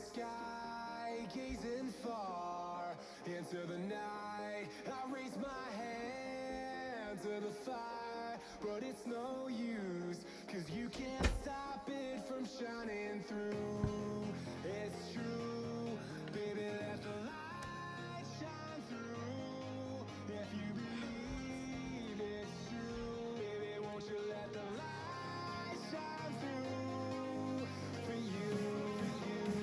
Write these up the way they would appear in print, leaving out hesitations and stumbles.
sky, gazing far into the night. I raise my hand to the fire, but it's no use, 'cause you can't stop it from shining through. It's true, baby, let the light shine through. If you believe it's true, baby, won't you let the light shine through for you, for you,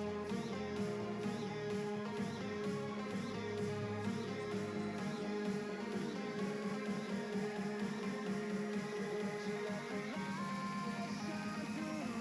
for you, for you, for you, for you, won't you let the light shine through?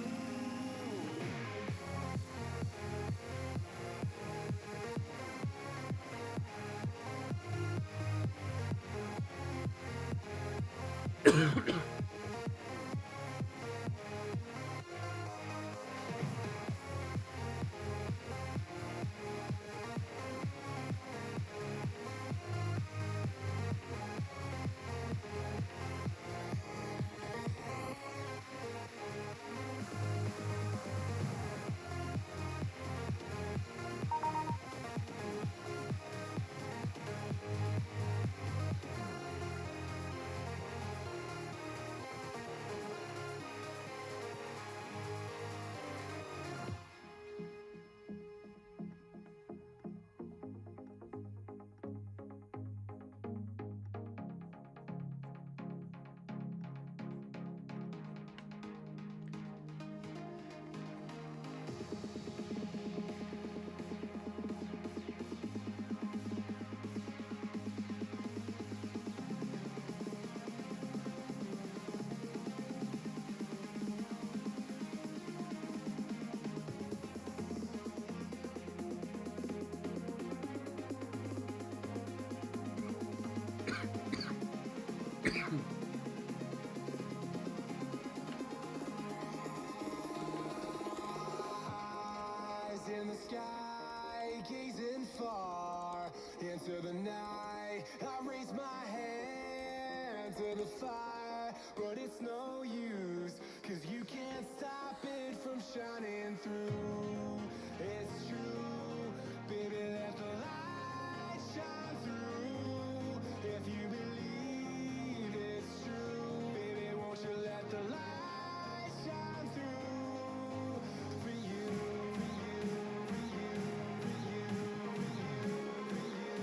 Eyes in the sky, gazing far into the night. I raise my hand to the fire, but it's no use, 'cause you can't stop it from shining through. It's true, baby, let the light shine through. If you believe it's true, baby, won't you let the light shine through for you, for you, for you, for you, for you, for you,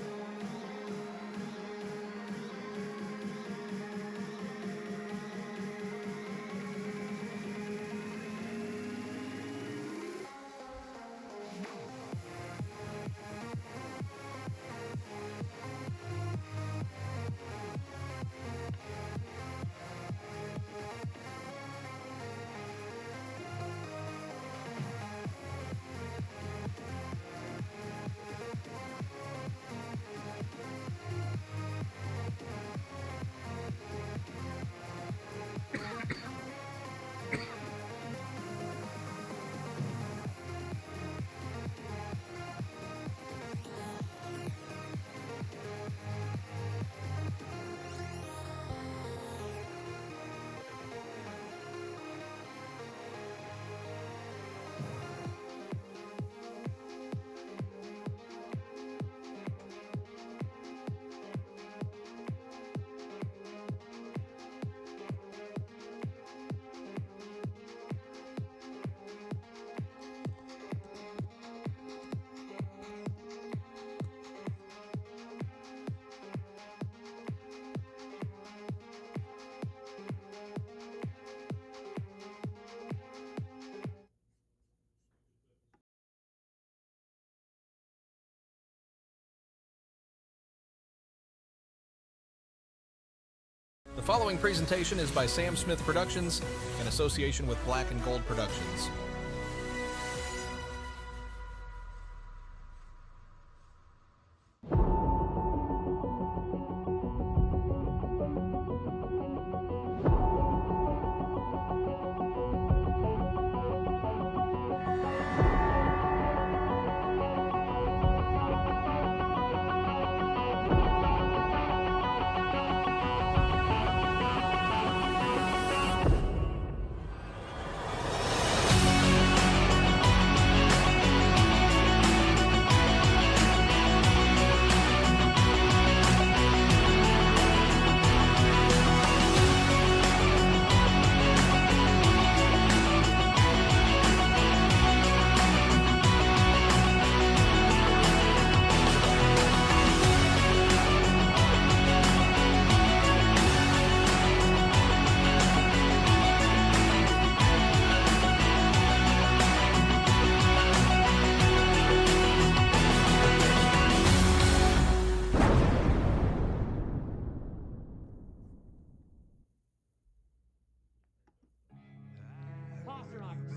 The following presentation is by Sam Smith Productions in association with Black and Gold Productions.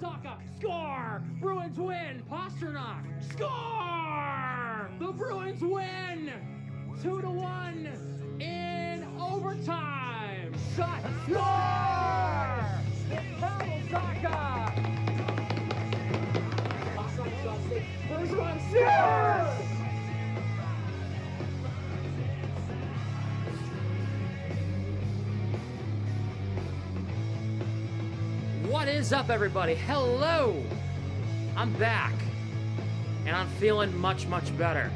Saka, score! Bruins win! Pasternak, score! The Bruins win! 2-1 in overtime! Shot, score! Pavel Saka! First one, yes! What is up, everybody? Hello! I'm back, and I'm feeling much, much better.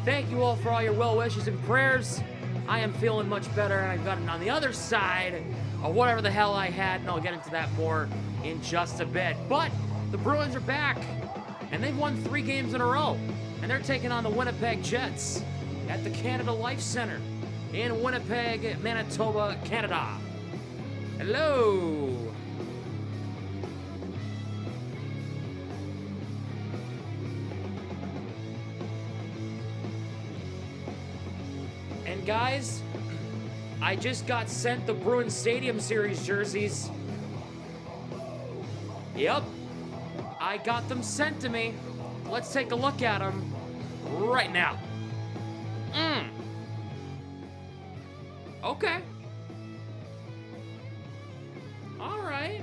Thank you all for all your well wishes and prayers. I am feeling much better, and I've gotten on the other side of whatever the hell I had, and I'll get into that more in just a bit. But the Bruins are back, and they've won 3 games in a row, and they're taking on the Winnipeg Jets at the Canada Life Center in Winnipeg, Manitoba, Canada. Hello! And guys, I just got sent the Bruins Stadium Series jerseys. Yep, I got them sent to me. Let's take a look at them right now. Okay. All right.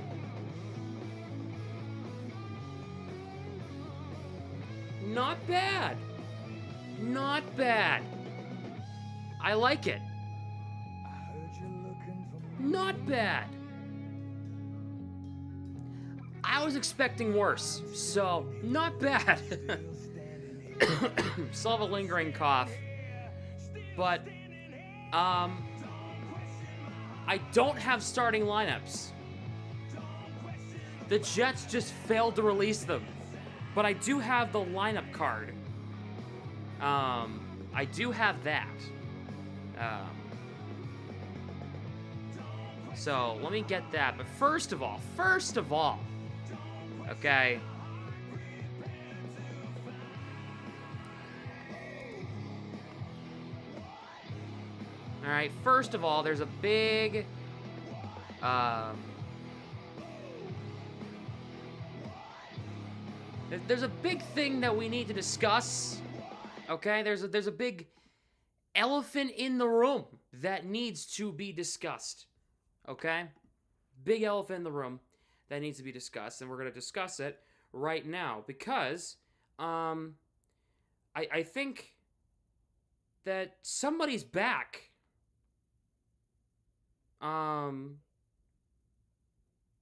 Not bad. Not bad. I like it. Not bad. I was expecting worse, so not bad. Still have a lingering cough. But, I don't have starting lineups. The Jets just failed to release them. But I do have the lineup card. I do have that. So let me get that. But first of all, okay. All right, first of all, there's a big, there's a big thing that we need to discuss. Okay, there's a big elephant in the room that needs to be discussed. Okay? Big elephant in the room that needs to be discussed, and we're going to discuss it right now because I think that somebody's back.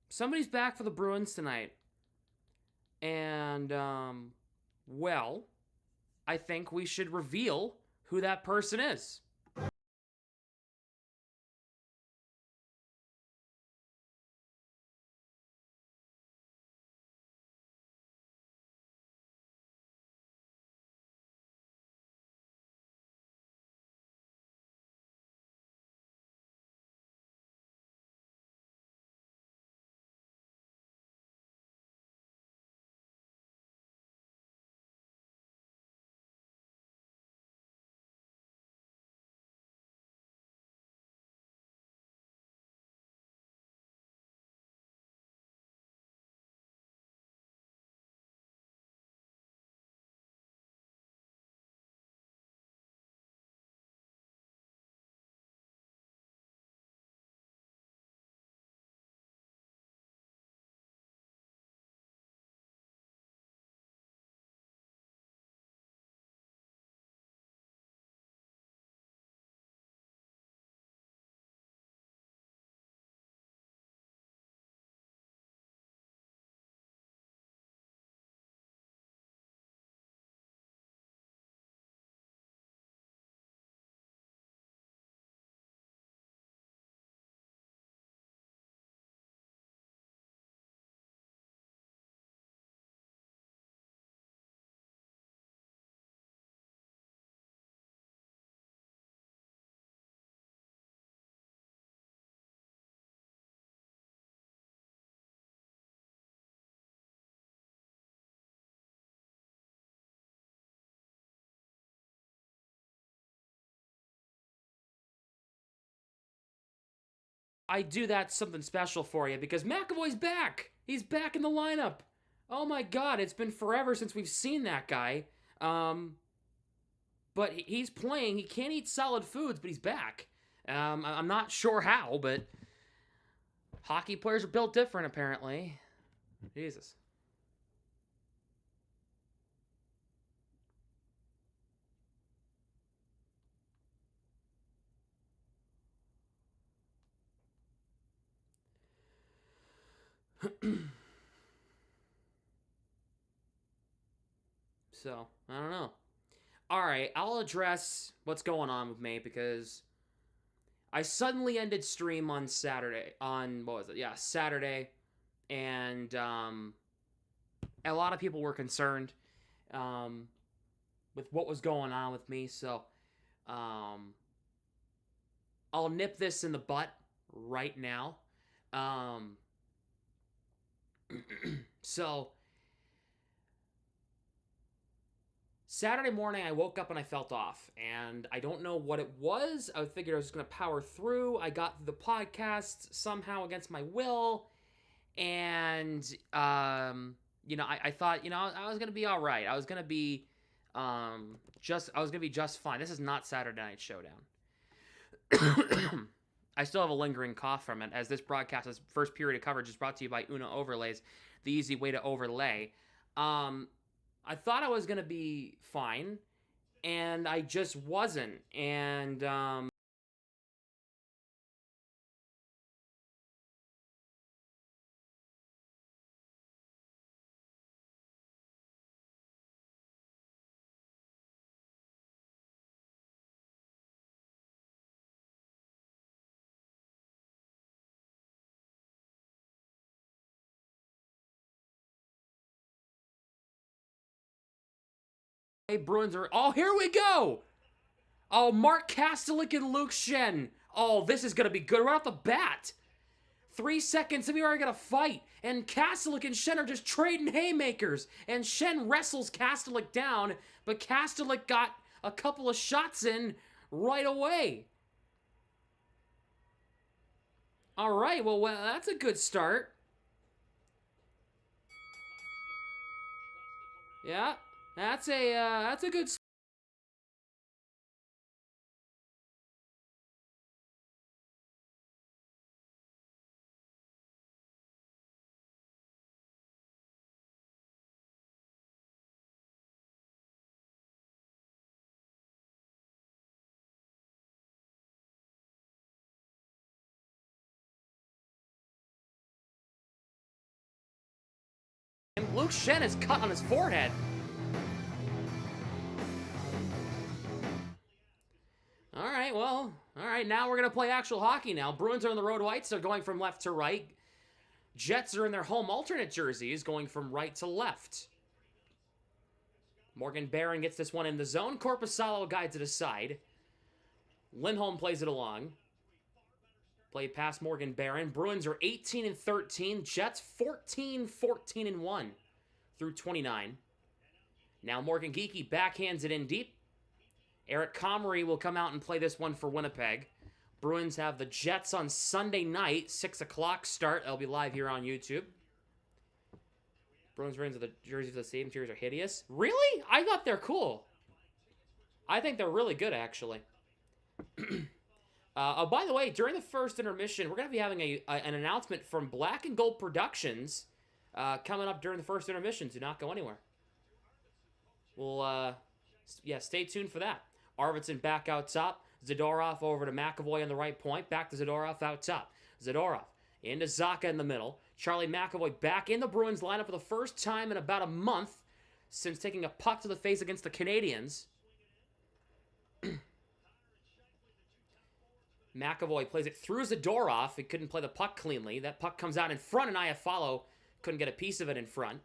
Somebody's back for the Bruins tonight. And well, I think we should reveal who that person is. I do that something special for you because McAvoy's back. He's back in the lineup. Oh my God, it's been forever since we've seen that guy. But he's playing. He can't eat solid foods, but he's back. I'm not sure how, but hockey players are built different, apparently. Jesus. So, I don't know. Alright, I'll address what's going on with me because I suddenly ended stream on Saturday. Saturday. And a lot of people were concerned with what was going on with me. So, I'll nip this in the butt right now. So, Saturday morning, I woke up and I felt off, and I don't know what it was. I figured I was just going to power through. I got through the podcast somehow against my will, and, I thought, I was going to be all right. I was going to be, just fine. This is not Saturday Night Showdown. I still have a lingering cough from it, as this broadcast's first period of coverage is brought to you by Una Overlays, the easy way to overlay. I thought I was going to be fine, and I just wasn't, and, Hey, Bruins are... Oh, here we go! Oh, Mark Kastelik and Luke Schenn. Oh, this is going to be good right off the bat. 3 seconds and we already got a fight. And Kastelik and Schenn are just trading haymakers. And Schenn wrestles Kastelik down, but Kastelik got a couple of shots in right away. All right, well, that's a good start. Yeah. That's a good start. And Luke Schenn is cut on his forehead. All right, now we're going to play actual hockey now. Bruins are on the road whites. They're going from left to right. Jets are in their home alternate jerseys, going from right to left. Morgan Barron gets this one in the zone. Korpisalo guides it aside. Lindholm plays it along. Play past Morgan Barron. Bruins are 18-13. Jets 14-14-1 through 29. Now Morgan Geekie backhands it in deep. Eric Comrie will come out and play this one for Winnipeg. Bruins have the Jets on Sunday night, 6 o'clock start. They'll be live here on YouTube. Bruins wearing the jerseys of the same jerseys are hideous. Really? I thought they're cool. I think they're really good, actually. By the way, during the first intermission, we're going to be having an announcement from Black and Gold Productions coming up during the first intermission. Do not go anywhere. We'll, stay tuned for that. Arvidsson back out top. Zadorov over to McAvoy on the right point. Back to Zadorov out top. Zadorov into Zacha in the middle. Charlie McAvoy back in the Bruins lineup for the first time in about a month since taking a puck to the face against the Canadiens. McAvoy plays it through Zadorov. He couldn't play the puck cleanly. That puck comes out in front, and Iafallo couldn't get a piece of it in front.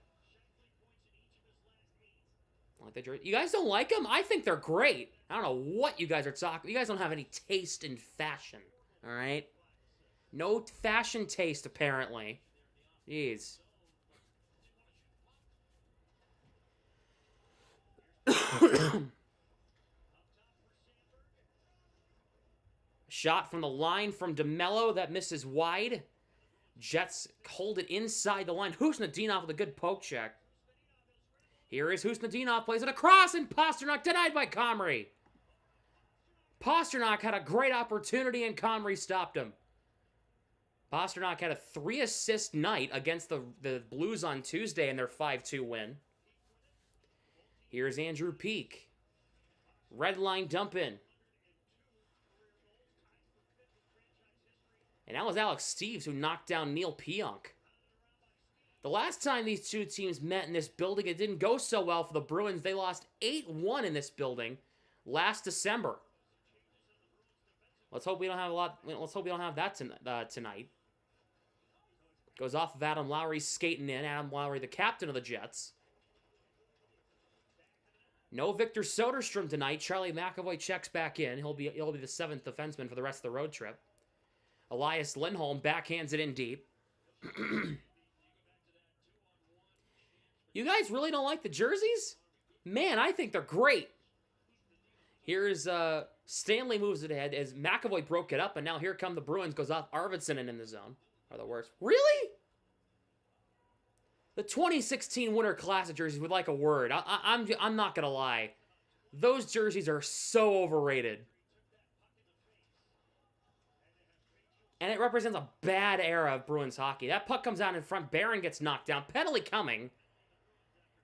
You guys don't like them? I think they're great. I don't know what you guys are talking. You guys don't have any taste in fashion, all right? No fashion taste, apparently. Jeez. Shot from the line from DeMello that misses wide. Jets hold it inside the line. Husnudinov with a good poke check. Here is Husnudinov, plays it across, and Pasternak denied by Comrie. Pasternak had a great opportunity, and Comrie stopped him. Pasternak had a 3-assist night against the Blues on Tuesday in their 5-2 win. Here's Andrew Peak. Red line dump in. And that was Alex Steeves who knocked down Neil Pionk. The last time these two teams met in this building, it didn't go so well for the Bruins. They lost 8-1 in this building last December. Let's hope we don't have Let's hope we don't have that tonight. Goes off of Adam Lowry skating in. Adam Lowry, the captain of the Jets. No Victor Soderstrom tonight. Charlie McAvoy checks back in. He'll be the 7th defenseman for the rest of the road trip. Elias Lindholm backhands it in deep. You guys really don't like the jerseys? Man, I think they're great. Here's Stanley moves it ahead as McAvoy broke it up, and now here come the Bruins. Goes off Arvidsson and in the zone. Are the worst. Really? The 2016 Winter Classic jerseys would like a word. I'm not gonna lie. Those jerseys are so overrated. And it represents a bad era of Bruins hockey. That puck comes out in front. Barron gets knocked down. Penalty coming.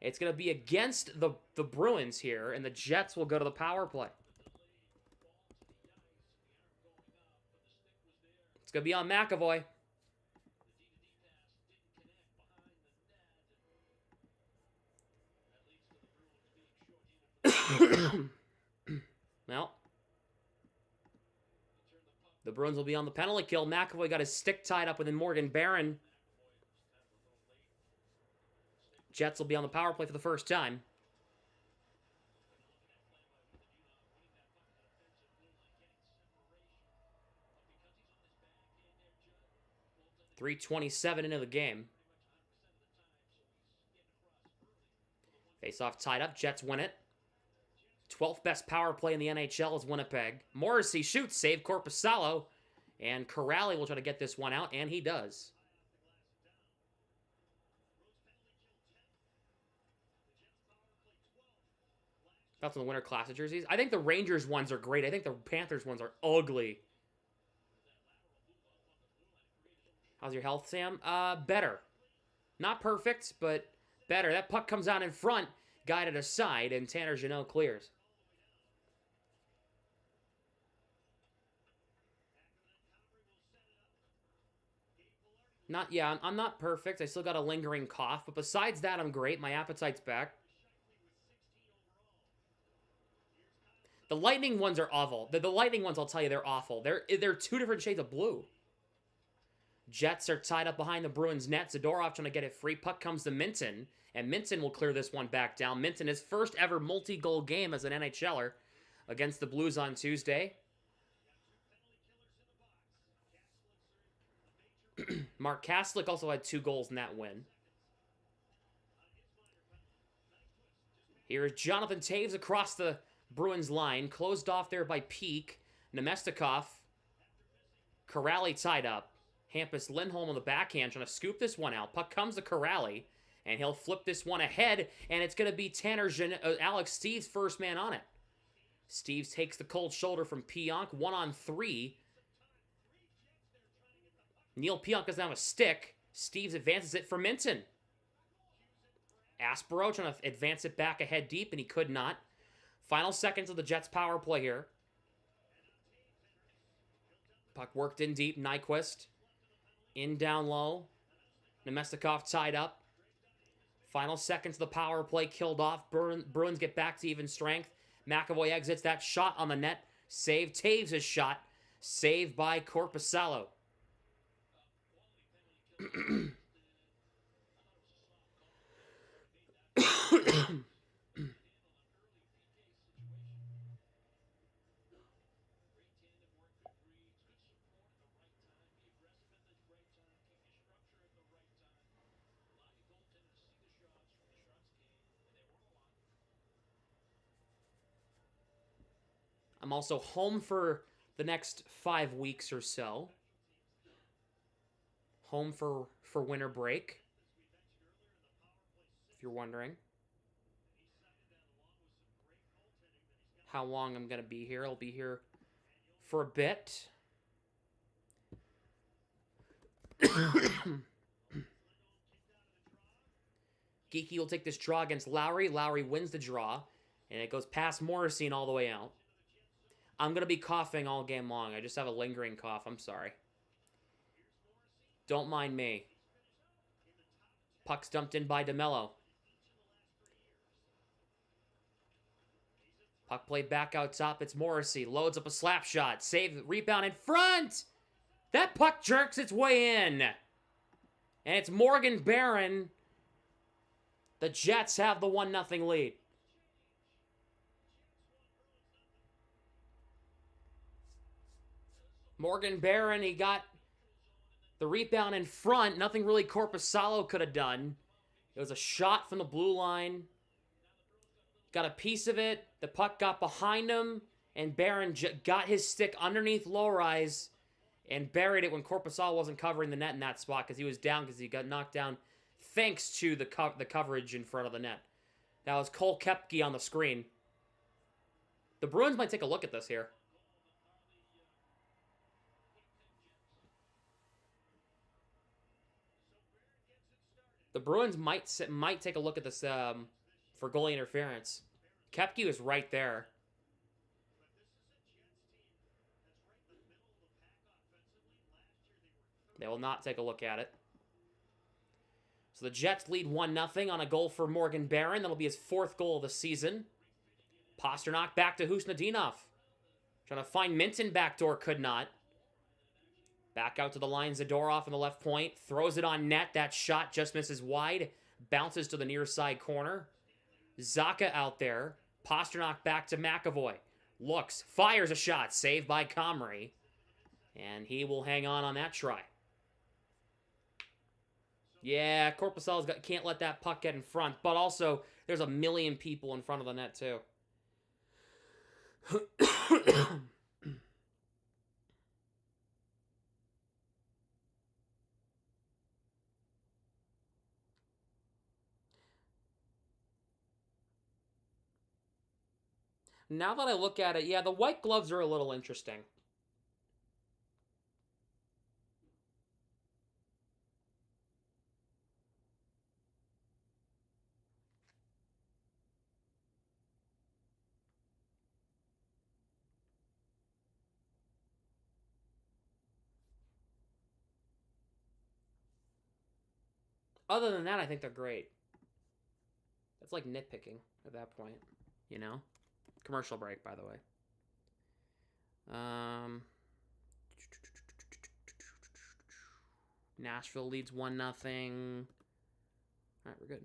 It's going to be against the Bruins here, and the Jets will go to the power play. It's going to be on McAvoy. Well, the Bruins will be on the penalty kill. McAvoy got his stick tied up within Morgan Barron. Jets will be on the power play for the first time. .327 into the game. Face-off tied up. Jets win it. 12th best power play in the NHL is Winnipeg. Morrissey shoots, save Korpisalo. And Corrali will try to get this one out, and he does. That's on the Winter Classic jerseys. I think the Rangers ones are great. I think the Panthers ones are ugly. How's your health, Sam? Better. Not perfect, but better. That puck comes out in front, guided aside, and Tanner Jeannot clears. I'm not perfect. I still got a lingering cough, but besides that, I'm great. My appetite's back. The Lightning ones are awful. The Lightning ones, I'll tell you, they're awful. They're two different shades of blue. Jets are tied up behind the Bruins net. Zadorov trying to get it free. Puck comes to Minton, and Minton will clear this one back down. Minton, his first ever multi-goal game as an NHLer against the Blues on Tuesday. Mark Kaslick also had 2 goals in that win. Here's Jonathan Taves across the Bruins line. Closed off there by Peak. Nemestikov. Corrali tied up. Hampus Lindholm on the backhand trying to scoop this one out. Puck comes to Corrali, and he'll flip this one ahead, and it's going to be Alex Steeves' first man on it. Steeves takes the cold shoulder from Pionk. 1-on-3. Neil Pionk doesn't have a stick. Steeves advances it for Minton. Aspero trying to advance it back ahead deep, and he could not. Final seconds of the Jets' power play here. Puck worked in deep. Nyquist. In down low. Nemestikov tied up. Final seconds of the power play killed off. Bruins get back to even strength. McAvoy exits that shot on the net. Save Taves' shot. Saved by Korpisalo. I'm also home for the next 5 weeks or so. home for winter break, if you're wondering how long I'm going to be here. I'll be here for a bit. Geeky will take this draw against Lowry. Lowry wins the draw, and it goes past Morrissey and all the way out. I'm going to be coughing all game long. I just have a lingering cough. I'm sorry. Don't mind me. Puck's dumped in by DeMello. Puck played back out top. It's Morrissey. Loads up a slap shot. Save, rebound in front. That puck jerks its way in. And it's Morgan Barron. The Jets have the 1-0 lead. Morgan Barron, he got the rebound in front. Nothing really Korpisalo could have done. It was a shot from the blue line. Got a piece of it. The puck got behind him. And Barron got his stick underneath low-rise and buried it when Korpisalo wasn't covering the net in that spot because he was down because he got knocked down thanks to the coverage in front of the net. That was Cole Koepke on the screen. The Bruins might take a look at this here. The Bruins might take a look at this for goalie interference. Koepke was right there. They will not take a look at it. So the Jets lead 1-0 on a goal for Morgan Barron. That'll be his 4th goal of the season. Pasternak back to Husnudinov. Trying to find Minton backdoor, could not. Back out to the line, Zadorov in the left point. Throws it on net. That shot just misses wide. Bounces to the near side corner. Zacha out there. Pasternak back to McAvoy. Looks, fires a shot. Saved by Comrie. And he will hang on that try. Yeah, Korpisalo can't let that puck get in front. But also, there's a million people in front of the net, too. Now that I look at it, yeah, the white gloves are a little interesting. Other than that, I think they're great. That's like nitpicking at that point, you know? Commercial break, by the way. Nashville leads 1-0. All right, we're good.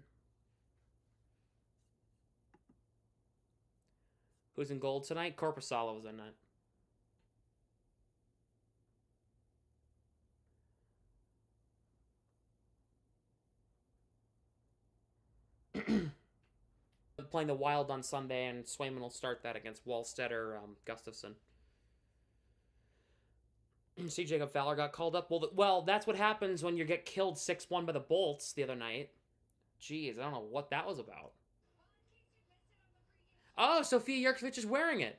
Who's in goal tonight? Korpisalo was in that. Playing the Wild on Sunday, and Swayman will start that against Wallstetter, Gustafsson. See, Jacob Fowler got called up. Well, that's what happens when you get killed 6-1 by the Bolts the other night. Jeez, I don't know what that was about. Oh, Sofia Jurkovic is wearing it.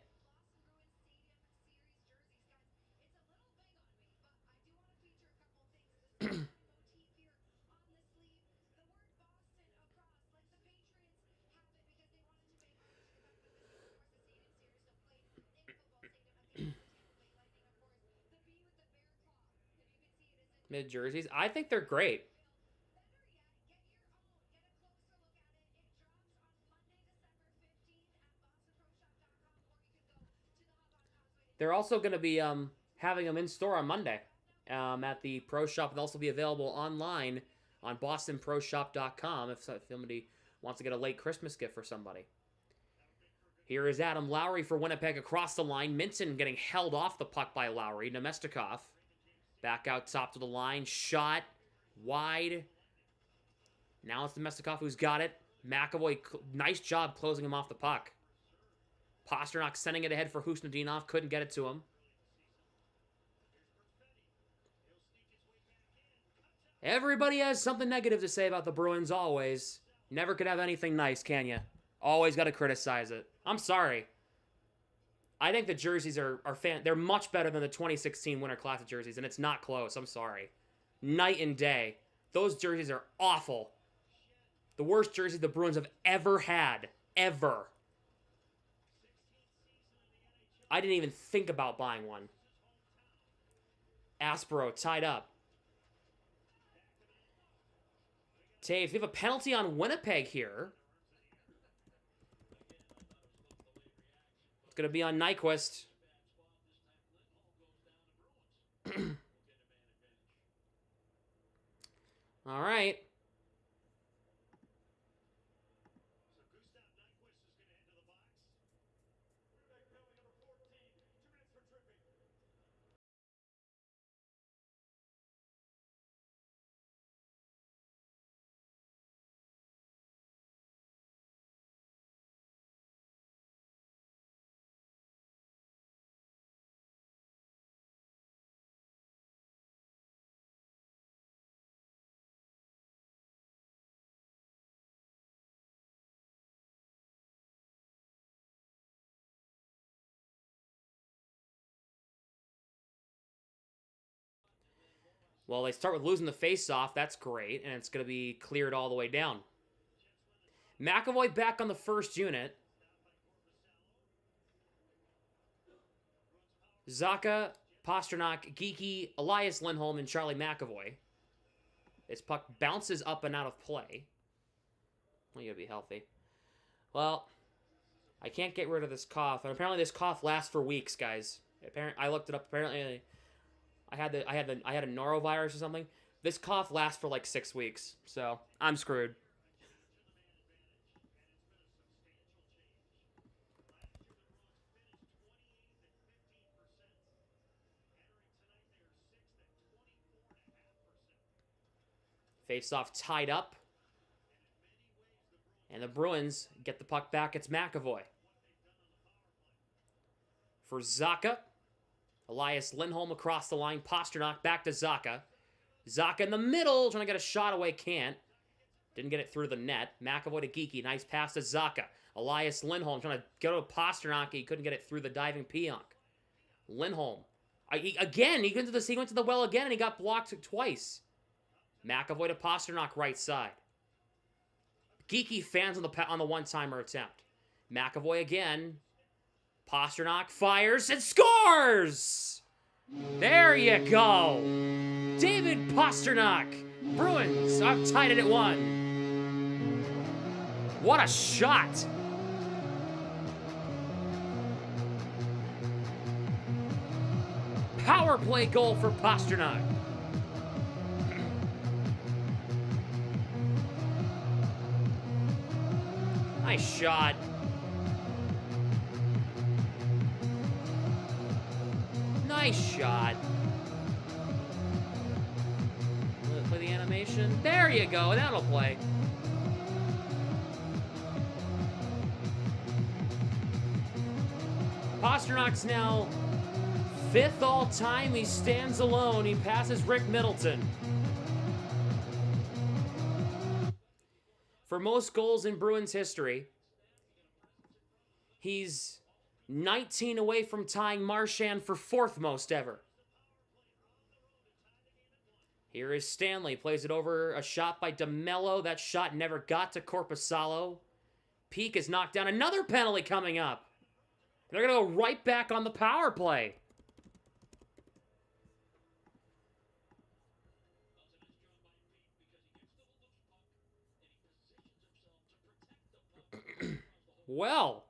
Mid jerseys. I think they're great. They're also going to be having them in store on Monday at the Pro Shop. They'll also be available online on bostonproshop.com if somebody wants to get a late Christmas gift for somebody. Here is Adam Lowry for Winnipeg across the line. Minton getting held off the puck by Lowry. Nemestikov back out top to the line. Shot wide. Now it's Nemestikov who's got it. McAvoy, nice job closing him off the puck. Pasternak sending it ahead for Husnudinov. Couldn't get it to him. Everybody has something negative to say about the Bruins always. Never could have anything nice, can you? Always got to criticize it. I'm sorry. I think the jerseys are they're much better than the 2016 Winter Classic jerseys, and it's not close. I'm sorry. Night and day. Those jerseys are awful. The worst jersey the Bruins have ever had. Ever. I didn't even think about buying one. Aspero tied up. Taves, we have a penalty on Winnipeg here. It's going to be on Nyquist. All right. Well, they start with losing the face-off. That's great, and it's going to be cleared all the way down. McAvoy back on the first unit. Zacha, Pasternak, Geeky, Elias Lindholm, and Charlie McAvoy. This puck bounces up and out of play. Well, you gotta be healthy. Well, I can't get rid of this cough, and apparently this cough lasts for weeks, guys. Apparently, I looked it up. Apparently, I had a norovirus or something. This cough lasts for like 6 weeks, so I'm screwed. Face-off tied up. And the Bruins get the puck back. It's McAvoy. For Zacha. Elias Lindholm across the line. Pasternak back to Zacha. Zacha in the middle. Trying to get a shot away. Can't. Didn't get it through the net. McAvoy to Geeky. Nice pass to Zacha. Elias Lindholm trying to go to Pasternak. He couldn't get it through the diving Pionk. Lindholm. He went to the well again and he got blocked twice. McAvoy to Pasternak right side. Geeky fans on the one-timer attempt. McAvoy again. Pasternak fires and scores! There you go. David Pasternak. Bruins have tied it at 1. What a shot. Power play goal for Pasternak. Nice shot. Nice shot. Play the animation. There you go. That'll play. Pasternak's now 5th all-time. He stands alone. He passes Rick Middleton. For most goals in Bruins history, he's 19 away from tying Marchand for 4th most ever. Here is Stanley. Plays it over a shot by DeMello. That shot never got to Korpisalo. Peak is knocked down. Another penalty coming up. They're going to go right back on the power play. Well.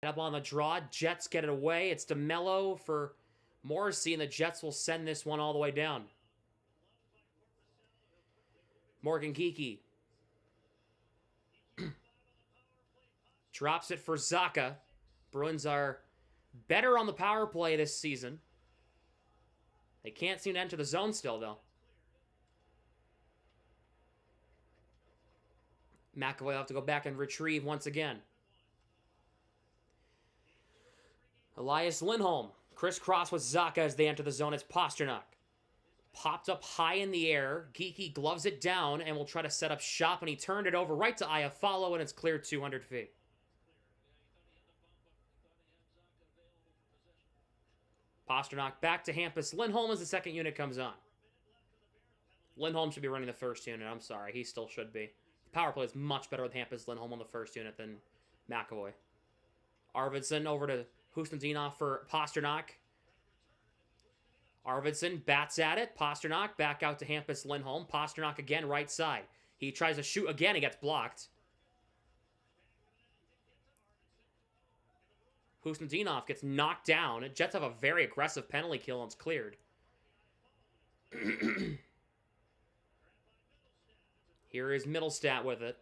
Up on the draw. Jets get it away. It's DeMello for Morrissey and the Jets will send this one all the way down. Morgan Geekie drops it for Zaka. Bruins are better on the power play this season. They can't seem to enter the zone still, though. McAvoy will have to go back and retrieve once again. Elias Lindholm. Crisscross with Zaka as they enter the zone. It's Pasternak. Popped up high in the air. Geekie gloves it down and will try to set up shop, and he turned it over right to Iafallo, and it's cleared 200 feet. Pasternak back to Hampus Lindholm as the second unit comes on. Lindholm should be running the first unit. I'm sorry. He still should be. The power play is much better with Hampus Lindholm on the first unit than McAvoy. Arvidsson over to Husnudinov for Pasternak. Arvidsson bats at it. Pasternak back out to Hampus Lindholm. Pasternak again, right side. He tries to shoot again. He gets blocked. Husnudinov gets knocked down. Jets have a very aggressive penalty kill and it's cleared. Here is Middlestat with it.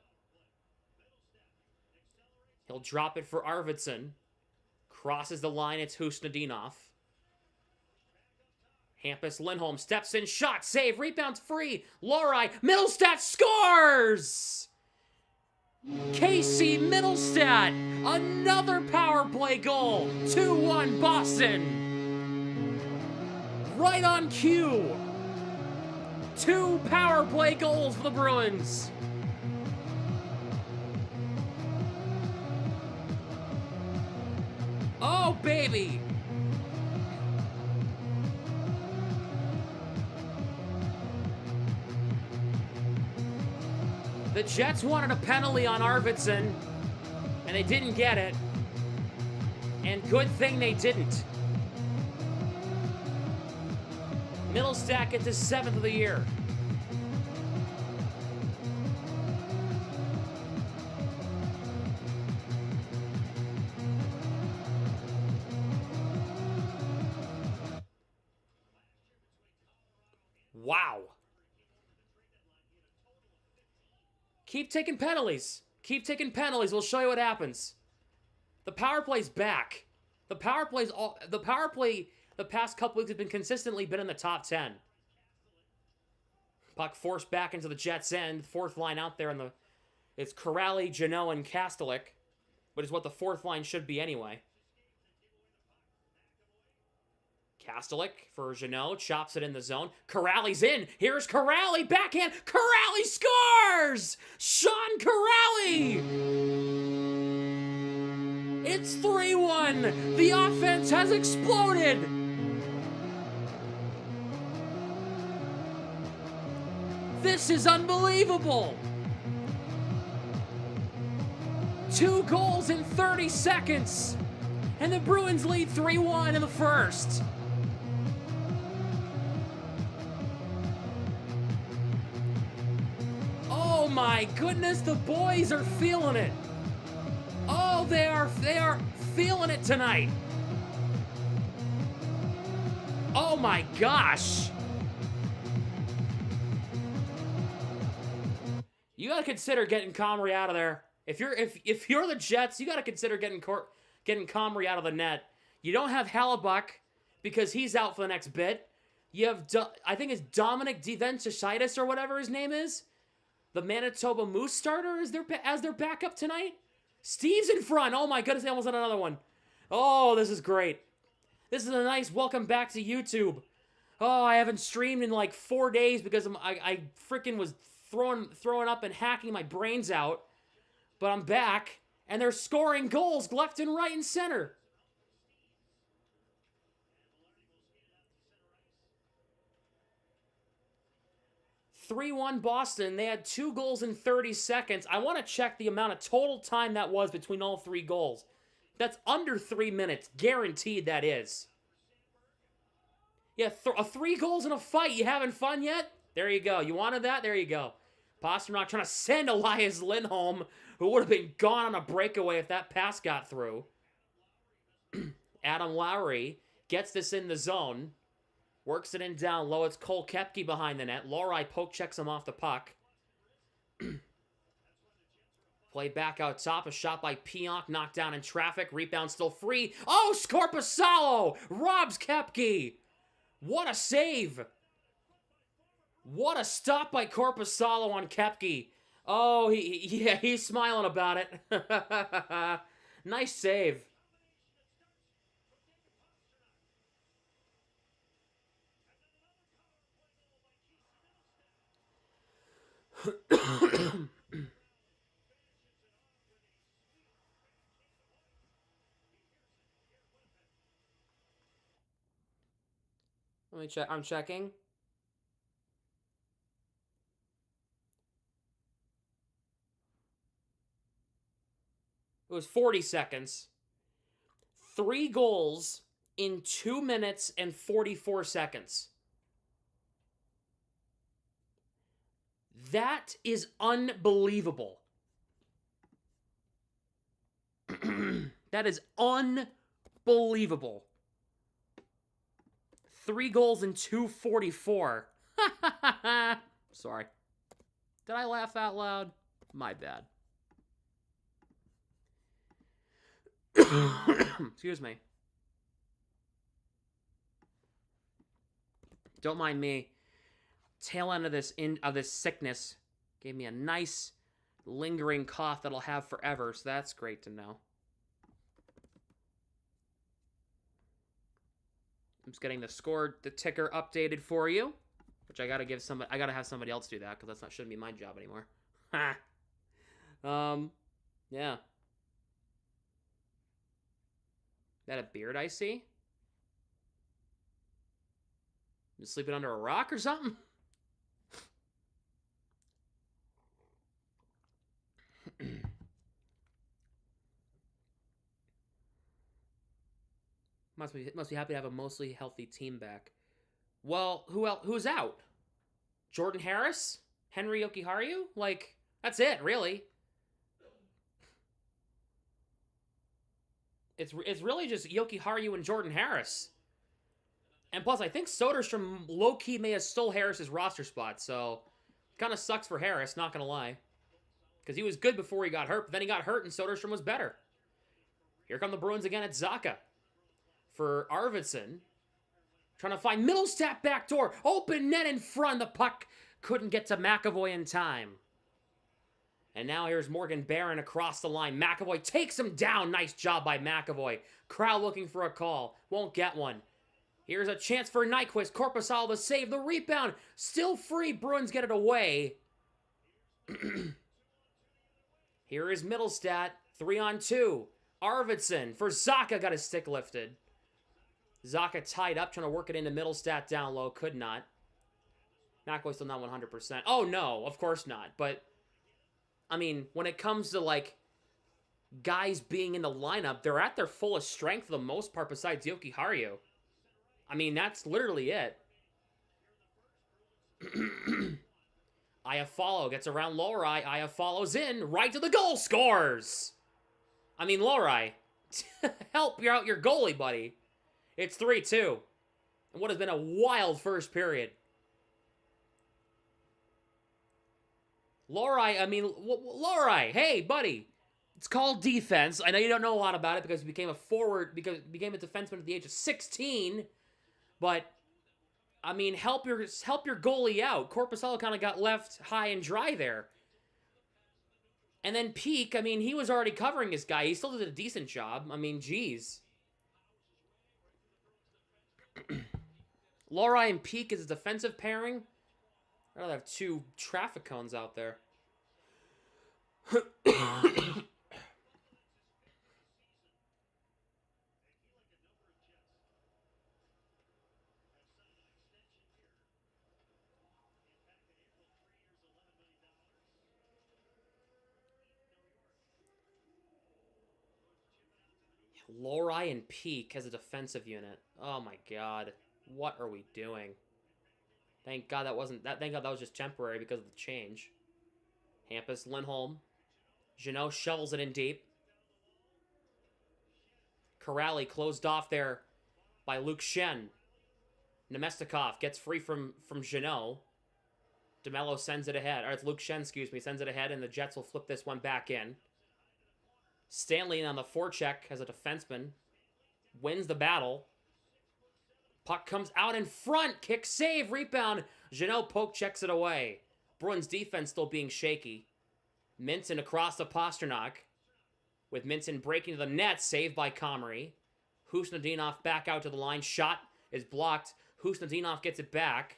He'll drop it for Arvidsson. Crosses the line. It's Husnudinov. Hampus Lindholm steps in. Shot. Save. Rebounds free. Lohrei. Middlestat scores! Casey Middlestat. Another power play goal. 2-1 Boston. Right on cue. 2 power play goals for the Bruins. Oh, baby. The Jets wanted a penalty on Arvidsson, and they didn't get it. And good thing they didn't. Middlestat gets his 7th of the year. Wow. Keep taking penalties. Keep taking penalties. We'll show you what happens. The power play's back. The power play the past couple weeks has been consistently in the top 10. Puck forced back into the Jets' end. Fourth line out there it's Corrali, Janot, and Kastelik, which is what the fourth line should be anyway. Kastelik for Janot, chops it in the zone. Corrali's in. Here's Corrali, backhand. Corrali scores! Sean Corrali! It's 3-1. The offense has exploded. This is unbelievable. 2 goals in 30 seconds. And the Bruins lead 3-1 in the first. Oh my goodness, the boys are feeling it. Oh, they are feeling it tonight. Oh my gosh. You gotta consider getting Comrie out of there. If you're the Jets, you gotta consider getting Comrie out of the net. You don't have Hellebuck because he's out for the next bit. You have I think it's Dominic DeVentusaitis or whatever his name is. The Manitoba Moose starter is as their backup tonight. Steve's in front. Oh my goodness, I almost had another one. Oh, this is great. This is a nice welcome back to YouTube. Oh, I haven't streamed in like 4 days because I freaking was throwing up and hacking my brains out. But I'm back, and they're scoring goals left and right and center. (3-1) Boston. They had 2 goals in 30 seconds. I want to check the amount of total time that was between all 3 goals. That's under 3 minutes. Guaranteed that is. Yeah, 3 goals in a fight. You having fun yet? There you go. You wanted that? There you go. Pasternak trying to send Elias Lindholm, who would have been gone on a breakaway if that pass got through. Adam Lowry Gets this in the zone. Works it in down low. It's Cole Koepke behind the net. Lohrei poke checks him off the puck. Play back out top. A shot by Pionk. Knocked down in traffic. Rebound still free. Oh, Scorpusalo robs Koepke. What a save. What a stop by Korpisalo on Koepke. Oh, he's smiling about it. Nice save. Let me check. I'm checking. It was 40 seconds. 3 goals in 2 minutes and 44 seconds. That is unbelievable. That is unbelievable. 3 goals in 2:44. Sorry. Did I laugh out loud? My bad. Excuse me. Don't mind me. Tail end of this sickness gave me a nice lingering cough that I'll have forever, so that's great to know. I'm just getting the ticker updated for you, which I gotta have somebody else do that because shouldn't be my job anymore. Yeah. That a beard I see? You sleeping under a rock or something? Must be happy to have a mostly healthy team back. Well, who's out? Jordan Harris? Henry Jokiharju? Like, that's it, really. It's really just Jokiharju and Jordan Harris. And plus, I think Soderstrom low-key may have stole Harris's roster spot, so kind of sucks for Harris, not going to lie. Because he was good before he got hurt, but then he got hurt and Soderstrom was better. Here come the Bruins again at Zacha. For Arvidsson. Trying to find Middlestat backdoor. Open net in front. The puck couldn't get to McAvoy in time. And now here's Morgan Barron across the line. McAvoy takes him down. Nice job by McAvoy. Crowd looking for a call. Won't get one. Here's a chance for Nyquist. Korpisalo to save the rebound. Still free. Bruins get it away. Here is Middlestat. 3-on-2. Arvidsson for Zacha. Got his stick lifted. Zacha tied up, trying to work it into Middlestat down low. Could not. McAvoy still not 100%. Oh, no. Of course not. But, I mean, when it comes to, like, guys being in the lineup, they're at their fullest strength for the most part besides Jokiharju. I mean, that's literally it. Iafallo gets around Lohrei. Iafallo's in. Right to the goal. Scores! I mean, Lohrei, help out your goalie, buddy. It's 3-2. And what has been a wild first period. Lohrei, I mean, Lohrei, hey, buddy. It's called defense. I know you don't know a lot about it because you became a forward, because you became a defenseman at the age of 16. But, I mean, help your goalie out. Korpisalo kind of got left high and dry there. And then Peak, I mean, he was already covering his guy. He still did a decent job. I mean, geez. Lohrei and Peak is a defensive pairing. I'd rather have 2 traffic cones out there. Lohrei and Peak as a defensive unit. Oh my god. What are we doing? Thank God that wasn't that. Thank God that was just temporary because of the change. Hampus, Lindholm. Jeannot shovels it in deep. Corrali closed off there by Luke Shen. Nemestikov gets free from Jeannot. DeMello sends it ahead. Or it's Luke Shen, excuse me, sends it ahead, and the Jets will flip this one back in. Stanley on the forecheck as a defenseman. Wins the battle. Puck comes out in front. Kick save. Rebound. Jeannot poke checks it away. Bruins defense still being shaky. Minton across to Pasternak. With Minton breaking to the net. Saved by Comrie. Husnudinov back out to the line. Shot is blocked. Husnudinov gets it back.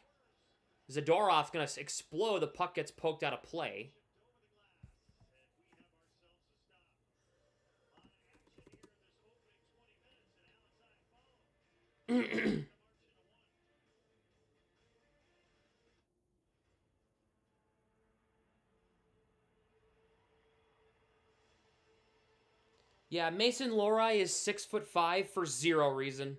Zadorov going to explode. The puck gets poked out of play. Yeah, Mason Lohrei is 6'5" for zero reason.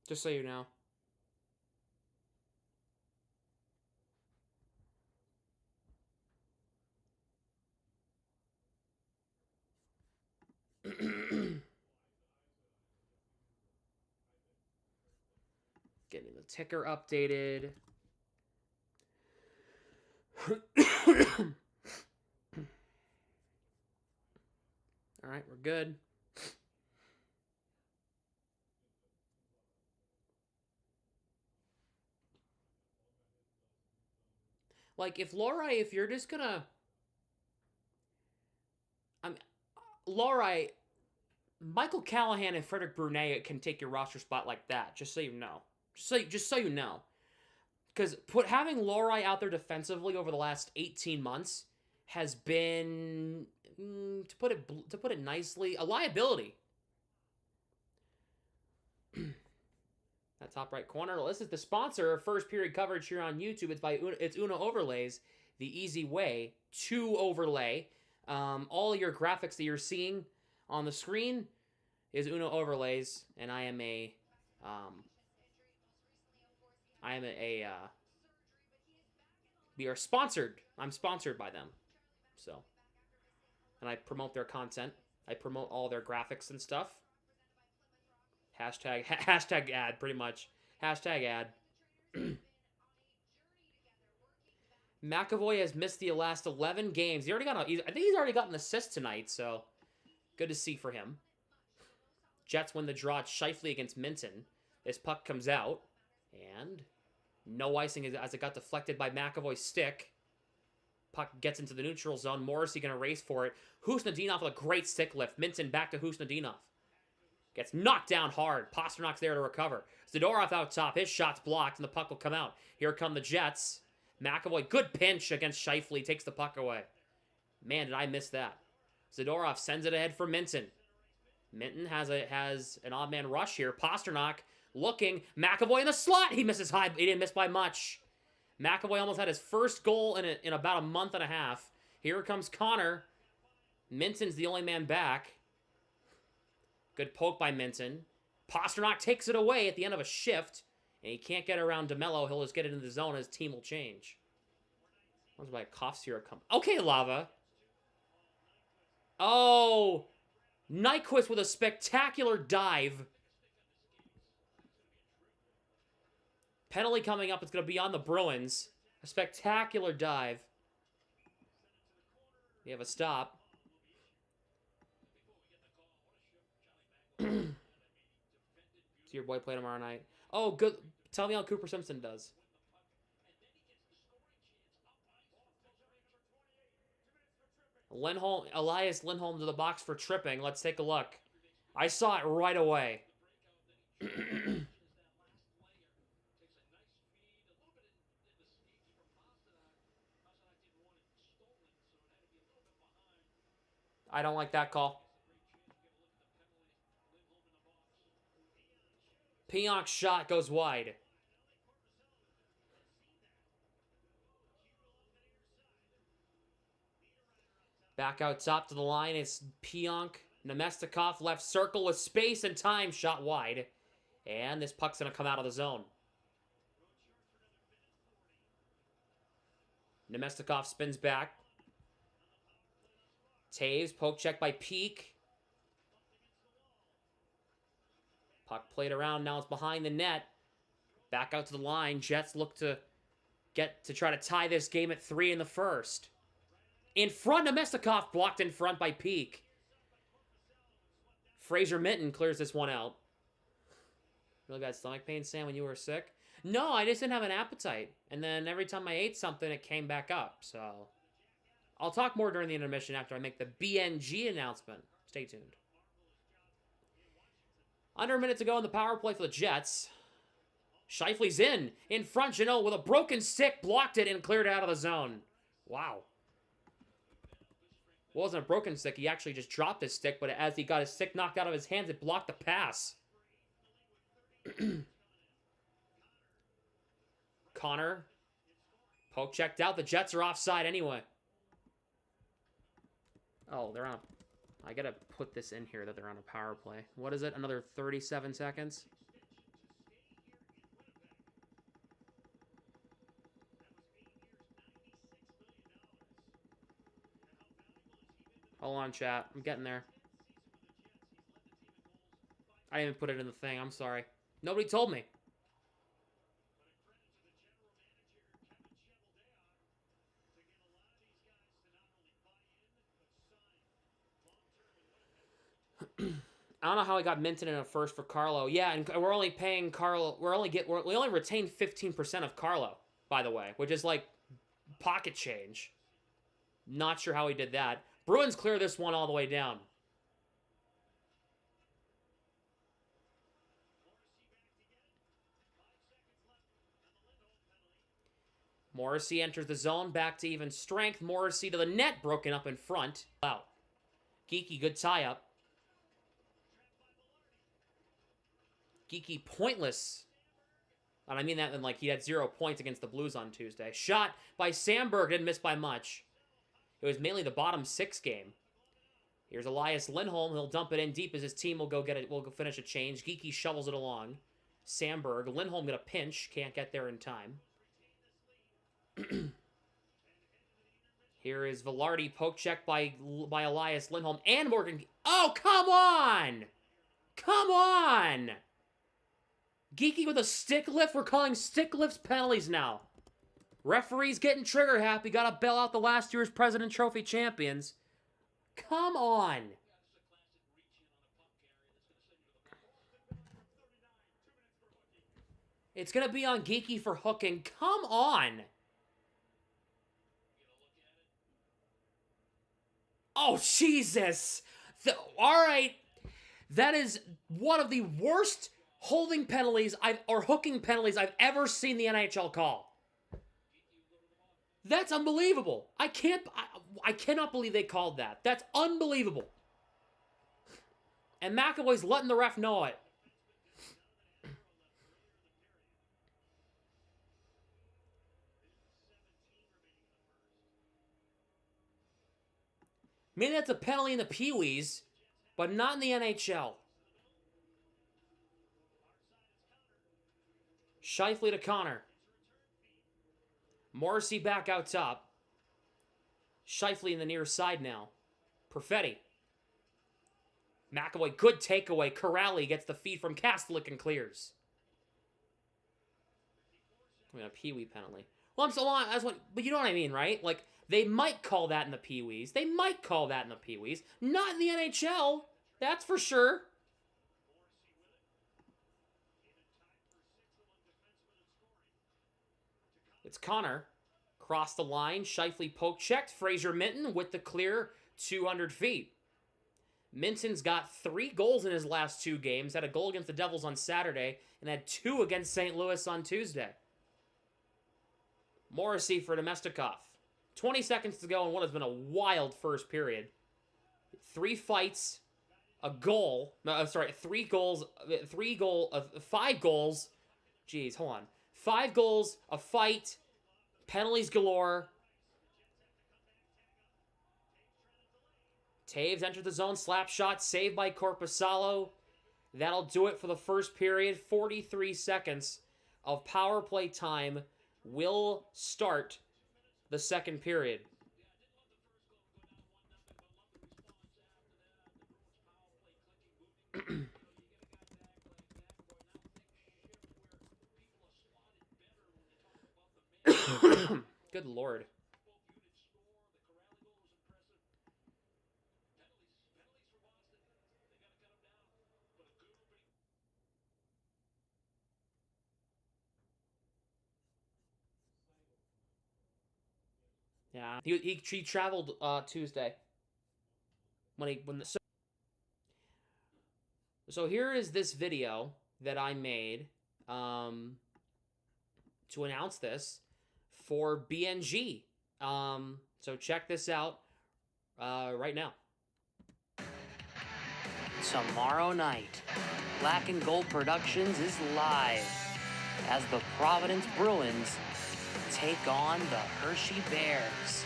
Just so you know. Getting the ticker updated. All right, we're good. Like, if you're just gonna... Lohrei, Michael Callahan and Frederick Brunet can take your roster spot like that, just so you know. Just so you know. Because having Lohrei out there defensively over the last 18 months has been, to put it nicely, a liability. That top right corner. This is the sponsor of first period coverage here on YouTube. It's Uno Overlays, the easy way to overlay. All your graphics that you're seeing on the screen is Uno Overlays, and we are sponsored. I'm sponsored by them. So, and I promote their content. I promote all their graphics and stuff. Hashtag ad, pretty much. Hashtag ad. McAvoy has missed the last 11 games. I think he's already got an assist tonight, so good to see for him. Jets win the draw at Scheifele against Minton. This puck comes out, and no icing as it got deflected by McAvoy's stick. Puck gets into the neutral zone. Morrissey going to race for it. Husnudinov with a great stick lift. Minton back to Husnudinov. Gets knocked down hard. Pasternak's there to recover. Zadorov out top. His shot's blocked, and the puck will come out. Here come the Jets. McAvoy, good pinch against Scheifele. Takes the puck away. Man, did I miss that. Zadorov sends it ahead for Minton. Minton has an odd man rush here. Pasternak looking. McAvoy in the slot. He misses high. He didn't miss by much. McAvoy almost had his first goal in about a month and a half. Here comes Connor. Minton's the only man back. Good poke by Minton. Pasternak takes it away at the end of a shift. And he can't get around DeMello. He'll just get it into the zone. His team will change. That was by a cough syrup. Okay, Lava. Oh. Nyquist with a spectacular dive. Penalty coming up. It's going to be on the Bruins. A spectacular dive. We have a stop. See your boy play tomorrow night. Oh, good. Tell me how Cooper Simpson does. Elias Lindholm to the box for tripping. Let's take a look. I saw it right away. I don't like that call. Pionk's shot goes wide. Back out top to the line. It's Pionk. Nemestikov left circle with space and time. Shot wide. And this puck's going to come out of the zone. Nemestikov spins back. Taves, poke check by Peak. Puck played around, now it's behind the net. Back out to the line. Jets look to try to tie this game at 3 in the first. In front, Nemestikov blocked in front by Peak. Fraser Minton clears this one out. Really bad stomach pain, Sam, when you were sick? No, I just didn't have an appetite. And then every time I ate something, it came back up. So I'll talk more during the intermission after I make the BNG announcement. Stay tuned. Under a minute to go in the power play for the Jets. Scheifele's in front, Janot with a broken stick, blocked it and cleared out of the zone. Wow. It wasn't a broken stick, he actually just dropped his stick, but as he got his stick knocked out of his hands, it blocked the pass. Connor. Poke checked out, the Jets are offside anyway. Oh, they're on. I gotta put this in here that they're on a power play. What is it? Another 37 seconds? Hold on, chat. I'm getting there. I didn't even put it in the thing. I'm sorry. Nobody told me. I don't know how I got Minton in a first for Carlo. Yeah, and we're only paying Carlo. We only retain 15% of Carlo, by the way, which is like pocket change. Not sure how he did that. Bruins clear this one all the way down. Morrissey enters the zone, back to even strength. Morrissey to the net, broken up in front. Out. Geeky, good tie-up. Geeky, pointless. And I mean that in like he had 0 points against the Blues on Tuesday. Shot by Sandberg, didn't miss by much. It was mainly the bottom 6 game. Here's Elias Lindholm. He'll dump it in deep as his team will go get it. Will go finish a change. Geeky shovels it along. Sandberg. Lindholm got a pinch. Can't get there in time. Here is Velarde. Poke check by Elias Lindholm and Morgan. Oh, come on! Come on! Geeky with a stick lift. We're calling stick lifts penalties now. Referees getting trigger happy. Gotta bail out the last year's President Trophy champions. Come on. It's gonna be on Geeky for hooking. Come on. Oh, Jesus. All right. That is one of the worst holding penalties or hooking penalties I've ever seen the NHL call. That's unbelievable. I cannot believe they called that. That's unbelievable. And McAvoy's letting the ref know it. Maybe that's a penalty in the Pee-wees, but not in the NHL. Scheifele to Connor. Morrissey back out top. Scheifele in the near side now. Perfetti. McAvoy, good takeaway. Corrali gets the feed from Kastelik and clears. I mean, a Pee-wee penalty. Well, but you know what I mean, right? Like, they might call that in the Pee-wees. They might call that in the Pee-wees. Not in the NHL. That's for sure. It's Connor. Cross the line. Scheifele poke checked. Fraser Minton with the clear 200 feet. Minton's got 3 goals in his last 2 games. Had a goal against the Devils on Saturday and had 2 against St. Louis on Tuesday. Morrissey for Nemestikov. 20 seconds to go in what has been a wild first period. 3 fights, a goal. No, sorry, 5 goals. Jeez, hold on. 5 goals, a fight, penalties galore. Taves entered the zone, slap shot, saved by Korpisalo. That'll do it for the first period. 43 seconds of power play time will start the second period. Good Lord. Yeah, he traveled Tuesday when the, so here is this video that I made to announce this for BNG. So check this out right now. Tomorrow night, Black and Gold Productions is live as the Providence Bruins take on the Hershey Bears.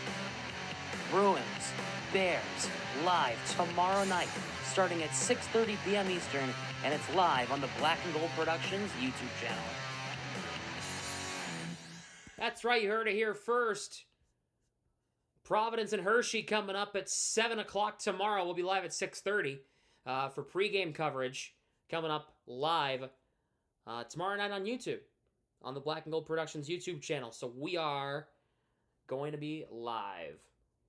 Bruins, Bears, live tomorrow night, starting at 6:30 p.m. Eastern, and it's live on the Black and Gold Productions YouTube channel. That's right, you heard it here first. Providence and Hershey coming up at 7 o'clock tomorrow. We'll be live at 6:30 for pregame coverage coming up live tomorrow night on YouTube, on the Black and Gold Productions YouTube channel. So we are going to be live.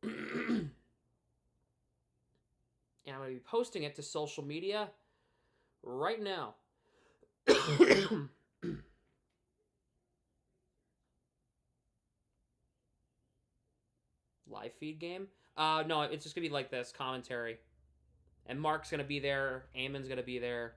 And I'm going to be posting it to social media right now. Live feed game? No, it's just going to be like this, commentary. And Mark's going to be there. Eamon's going to be there.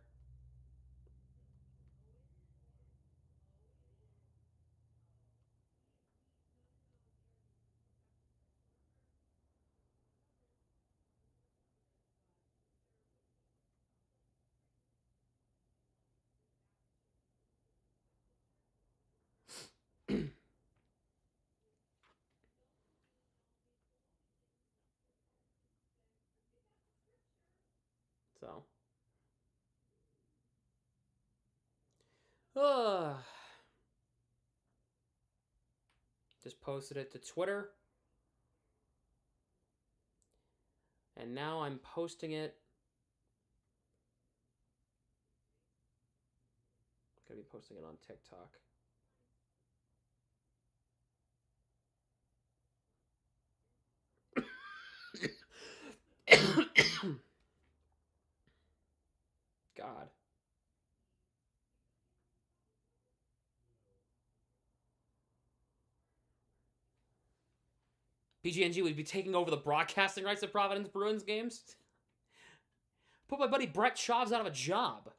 So. Just posted it to Twitter. And now I'm posting it. Gonna be posting it on TikTok. God. BGNG would be taking over the broadcasting rights of Providence Bruins games. Put my buddy Brett Schaub's out of a job.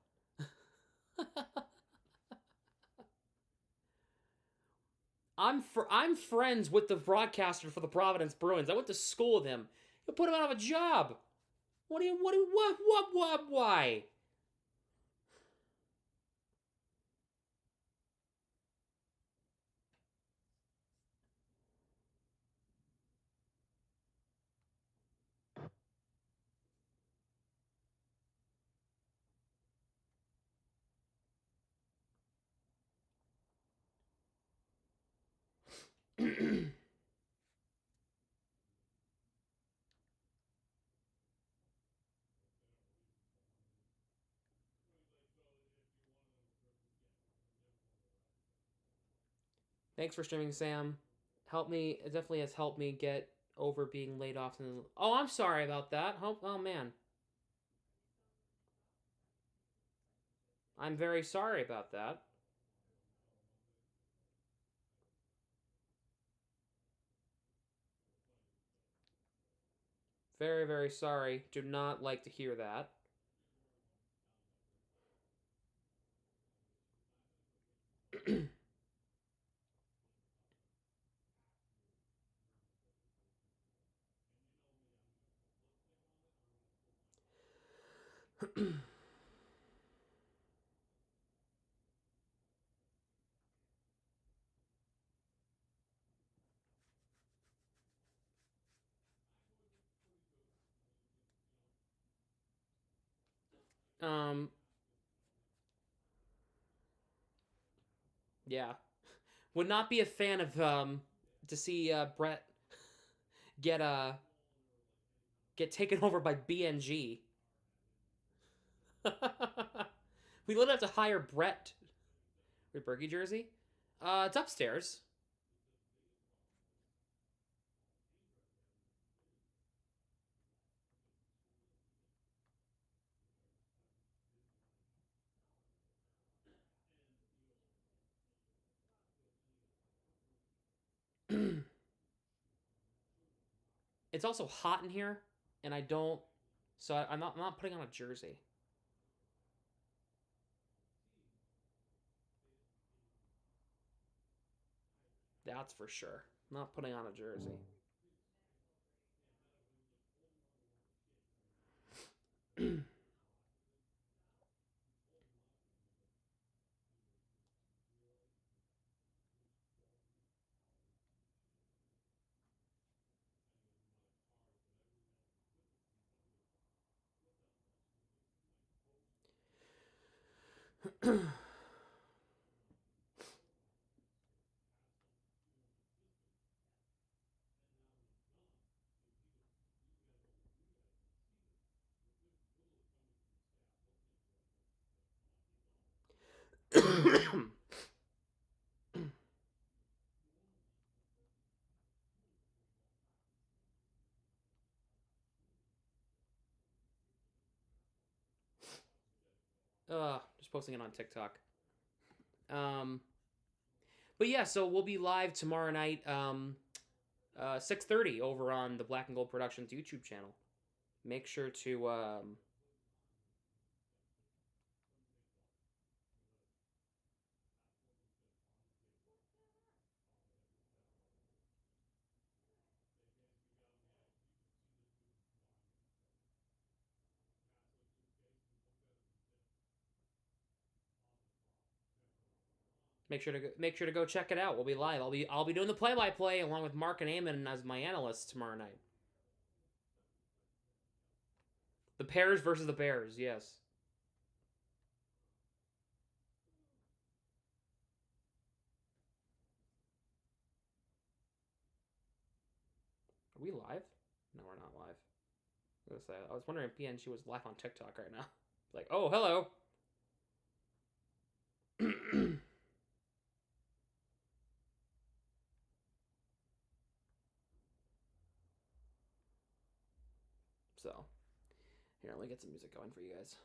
I'm friends with the broadcaster for the Providence Bruins. I went to school with him. You put him out of a job. Why? Thanks for streaming, Sam. It definitely has helped me get over being laid off. Oh, I'm sorry about that. Oh, man. I'm very sorry about that. Very, very sorry. Do not like to hear that. Yeah. Would not be a fan of to see Brett get taken over by BNG. We literally have to hire Brett. Wait, Berkey jersey? It's upstairs. It's also hot in here, and I don't. So I'm not putting on a jersey. That's for sure. I'm not putting on a jersey. Just posting it on TikTok. But yeah, so we'll be live tomorrow night, 6:30 over on the Black and Gold Productions YouTube channel. Make sure to make sure to go check it out. We'll be live. I'll be doing the play-by-play along with Mark and Eamon as my analysts tomorrow night. The Pears versus the Bears, yes. Are we live? No, we're not live. I was wondering if PNG was live on TikTok right now. Like, oh, hello. So, here, let me get some music going for you guys.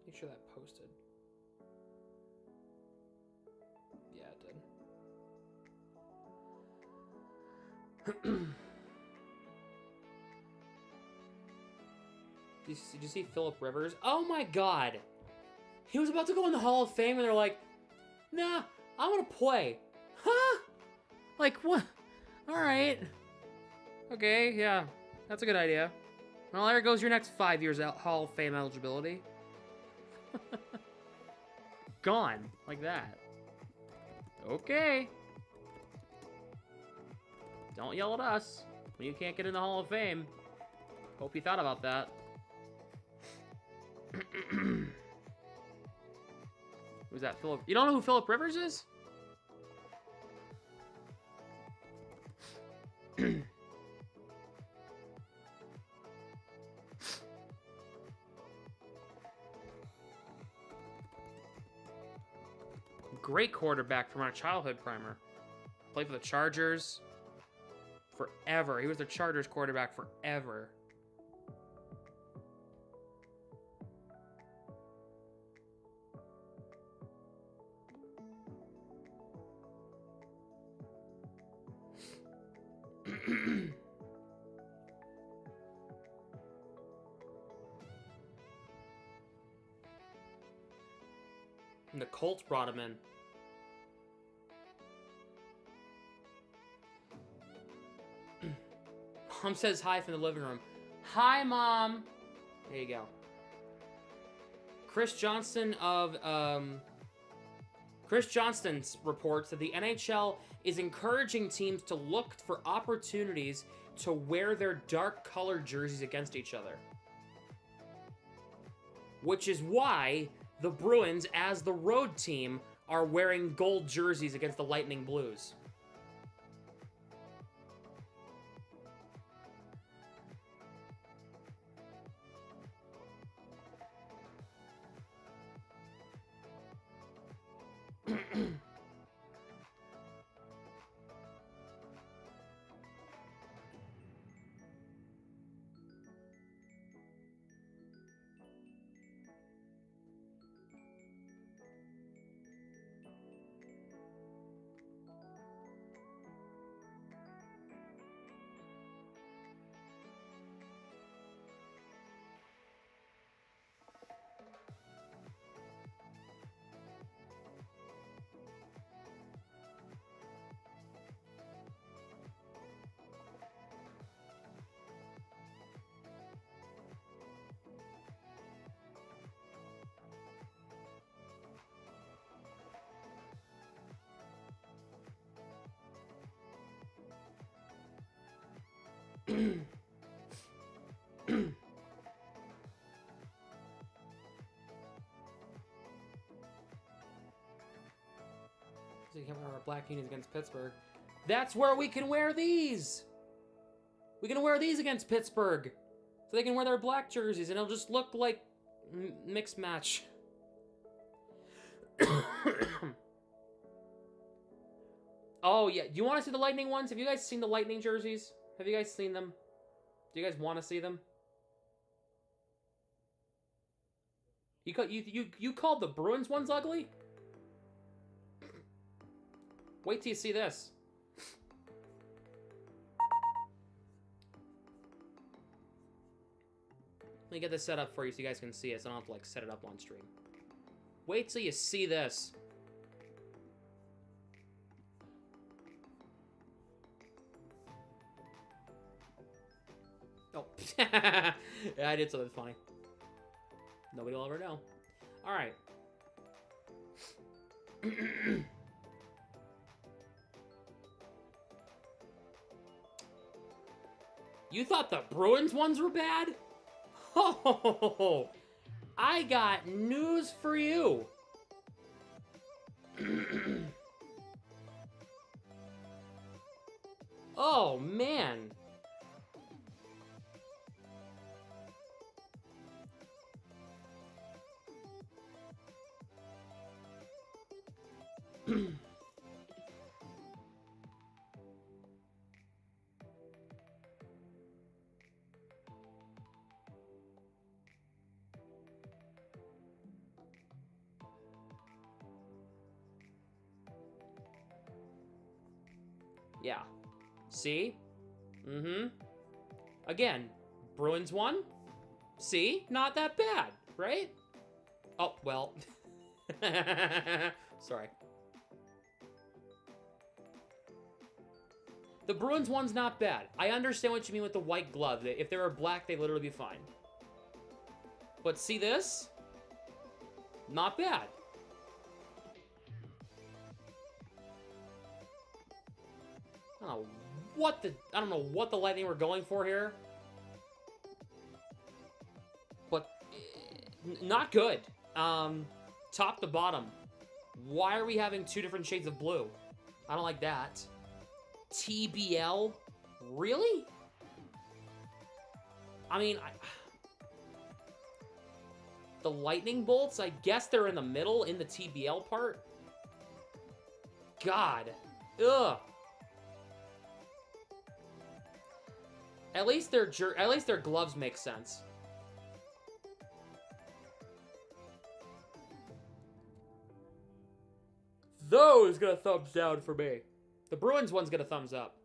Make sure that posted. Yeah, it did. Did you see Philip Rivers? Oh my god! He was about to go in the Hall of Fame, and they're like, nah, I want to play. Huh? Like, what? Alright. Okay, yeah. That's a good idea. Well, there goes your next 5 years Hall of Fame eligibility. Gone. Like that. Okay. Don't yell at us when you can't get in the Hall of Fame. Hope you thought about that. Who's that? Philip? You don't know who Philip Rivers is? Great quarterback from our childhood primer. Played for the Chargers forever. He was the Chargers quarterback forever. And the Colts brought him in. Mom says hi from the living room. Hi, Mom. There you go. Chris Johnston reports that the NHL is encouraging teams to look for opportunities to wear their dark colored jerseys against each other. Which is why the Bruins, as the road team, are wearing gold jerseys against the Lightning Blues. So you can't wear our black unis against Pittsburgh. That's where we can wear these! We can wear these against Pittsburgh! So they can wear their black jerseys and it'll just look like mixed match. Oh, yeah. Do you want to see the Lightning ones? Have you guys seen the Lightning jerseys? Have you guys seen them? Do you guys want to see them? You called the Bruins ones ugly? Wait till you see this. Let me get this set up for you so you guys can see it, so I don't have to, like, set it up on stream. Wait till you see this. Oh. Yeah, I did something funny. Nobody will ever know. Alright. You thought the Bruins ones were bad? Oh, I got news for you. Oh, man. Yeah. See? Mm-hmm. Again, Bruins won. See? Not that bad, right? Oh, well. Sorry. The Bruins one's not bad. I understand what you mean with the white glove. If they were black, they'd literally be fine. But see this? Not bad. I don't know what the Lightning were going for here. But not good. Top to bottom. Why are we having two different shades of blue? I don't like that. TBL? Really? I mean, the lightning bolts, I guess they're in the middle in the TBL part. God. Ugh. At least their gloves make sense. Those get a thumbs down for me. The Bruins one's get a thumbs up.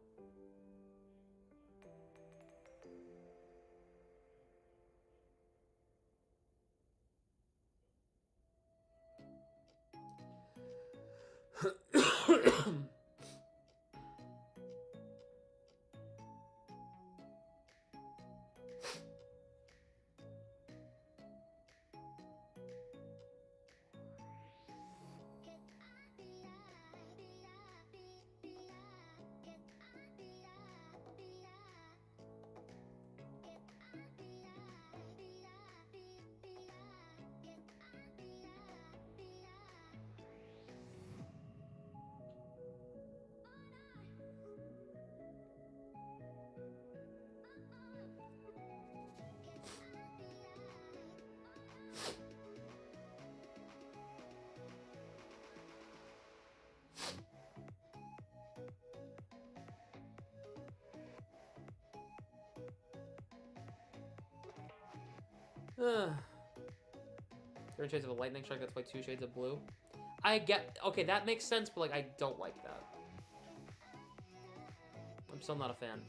Different shades of a lightning strike, that's why 2 shades of blue. I get... Okay, that makes sense, but, like, I don't like that. I'm still not a fan.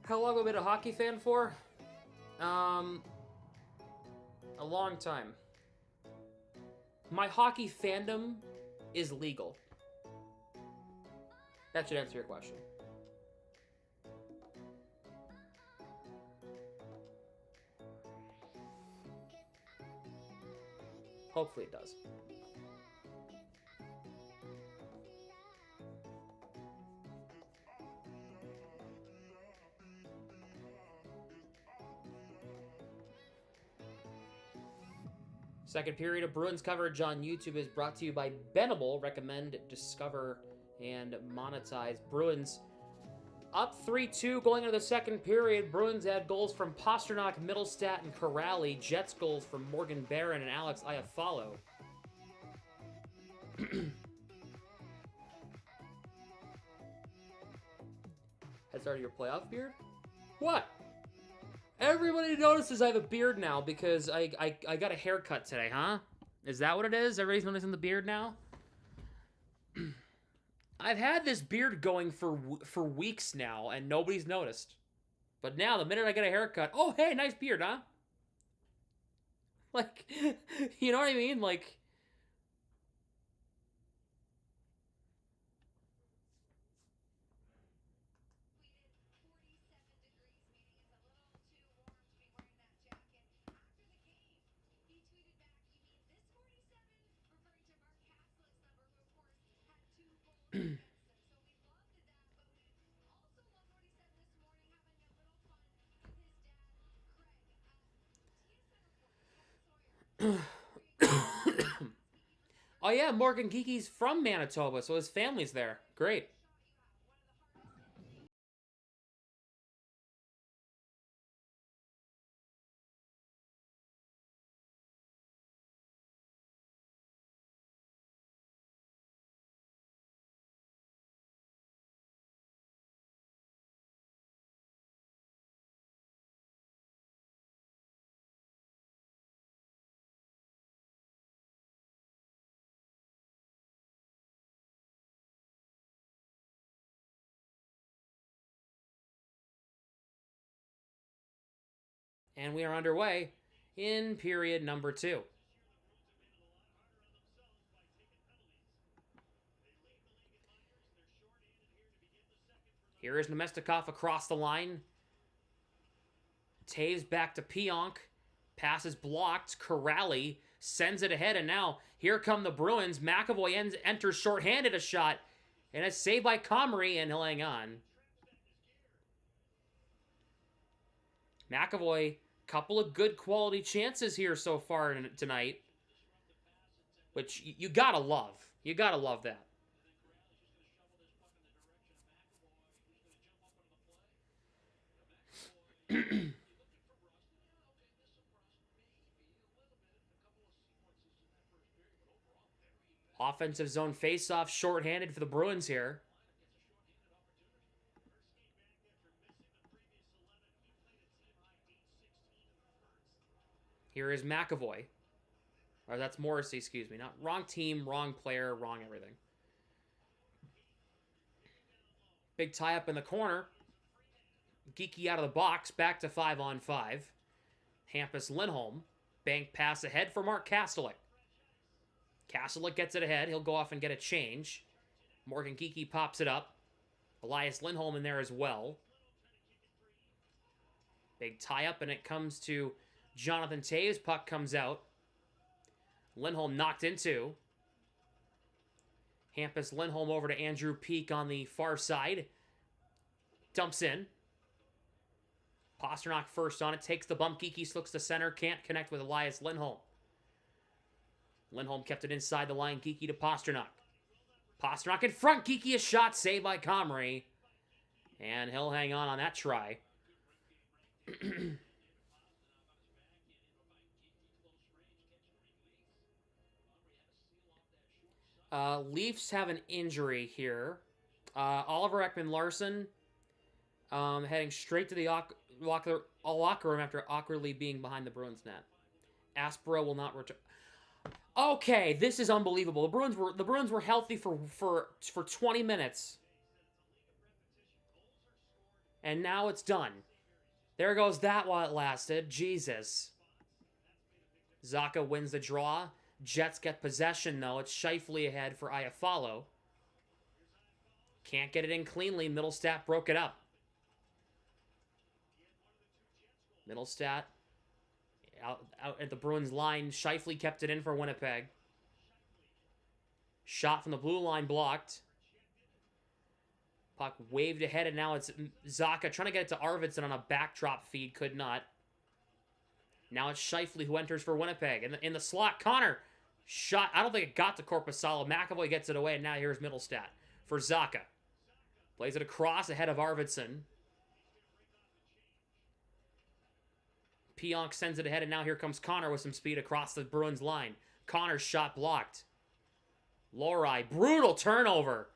How long have I been a hockey fan for? A long time. My hockey fandom is legal. That should answer your question. Hopefully it does. Second period of Bruins coverage on YouTube is brought to you by Benable. Recommend, discover, and monetize. Bruins up 3-2 going into the second period. Bruins had goals from Pasternak, Middlestat, and Corrali. Jets goals from Morgan Barron and Alex Iafallo. Has started your playoff beard? What? Everybody notices I have a beard now because I got a haircut today, huh? Is that what it is? Everybody's noticing the beard now? I've had this beard going for weeks now, and nobody's noticed. But now, the minute I get a haircut, oh, hey, nice beard, huh? Like, you know what I mean? Like... Oh yeah, Morgan Geeky's from Manitoba, so his family's there. Great. And we are underway in period number 2. Here is Nemestikov across the line. Taves back to Pionk. Pass is blocked. Corrali sends it ahead, and now here come the Bruins. McAvoy enters shorthanded a shot, and it's saved by Comrie, and he'll hang on. McAvoy, couple of good quality chances here so far tonight, which you gotta love. You gotta love that. Offensive zone faceoff, shorthanded for the Bruins here. Here is McAvoy. Or that's Morrissey, excuse me. Not wrong team, wrong player, wrong everything. Big tie-up in the corner. Geeky out of the box, back to 5-on-5. Hampus Lindholm. Bank pass ahead for Mark Kastelik. Kastelik gets it ahead. He'll go off and get a change. Morgan Geeky pops it up. Elias Lindholm in there as well. Big tie-up, and it comes to Jonathan Taves. Puck comes out. Lindholm knocked into. Hampus Lindholm over to Andrew Peak on the far side. Dumps in. Pasternak first on it. Takes the bump. Geeky looks to center. Can't connect with Elias Lindholm. Lindholm kept it inside the line. Geeky to Pasternak. Pasternak in front. Geeky a shot. Saved by Comrie. And he'll hang on that try. Leafs have an injury here. Oliver Ekman-Larsson heading straight to the locker room after awkwardly being behind the Bruins net. Aspero will not return. Okay, this is unbelievable. The Bruins were healthy for 20 minutes. And now it's done. There goes that while it lasted. Jesus. Zacha wins the draw. Jets get possession, though. It's Scheifele ahead for Iafallo. Can't get it in cleanly. Middlestat broke it up. Middlestat out at the Bruins line. Scheifele kept it in for Winnipeg. Shot from the blue line blocked. Puck waved ahead, and now it's Zacha trying to get it to Arvidsson on a backdrop feed. Could not. Now it's Scheifele who enters for Winnipeg. In the slot, Connor. Shot. I don't think it got to Korpisalo. McAvoy gets it away, and now here's Middlestat for Zacha. Plays it across ahead of Arvidsson. Pionk sends it ahead, and now here comes Connor with some speed across the Bruins line. Connor's shot blocked. Lohrei, brutal turnover.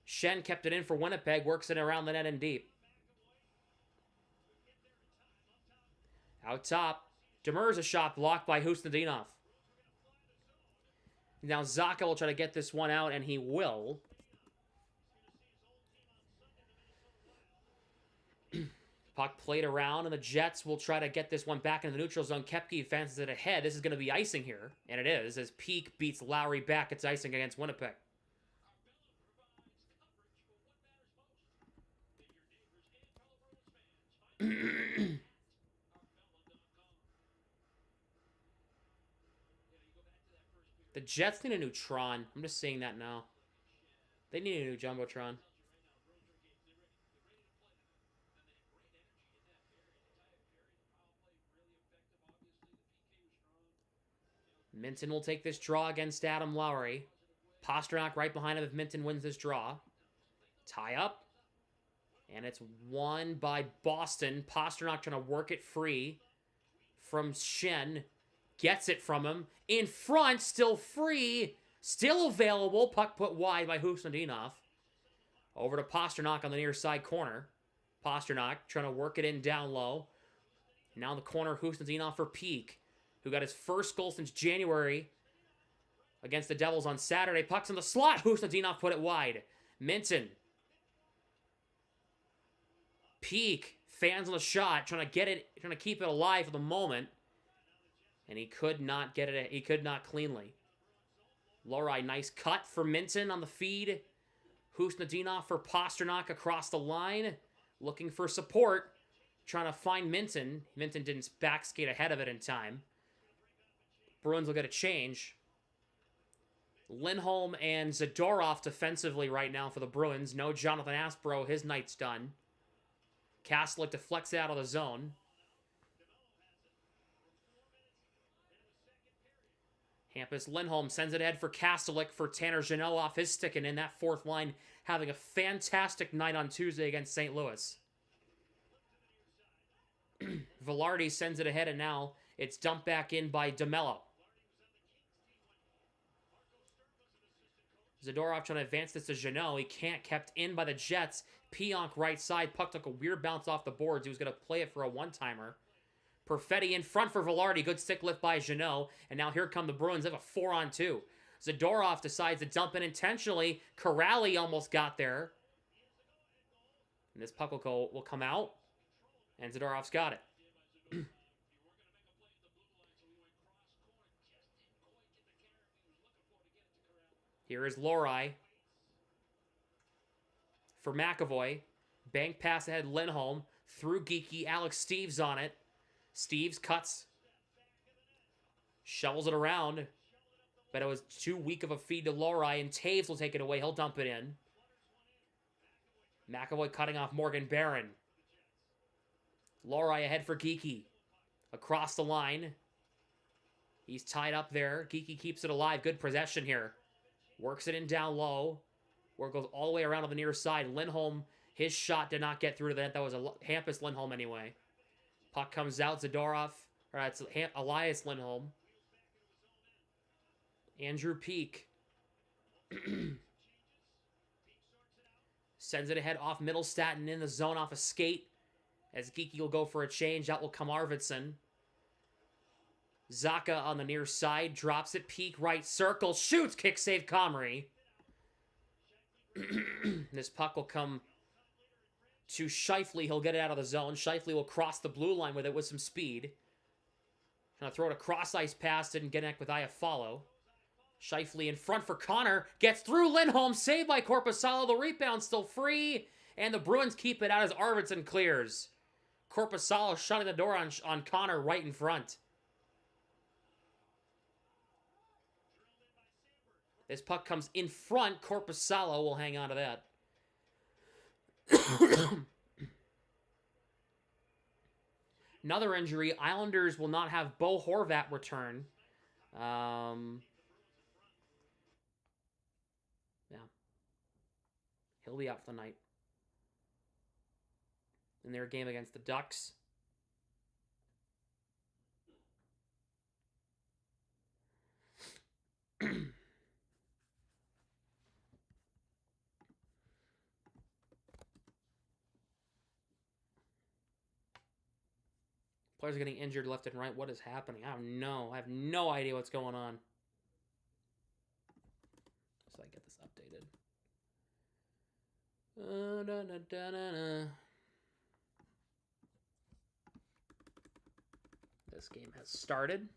Shen kept it in for Winnipeg, works it around the net and deep. Out top, Demers a shot blocked by Husnudinov. Now Zacha will try to get this one out, and he will. Puck played around, and the Jets will try to get this one back into the neutral zone. Koepke advances it ahead. This is going to be icing here, and it is, as Peak beats Lowry back. It's icing against Winnipeg. The Jets need a new Tron. I'm just saying that now. They need a new Jumbotron. Minton will take this draw against Adam Lowry. Pasternak right behind him if Minton wins this draw. Tie up. And it's won by Boston. Pasternak trying to work it free from Shen. Gets it from him. In front, still free. Still available. Puck put wide by Husnudinov. Over to Pasternak on the near side corner. Pasternak trying to work it in down low. Now in the corner, Husnudinov for Peak, who got his first goal since January against the Devils on Saturday. Puck's in the slot. Husnudinov put it wide. Minton. Peak. Fans on the shot. Trying to get it. Trying to keep it alive for the moment. And he could not get it. He could not cleanly. Lohrei, nice cut for Minton on the feed. Husnudinov for Pasternak across the line. Looking for support. Trying to find Minton. Minton didn't back skate ahead of it in time. Bruins will get a change. Lindholm and Zadorov defensively right now for the Bruins. No Jonathan Aspero. His night's done. Kastelik deflects it out of the zone. Hampus Lindholm sends it ahead for Kastelik for Tanner Jeannot off his stick, and in that fourth line having a fantastic night on Tuesday against St. Louis. Velarde sends it ahead, and now it's dumped back in by DeMello. Zadorov trying to advance this to Jeannot. He can't, kept in by the Jets. Pionk right side. Puck took a weird bounce off the boards. He was going to play it for a one-timer. Perfetti in front for Velarde. Good stick lift by Jeannot. And now here come the Bruins. They have a 4-on-2. Zadorov decides to dump it intentionally. Corrali almost got there. And this puck will come out. And Zadorov's got it. Here is Lohrei for McAvoy. Bank pass ahead, Lindholm. Through Geeky. Alex Steves on it. Steves cuts. Shovels it around. But it was too weak of a feed to Lohrei, and Taves will take it away. He'll dump it in. McAvoy cutting off Morgan Barron. Lohrei ahead for Geeky. Across the line. He's tied up there. Geeky keeps it alive. Good possession here. Works it in down low. Where it goes all the way around to the near side. Lindholm, his shot did not get through to the net. That was a Hampus Lindholm anyway. Puck comes out. Zadorov. Or it's Elias Lindholm. Andrew Peak Sends it ahead off Middlestat and in the zone off a skate. As Geeky will go for a change. Out will come Arvidsson. Zaka on the near side. Drops it. Peak right circle. Shoots. Kick save Comrie. This puck will come to Scheifele. He'll get it out of the zone. Scheifele will cross the blue line with it with some speed. Trying to throw it a cross-ice pass. Didn't connect with Iafallo. Scheifele in front for Connor. Gets through Lindholm. Saved by Korpisalo. The rebound still free. And the Bruins keep it out as Arvidsson clears. Korpisalo shutting the door on Connor right in front. This puck comes in front. Korpisalo will hang on to that. Another injury. Islanders will not have Bo Horvat return. Yeah. He'll be out for the night. In their game against the Ducks. Players are getting injured left and right. What is happening? I don't know. I have no idea what's going on. So I get this updated. This game has started.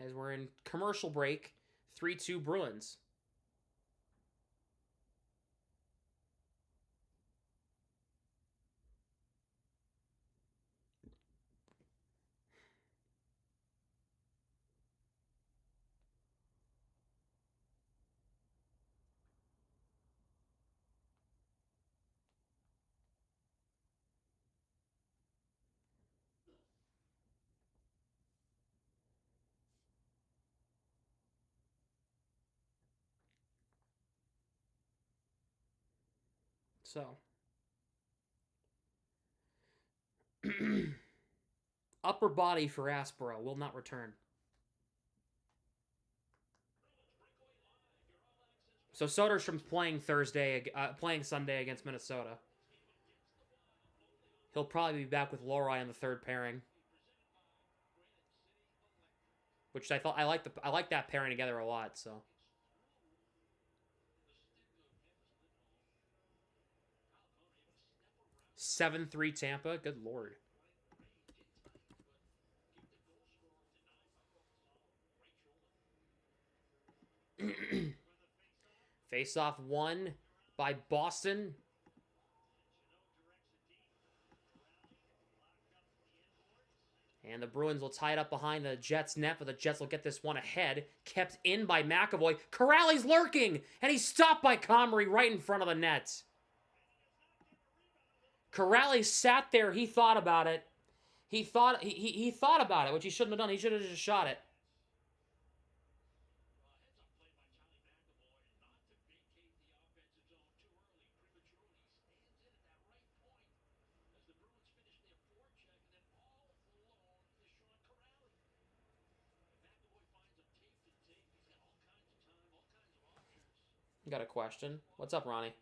As we're in commercial break, 3-2 Bruins. So, upper body for Aspero will not return. So Soderstrom's playing Sunday against Minnesota. He'll probably be back with Lori on the third pairing, which I like that pairing together a lot. So. 7-3 Tampa. Good Lord. Face-off won by Boston. And the Bruins will tie it up behind the Jets' net, but the Jets will get this one ahead. Kept in by McAvoy. Corrali's lurking, and he's stopped by Comrie right in front of the net. Corrali sat there. He thought about it. He thought about it, which he shouldn't have done. He should have just shot it. Got a question. What's up, Ronnie?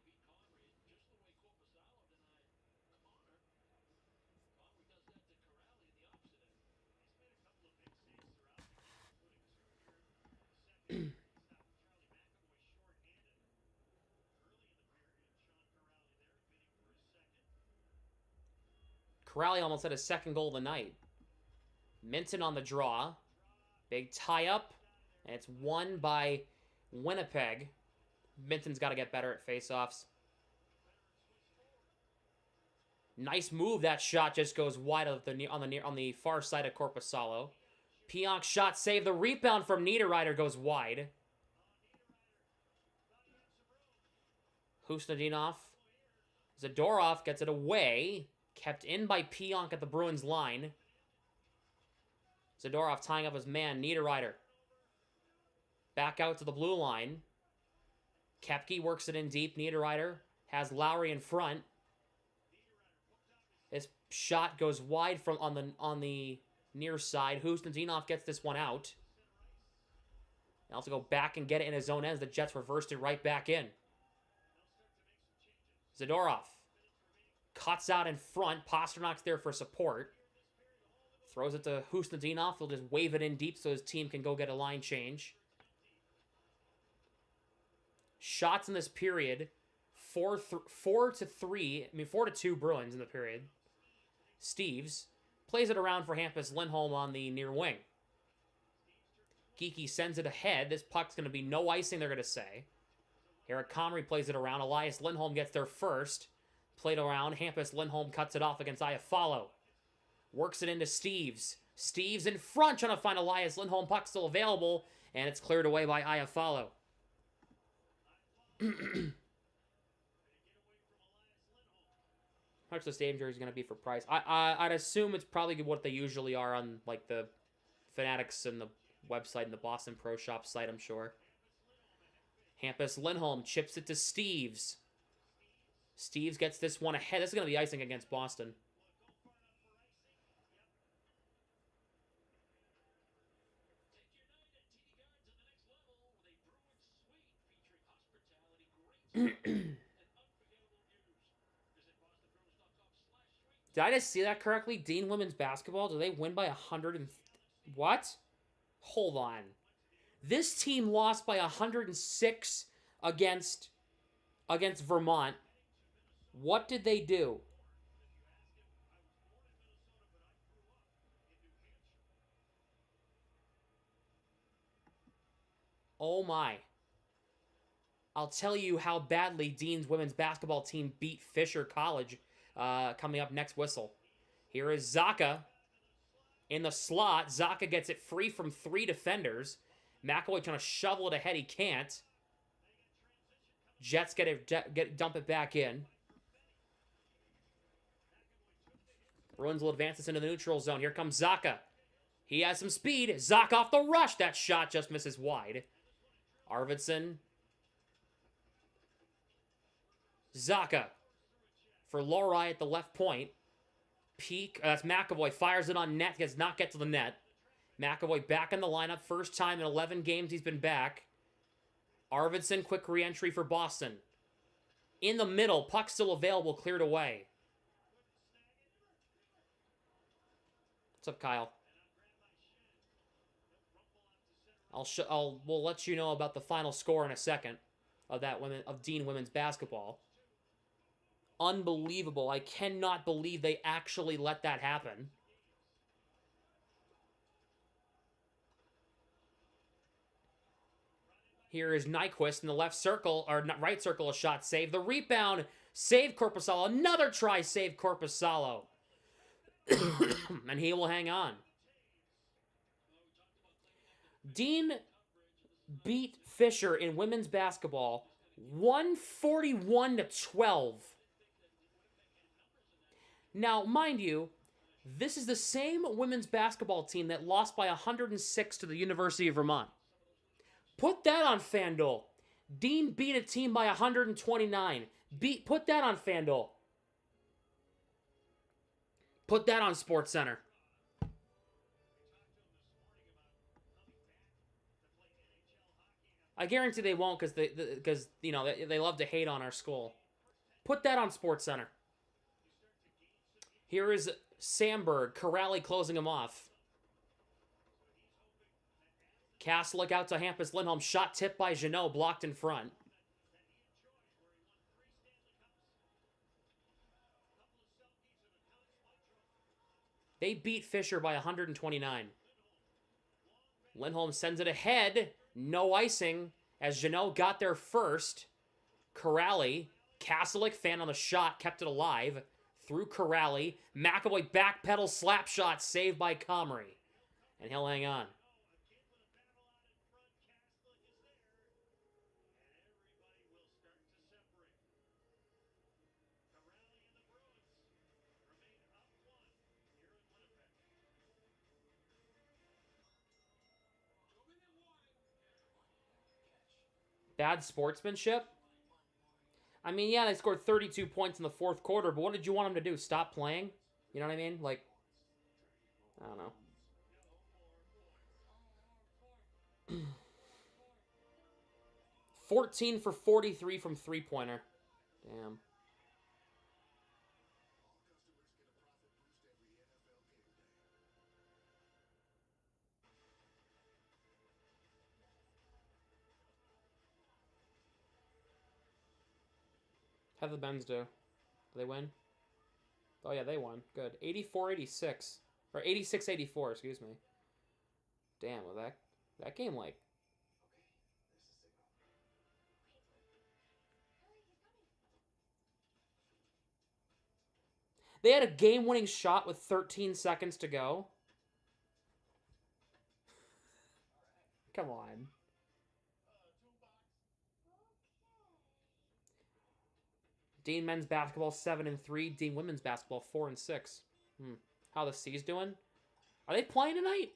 Corrali almost had his second goal of the night. Minton on the draw. Big tie-up. And it's won by Winnipeg. Minton's got to get better at face-offs. Nice move. That shot just goes wide on the far side of Korpisalo. Pionk shot save. The rebound from Niederreiter goes wide. Husnudinov. Zadorov gets it away. Kept in by Pionk at the Bruins line. Zadorov tying up his man, Niederreiter. Back out to the blue line. Koepke works it in deep. Niederreiter has Lowry in front. This Shot goes wide from on the near side. Husnudinov gets this one out. He'll have to go back and get it in his own ends. The Jets reversed it right back in. Zadorov cuts out in front. Pasternak's there for support. Throws it to Husnudinov. He'll just wave it in deep so his team can go get a line change. Shots in this period. 4-2 Bruins in the period. Steves plays it around for Hampus Lindholm on the near wing. Geekie sends it ahead. This puck's going to be no icing, they're going to say. Eric Comrie plays it around. Elias Lindholm gets there first. Played around. Hampus Lindholm cuts it off against Iafallo. Works it into Steves. Steves in front, trying to find Elias Lindholm. Puck still available, and it's cleared away by Iafallo. How much the stadium jersey is going to be for price? I'd assume it's probably what they usually are on like the Fanatics and the website and the Boston Pro Shop site, I'm sure. Hampus Lindholm chips it to Steves. Steves gets this one ahead. This is going to be icing against Boston. Did I just see that correctly? Dean women's basketball, do they win by 100 and... What? Hold on. This team lost by 106 against Vermont. What did they do? Oh my. I'll tell you how badly Dean's women's basketball team beat Fisher College coming up next whistle. Here is Zaka in the slot. Zaka gets it free from 3 defenders. McAvoy trying to shovel it ahead. He can't. Jets dump it back in. Bruins will advance this into the neutral zone. Here comes Zaka. He has some speed. Zaka off the rush. That shot just misses wide. Arvidsson. Zaka for Lorai at the left point. That's McAvoy. Fires it on net. Does not get to the net. McAvoy back in the lineup. First time in 11 games he's been back. Arvidsson, quick re-entry for Boston. In the middle. Puck still available. Cleared away. What's up, Kyle? We'll let you know about the final score in a second of Dean women's basketball. Unbelievable. I cannot believe they actually let that happen. Here is Nyquist in the left circle, or right circle, a shot save. The rebound, save Korpisalo. Another try, save Korpisalo. And he will hang on. Dean beat Fisher in women's basketball 141-12. Now, mind you, this is the same women's basketball team that lost by 106 to the University of Vermont. Put that on FanDuel. Dean beat a team by 129. Put that on FanDuel. Put that on SportsCenter. I guarantee they won't because they love to hate on our school. Put that on SportsCenter. Here is Sandberg. Corrali closing him off. Castlick out to Hampus Lindholm. Shot tipped by Jeannot. Blocked in front. They beat Fisher by 129. Lindholm sends it ahead. No icing as Jeannot got there first. Corrali. Castlick fan on the shot. Kept it alive. Through Corrali. McAvoy backpedal slap shot saved by Comrie. And he'll hang on. Bad sportsmanship? I mean, yeah, they scored 32 points in the fourth quarter, but what did you want them to do? Stop playing? You know what I mean? Like, I don't know. 14 for 43 from three-pointer. Damn. How did the Bens do? Did they win? Oh, yeah, they won. Good. 84-86. Or 86-84, excuse me. Damn, well, that game, like... They had a game-winning shot with 13 seconds to go. Come on. Dean men's basketball 7-3. Dean women's basketball 4-6. How the C's doing? Are they playing tonight?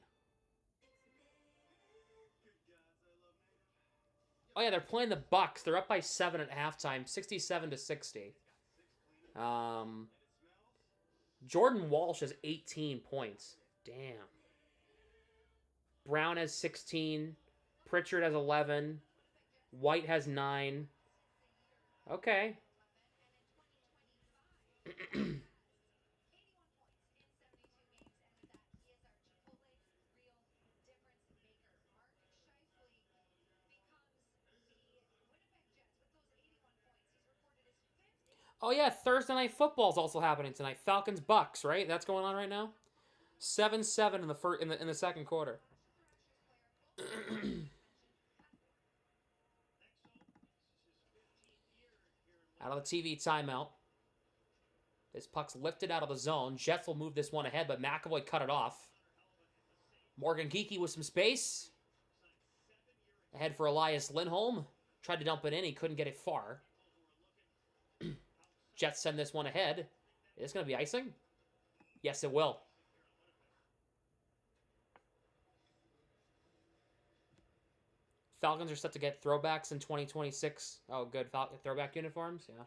Oh yeah, they're playing the Bucks. They're up by 7 at halftime, 67-60. Jordan Walsh has 18 points. Damn. Brown has 16. Pritchard has 11. White has 9. Okay. Oh yeah, Thursday Night Football is also happening tonight. Falcons Bucks, right? That's going on right now. 7-7 in the second quarter. Out of the TV timeout. This puck's lifted out of the zone. Jets will move this one ahead, but McAvoy cut it off. Morgan Geekie with some space. Ahead for Elias Lindholm. Tried to dump it in. He couldn't get it far. Jets send this one ahead. Is this going to be icing? Yes, it will. Falcons are set to get throwbacks in 2026. Oh, good. Throwback uniforms? Yeah.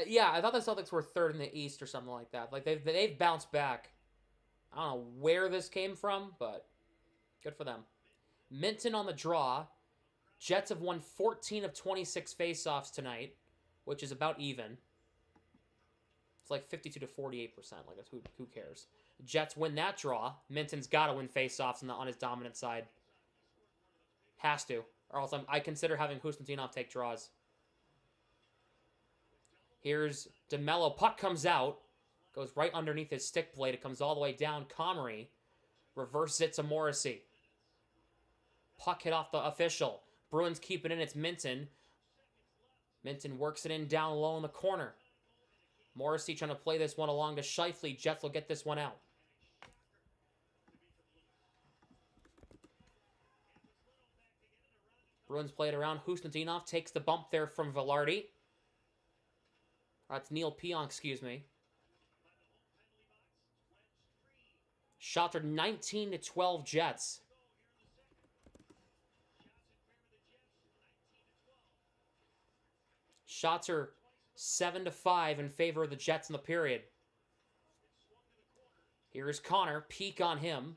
Yeah, I thought the Celtics were third in the East or something like that. Like they've bounced back. I don't know where this came from, but good for them. Minton on the draw. Jets have won 14 of 26 faceoffs tonight, which is about even. It's like 52 to 48%. Like that's who cares? Jets win that draw. Minton's got to win faceoffs on his dominant side. Has to, or else I consider having Kuznetsov take draws. Here's DeMello. Puck comes out. Goes right underneath his stick blade. It comes all the way down. Comrie reverses it to Morrissey. Puck hit off the official. Bruins keep it in. It's Minton. Minton works it in down low in the corner. Morrissey trying to play this one along to Scheifele. Jets will get this one out. Bruins play it around. Kuznetsov takes the bump there from Velarde. That's Neil Pionk, excuse me. Shots are 19-12 Jets. Shots are 7-5 in favor of the Jets in the period. Here's Connor. Peek on him.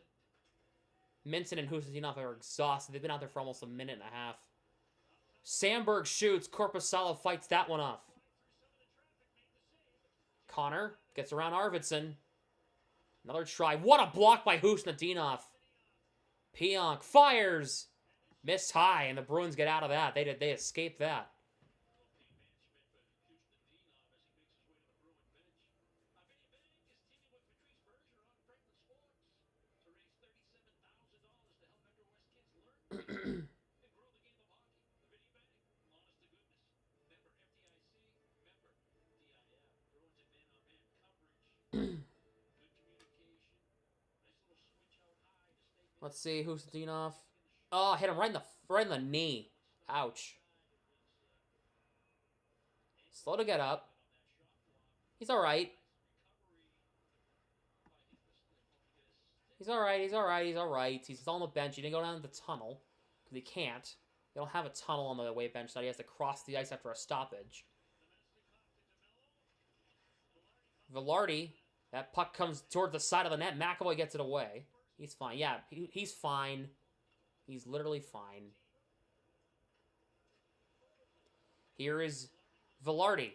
Minton and Kuznetsov are exhausted. They've been out there for almost a minute and a half. Sandberg shoots. Korpisalo fights that one off. Connor gets around Arvidsson. Another try. What a block by Kuznetsov. Pionk fires. Missed high, and the Bruins get out of that. They escape that. Let's see, Kuznetsov. Oh, hit him right in the knee. Ouch. Slow to get up. He's all right. He's all right. He's all right. He's all right. He's on the bench. He didn't go down to the tunnel because he can't. They don't have a tunnel on the away bench side. He has to cross the ice after a stoppage. Velarde, that puck comes towards the side of the net. McAvoy gets it away. He's fine. Yeah, he's fine. He's literally fine. Here is Velarde.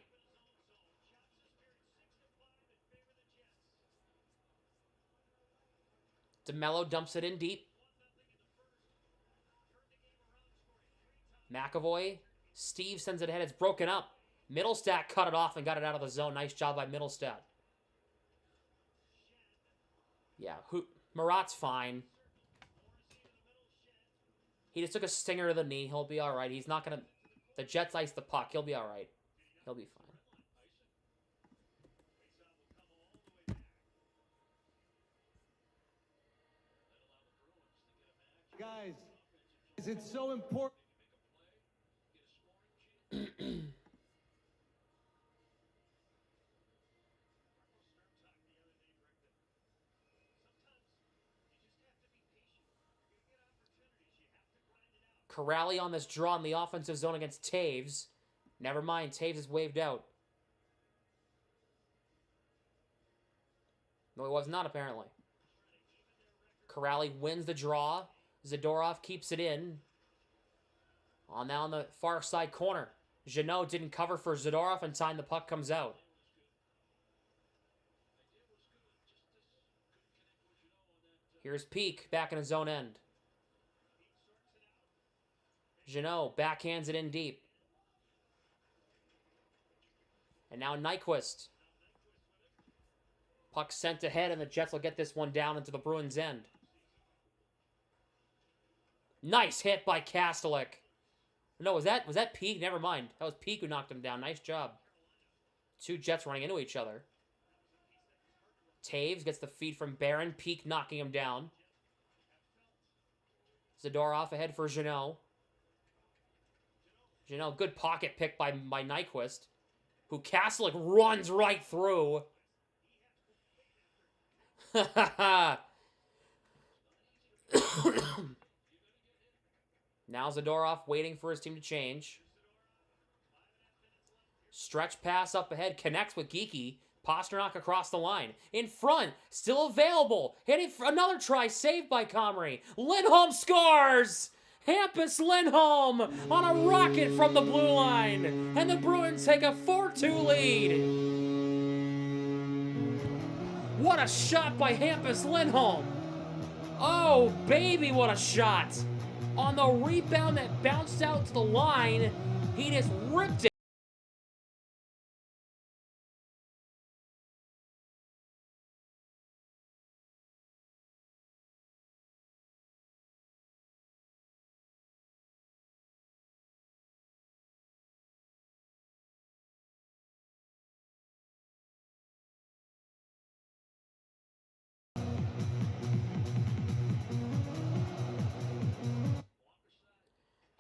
DeMello dumps it in deep. McAvoy. Steve sends it ahead. It's broken up. Middlestat cut it off and got it out of the zone. Nice job by Middlestat. Yeah, Marat's fine. He just took a stinger to the knee. He'll be all right. He's not going to... The Jets ice the puck. He'll be all right. He'll be fine. Guys, it's so important. Corrali on this draw in the offensive zone against Taves. Never mind, Taves is waved out. No, he was not, apparently. Corrali wins the draw. Zadorov keeps it in. Now on the far side corner. Jeannot didn't cover for Zadorov in time the puck comes out. Here's Peak back in his own end. Jeannot backhands it in deep. And now Nyquist. Puck sent ahead, and the Jets will get this one down into the Bruins' end. Nice hit by Kastelik. No, was that Peak? Never mind. That was Peak who knocked him down. Nice job. Two Jets running into each other. Taves gets the feed from Barron. Peak knocking him down. Zadorov ahead for Jeannot. Jeannot, good pocket pick by Nyquist, who Kastelik runs right through. Now Zadorov waiting for his team to change. Stretch pass up ahead, connects with Geekie. Pasternak across the line. In front, still available. Hitting for another try, saved by Comrie. Lindholm scores! Hampus Lindholm on a rocket from the blue line. And the Bruins take a 4-2 lead. What a shot by Hampus Lindholm. Oh, baby, what a shot. On the rebound that bounced out to the line, he just ripped it.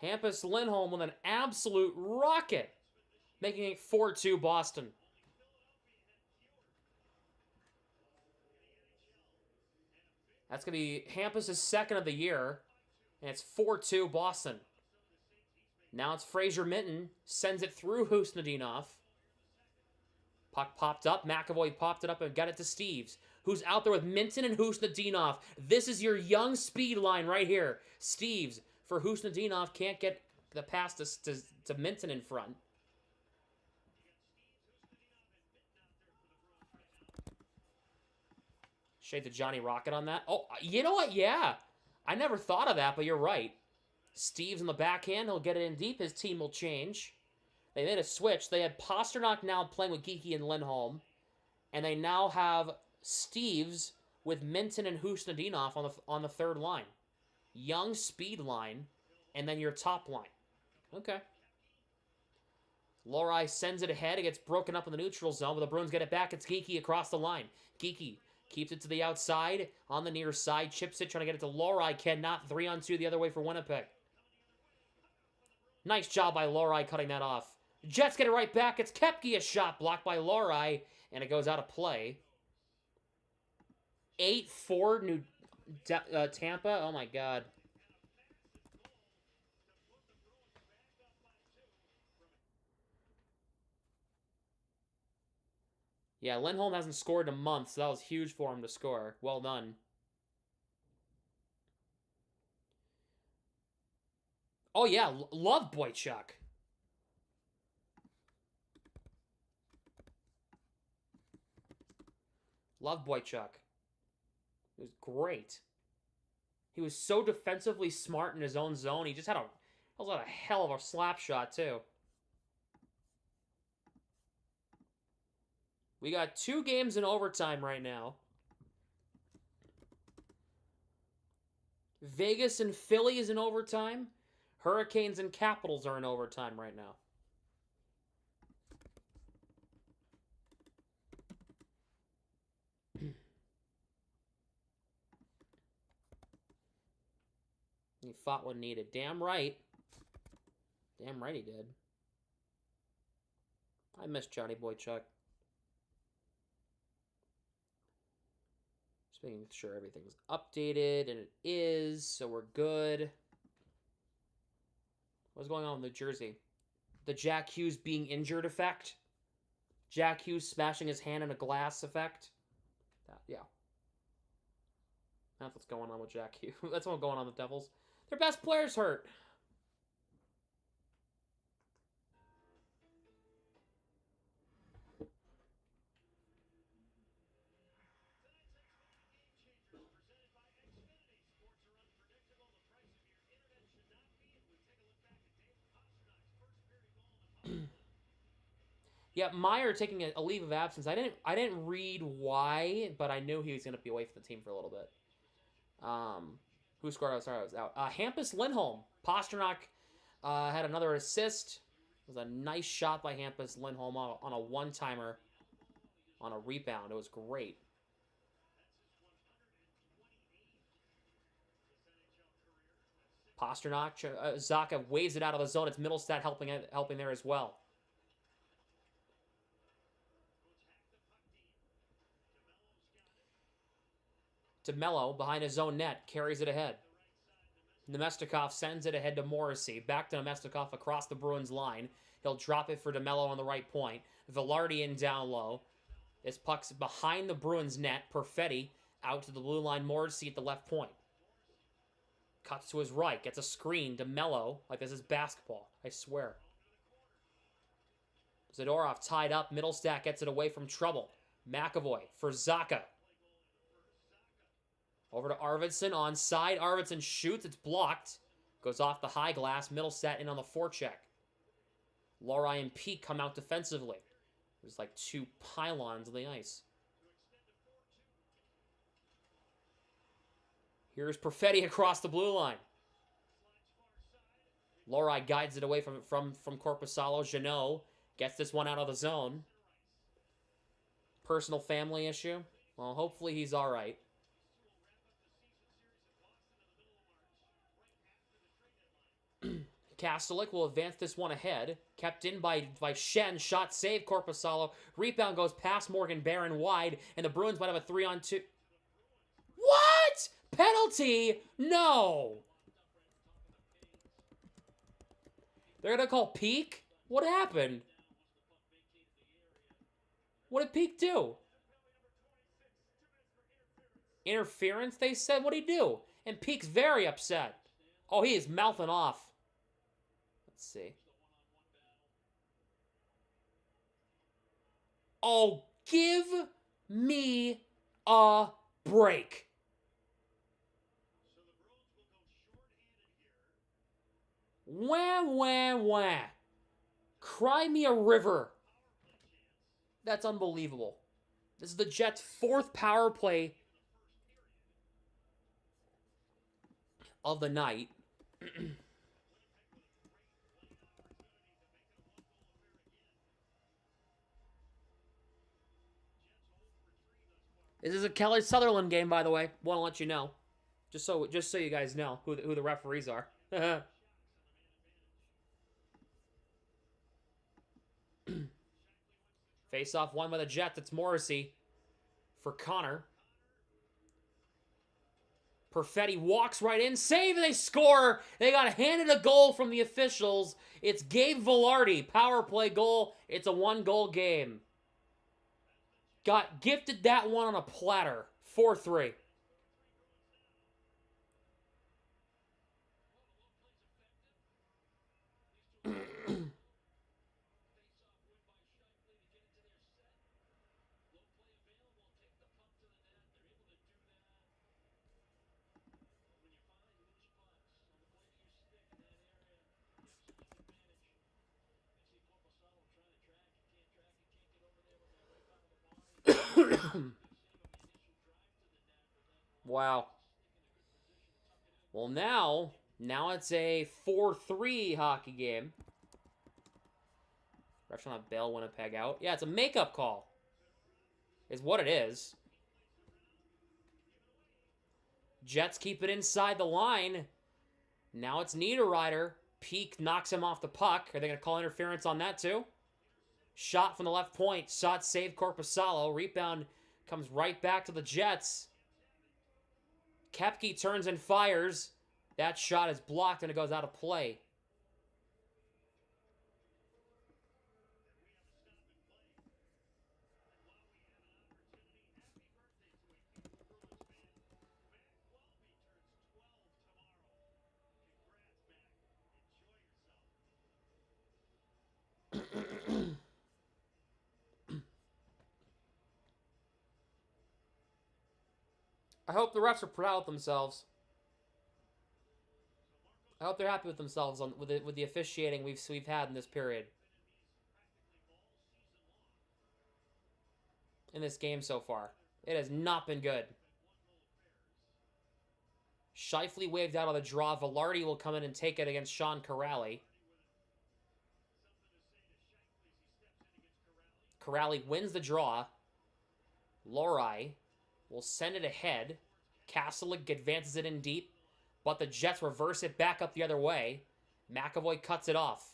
Hampus Lindholm with an absolute rocket, making it 4-2 Boston. That's going to be Hampus' second of the year, and it's 4-2 Boston. Now it's Fraser Minton, sends it through Husnudinov. Puck popped up, McAvoy popped it up and got it to Steves, who's out there with Minton and Husnudinov. This is your young speed line right here. Steves for Husnudinov, can't get the pass to Minton in front. Shade to Johnny Rocket on that. Oh, you know what? Yeah. I never thought of that, but you're right. Steve's in the backhand. He'll get it in deep. His team will change. They made a switch. They had Pasternak now playing with Geekie and Lindholm. And they now have Steves with Minton and Husnudinov on the third line. Young speed line, and then your top line. Okay. Lohrei sends it ahead. It gets broken up in the neutral zone, but the Bruins get it back. It's Geekie across the line. Geekie keeps it to the outside, on the near side. Chips it, trying to get it to Lohrei. Cannot. 3-on-2 the other way for Winnipeg. Nice job by Lohrei cutting that off. Jets get it right back. It's Koepke, a shot blocked by Lohrei, and it goes out of play. 8-4 New... Tampa? Oh my god. Yeah, Lindholm hasn't scored in a month, so that was huge for him to score. Well done. Oh yeah, love Boychuk. Love Boychuk. It was great. He was so defensively smart in his own zone. He just had a hell of a slap shot too. We got 2 games in overtime right now. Vegas and Philly is in overtime. Hurricanes and Capitals are in overtime right now. He fought when needed. Damn right. Damn right he did. I miss Johnny Boychuk. Just making sure everything's updated, and it is, so we're good. What's going on with New Jersey? The Jack Hughes being injured effect? Jack Hughes smashing his hand in a glass effect? Yeah. That's what's going on with Jack Hughes. That's what's going on with the Devils. Their best player's hurt. Yeah, Meyer taking a leave of absence. I didn't read why, but I knew he was going to be away from the team for a little bit. Who scored? Oh, sorry, I was out. Hampus Lindholm. Pasternak had another assist. It was a nice shot by Hampus Lindholm on a one-timer on a rebound. It was great. Pasternak, Zacha waves it out of the zone. It's Middlestat helping there as well. DeMello, behind his own net, carries it ahead. Nemestikov sends it ahead to Morrissey. Back to Nemestikov across the Bruins line. He'll drop it for DeMello on the right point. Velarde in down low. This puck's behind the Bruins net. Perfetti out to the blue line. Morrissey at the left point. Cuts to his right. Gets a screen. DeMello. Like this is basketball. I swear. Zadorov tied up. Middlestat gets it away from trouble. McAvoy for Zacha. Over to Arvidsson, onside. Arvidsson shoots. It's blocked. Goes off the high glass. Middlestat in on the forecheck. Lohrei and Peak come out defensively. There's like 2 pylons on the ice. Here's Perfetti across the blue line. Lohrei guides it away from Korpisalo. Jeannot gets this one out of the zone. Personal family issue. Well, hopefully he's all right. Kastelik will advance this one ahead. Kept in by Shen. Shot save Korpisalo. Rebound goes past Morgan Barron wide, and the Bruins might have a 3-on-2. What? Penalty? No. They're going to call Peak? What happened? What did Peak do? Interference, they said? What'd he do? And Peak's very upset. Oh, he is mouthing off. Let's see. Oh, give me a break. Wah, wah, wah. Cry me a river. That's unbelievable. This is the Jets' 4th power play of the night. This is a Kelly Sutherland game, by the way. Want to let you know, just so you guys know who the referees are. Face off won by the Jets. It's Morrissey for Connor. Perfetti walks right in, save, and they score. They got handed a goal from the officials. It's Gabe Vilardi, power play goal. It's a 1-goal game. Got gifted that one on a platter. 4-3. Wow. Well, now it's a 4-3 hockey game. Ref's trying to bail Winnipeg out. Yeah, it's a makeup call. Is what it is. Jets keep it inside the line. Now it's Niederreiter. Peak knocks him off the puck. Are they going to call interference on that too? Shot from the left point. Shot saved Korpisalo. Rebound comes right back to the Jets. Koepke turns and fires. That shot is blocked and it goes out of play. I hope the refs are proud of themselves. I hope they're happy with themselves with the officiating we've had in this period. In this game so far. It has not been good. Scheifele waved out on the draw. Vilardi will come in and take it against Sean Corrali. Corrali wins the draw. Lohrei will send it ahead. Kastelik advances it in deep, but the Jets reverse it back up the other way. McAvoy cuts it off.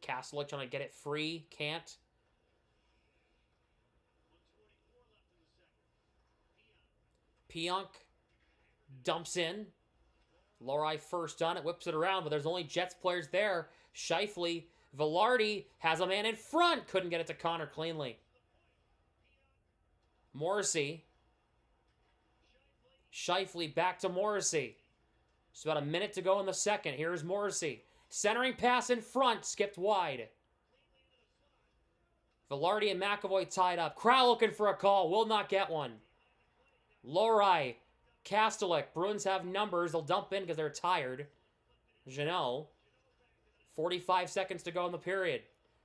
Kastelik trying to get it free. Can't. Pionk dumps in. Lohrei first on it, whips it around, but there's only Jets players there. Scheifele, Vilardi has a man in front. Couldn't get it to Connor cleanly. Morrissey. Scheifele back to Morrissey. Just about a minute to go in the second. Here's Morrissey. Centering pass in front, skipped wide. Vilardi and McAvoy tied up. Crowd looking for a call, will not get one. Lohrei, Kastelik. Bruins have numbers. They'll dump in because they're tired. Jeannot. 45 seconds to go in the period.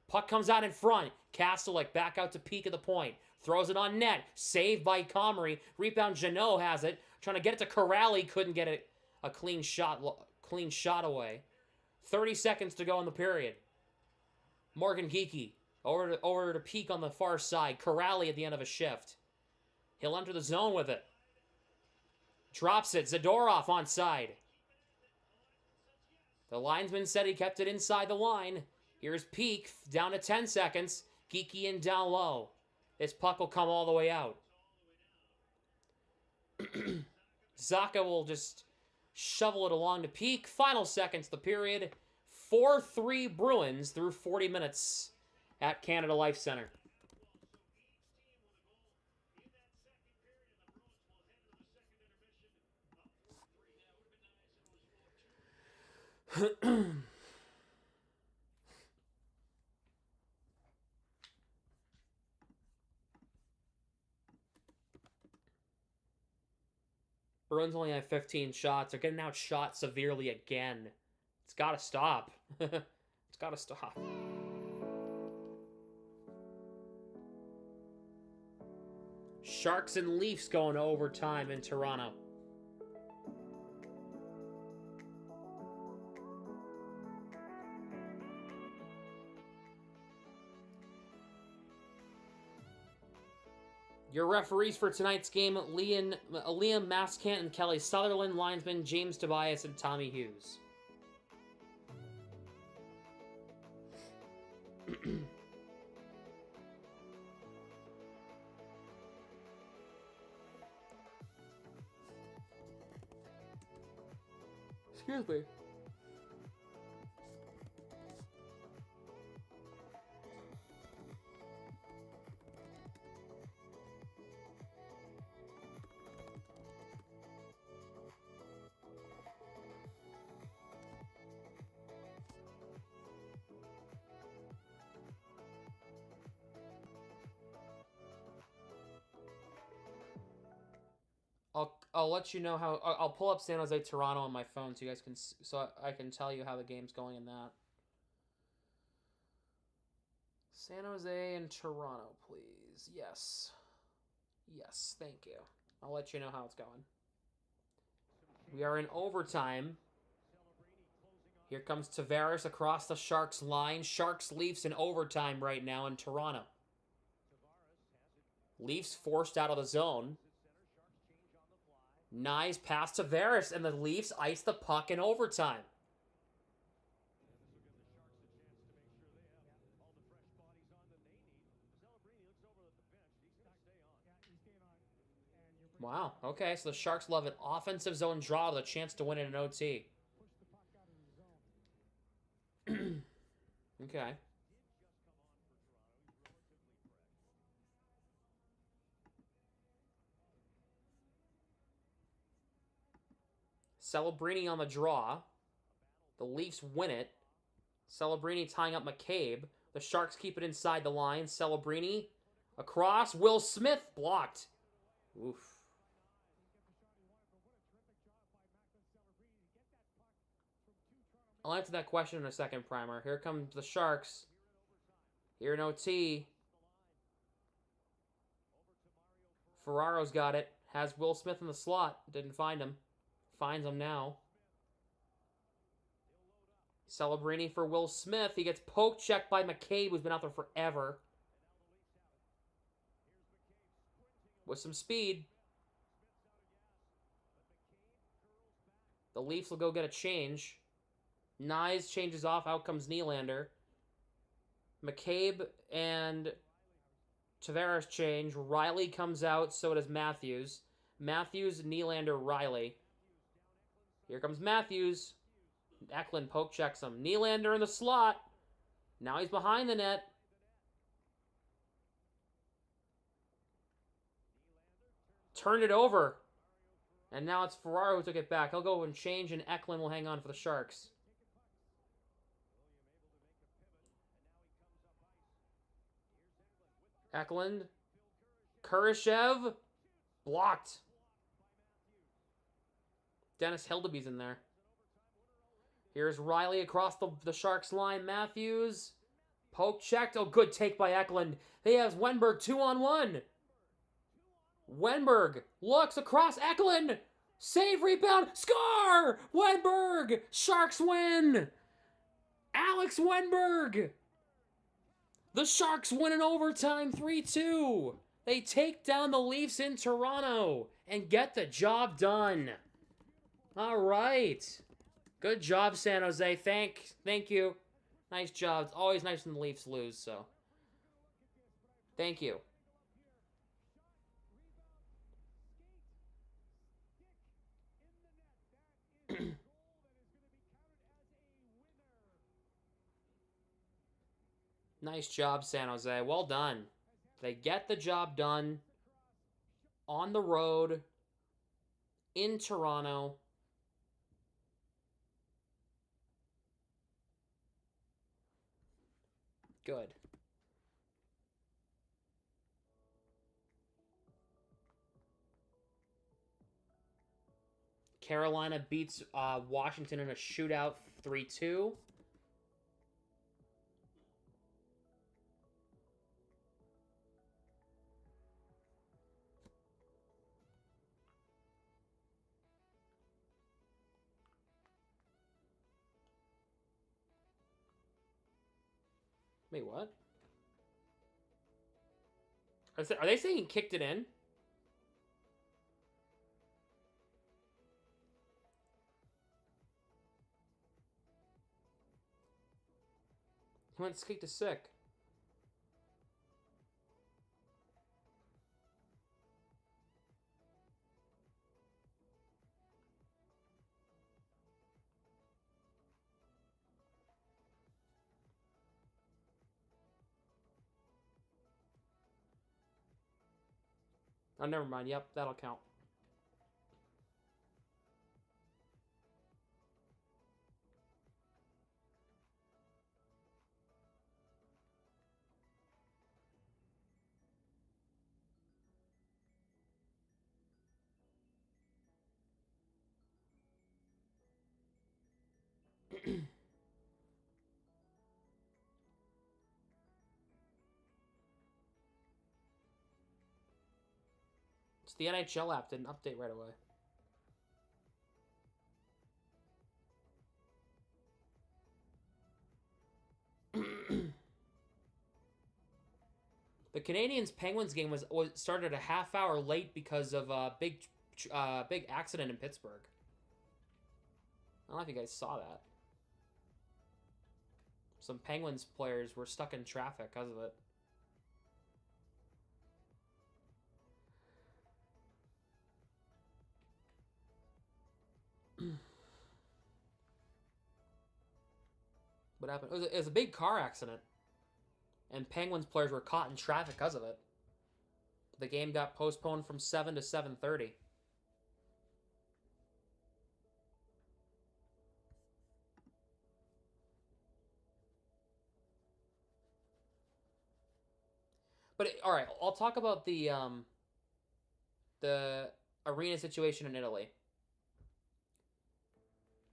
Puck comes out in front. Kastelik back out to Peak at the point. Throws it on net. Saved by Comrie. Rebound, Jeannot has it. Trying to get it to Corrali. Couldn't get it a clean shot away. 30 seconds to go in the period. Morgan Geekie over to Peak on the far side. Corrali at the end of a shift. He'll enter the zone with it. Drops it. Zadorov onside. The linesman said he kept it inside the line. Here's Peak, down to 10 seconds. Geekie in down low. This puck will come all the way out. Zaka will just shovel it along to Peak. Final seconds of the period. 4-3 Bruins through 40 minutes at Canada Life Center. Bruins only have 15 shots. They're getting outshot severely again. It's got to stop. It's got to stop. Sharks and Leafs going to overtime in Toronto. Your referees for tonight's game, Liam Maskant and Kelly Sutherland, linesman James Tobias and Tommy Hughes. Excuse me. I'll let you know how. I'll pull up San Jose Toronto on my phone so you guys can I can tell you how the game's going in that. San Jose and Toronto, please. Yes. Yes, thank you. I'll let you know how it's going. We are in overtime. Here comes Tavares across the Sharks line. Sharks Leafs in overtime right now in Toronto. Leafs forced out of the zone. Nice pass to Tavares, and the Leafs ice the puck in overtime. Wow, okay, so the Sharks love an offensive zone draw with a chance to win it in OT. Okay. Celebrini on the draw. The Leafs win it. Celebrini tying up McCabe. The Sharks keep it inside the line. Celebrini across. Will Smith blocked. Oof. I'll answer that question in a second, Primer. Here comes the Sharks. Here in OT. Ferraro's got it. Has Will Smith in the slot. Didn't find him. Finds him now. Celebrini for Will Smith. He gets poke checked by McCabe, who's been out there forever. With some speed. The Leafs will go get a change. Nyes changes off. Out comes Nylander. McCabe and Tavares change. Riley comes out. So does Matthews. Matthews, Nylander, Riley. Here comes Matthews. Eklund poke checks him. Nylander in the slot. Now he's behind the net. Turned it over. And now it's Ferraro who took it back. He'll go and change, and Eklund will hang on for the Sharks. Eklund. Kurashev. Blocked. Dennis Hildeby's in there. Here's Riley across the Sharks line. Matthews. Poke checked. Oh, good take by Eklund. He has Wenberg 2-on-1. Wenberg looks across Eklund. Save, rebound, score! Wenberg! Sharks win! Alex Wenberg! The Sharks win in overtime 3-2. They take down the Leafs in Toronto and get the job done. All right. Good job, San Jose. Thank you. Nice job. It's always nice when the Leafs lose, so. Thank you. Nice job, San Jose. Well done. They get the job done on the road in Toronto. Good. Carolina beats Washington in a shootout 3-2. Wait, what? Are they saying he kicked it in? He went skate to sick. Oh, never mind. Yep, that'll count. It's the NHL app didn't update right away. The Canadiens-Penguins game was started a half hour late because of a big accident in Pittsburgh. I don't know if you guys saw that. Some Penguins players were stuck in traffic because of it. What happened? It was a big car accident. And Penguins players were caught in traffic because of it. The game got postponed from 7 to 7:30. But all right, I'll talk about the arena situation in Italy.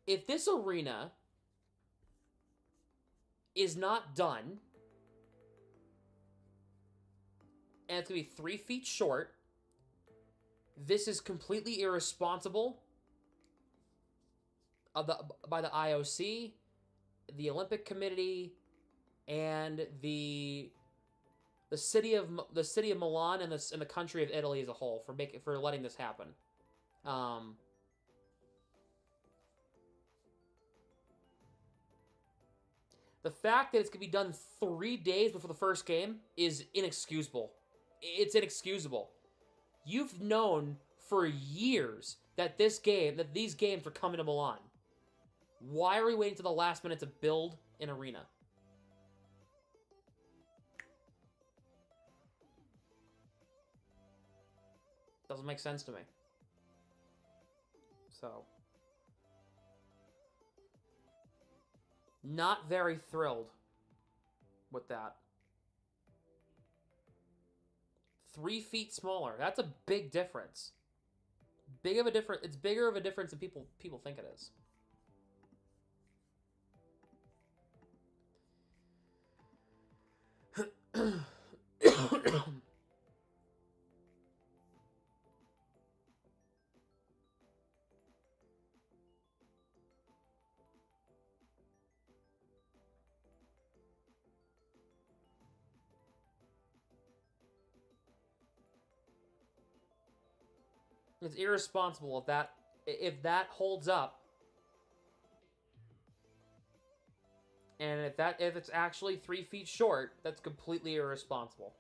If this arena is not done, and it's going to be 3 feet short, this is completely irresponsible by the IOC, the Olympic Committee, and the city of Milan and the country of Italy as a whole for letting this happen. The fact that it's going to be done 3 days before the first game is inexcusable. It's inexcusable. You've known for years that these games are coming to Milan. Why are we waiting to the last minute to build an arena? Doesn't make sense to me. So, not very thrilled with that. 3 feet smaller. That's a big difference. It's bigger of a difference than people think it is. It's irresponsible if that holds up, and if it's actually 3 feet short, that's completely irresponsible.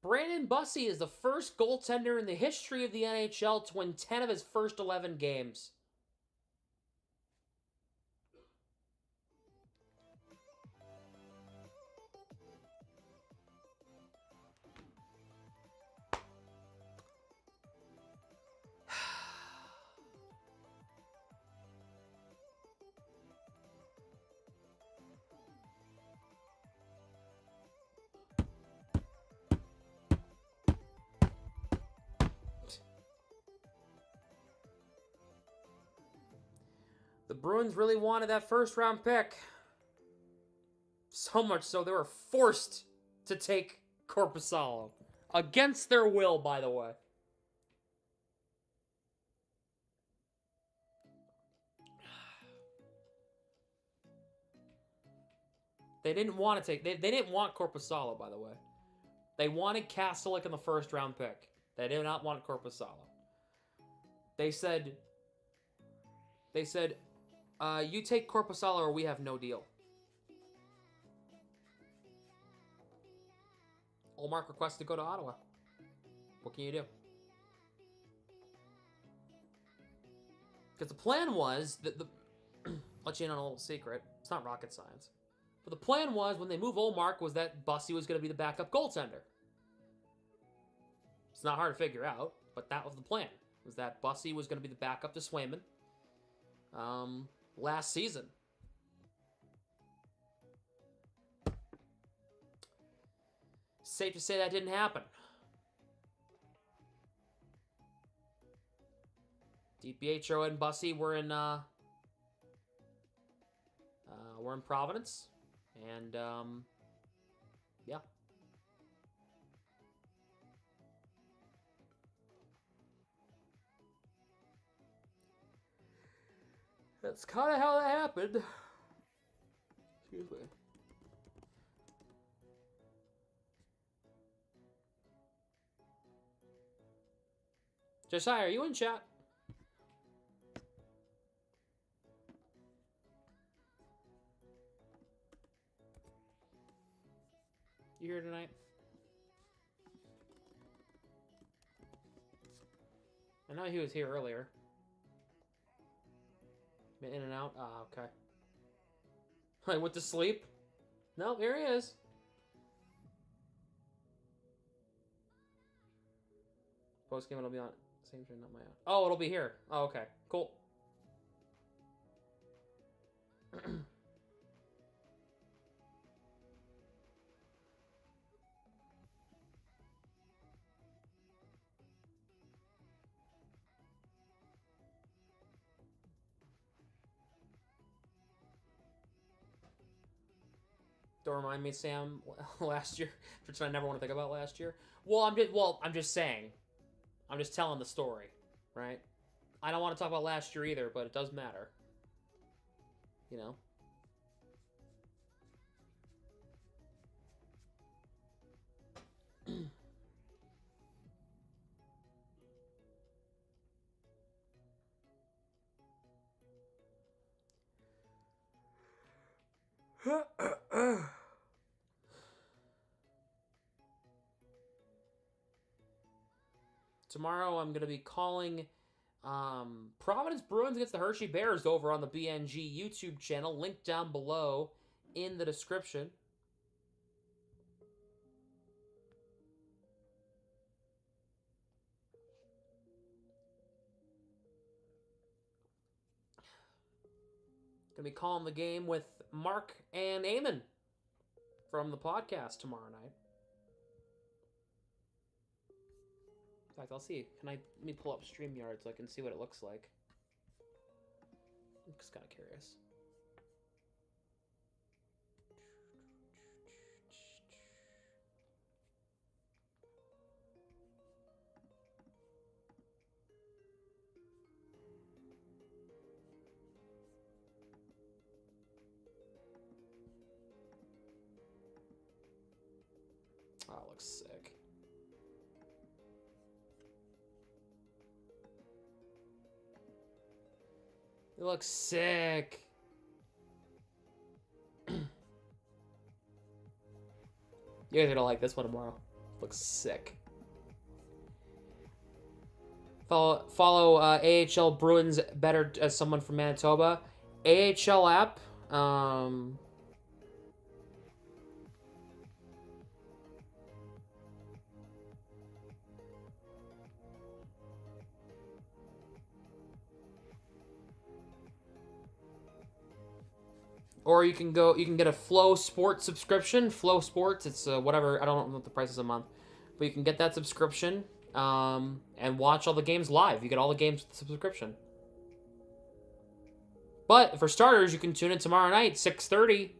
Brandon Bussi is the first goaltender in the history of the NHL to win 10 of his first 11 games. The Bruins really wanted that first-round pick. So much so they were forced to take Korpisalo. Against their will, by the way. They didn't want to take... They didn't want Korpisalo, by the way. They wanted Kastelik in the first-round pick. They did not want Korpisalo. They said, you take Korpisalo or we have no deal. Ullmark requests to go to Ottawa. What can you do? Because the plan was that let you in on a little secret. It's not rocket science. But the plan was, when they move Olmark, was that Bussy was going to be the backup goaltender. It's not hard to figure out, but that was the plan. Was that Bussy was going to be the backup to Swayman last season. Safe to say that didn't happen. DiPietro and Bussy were in Providence, and yeah. That's kind of how that happened. Excuse me. Josiah, are you in chat? You here tonight? I know he was here earlier. Been in and out? Ah, okay. I went to sleep? No, here he is. Post game, it'll be on same stream, not my own. Oh, it'll be here. Oh, okay. Cool. Don't remind me, Sam, last year, which I never want to think about last year. Well, I'm just saying. I'm just telling the story, right? I don't want to talk about last year either, but it does matter. You know? Tomorrow I'm going to be calling Providence Bruins against the Hershey Bears over on the BNG YouTube channel. Link down below in the description. Going to be calling the game with Mark and Eamon from the podcast tomorrow night. In fact, I'll see. Let me pull up StreamYard so I can see what it looks like. I'm just kind of curious. Oh, it looks sick. It looks sick. You guys are gonna like this one tomorrow. It looks sick. Follow AHL Bruins better as someone from Manitoba. AHL app. Or you can get a Flow Sports subscription. Flow Sports, it's whatever, I don't know what the price is a month. But you can get that subscription and watch all the games live. You get all the games with the subscription. But for starters, you can tune in tomorrow night, 6:30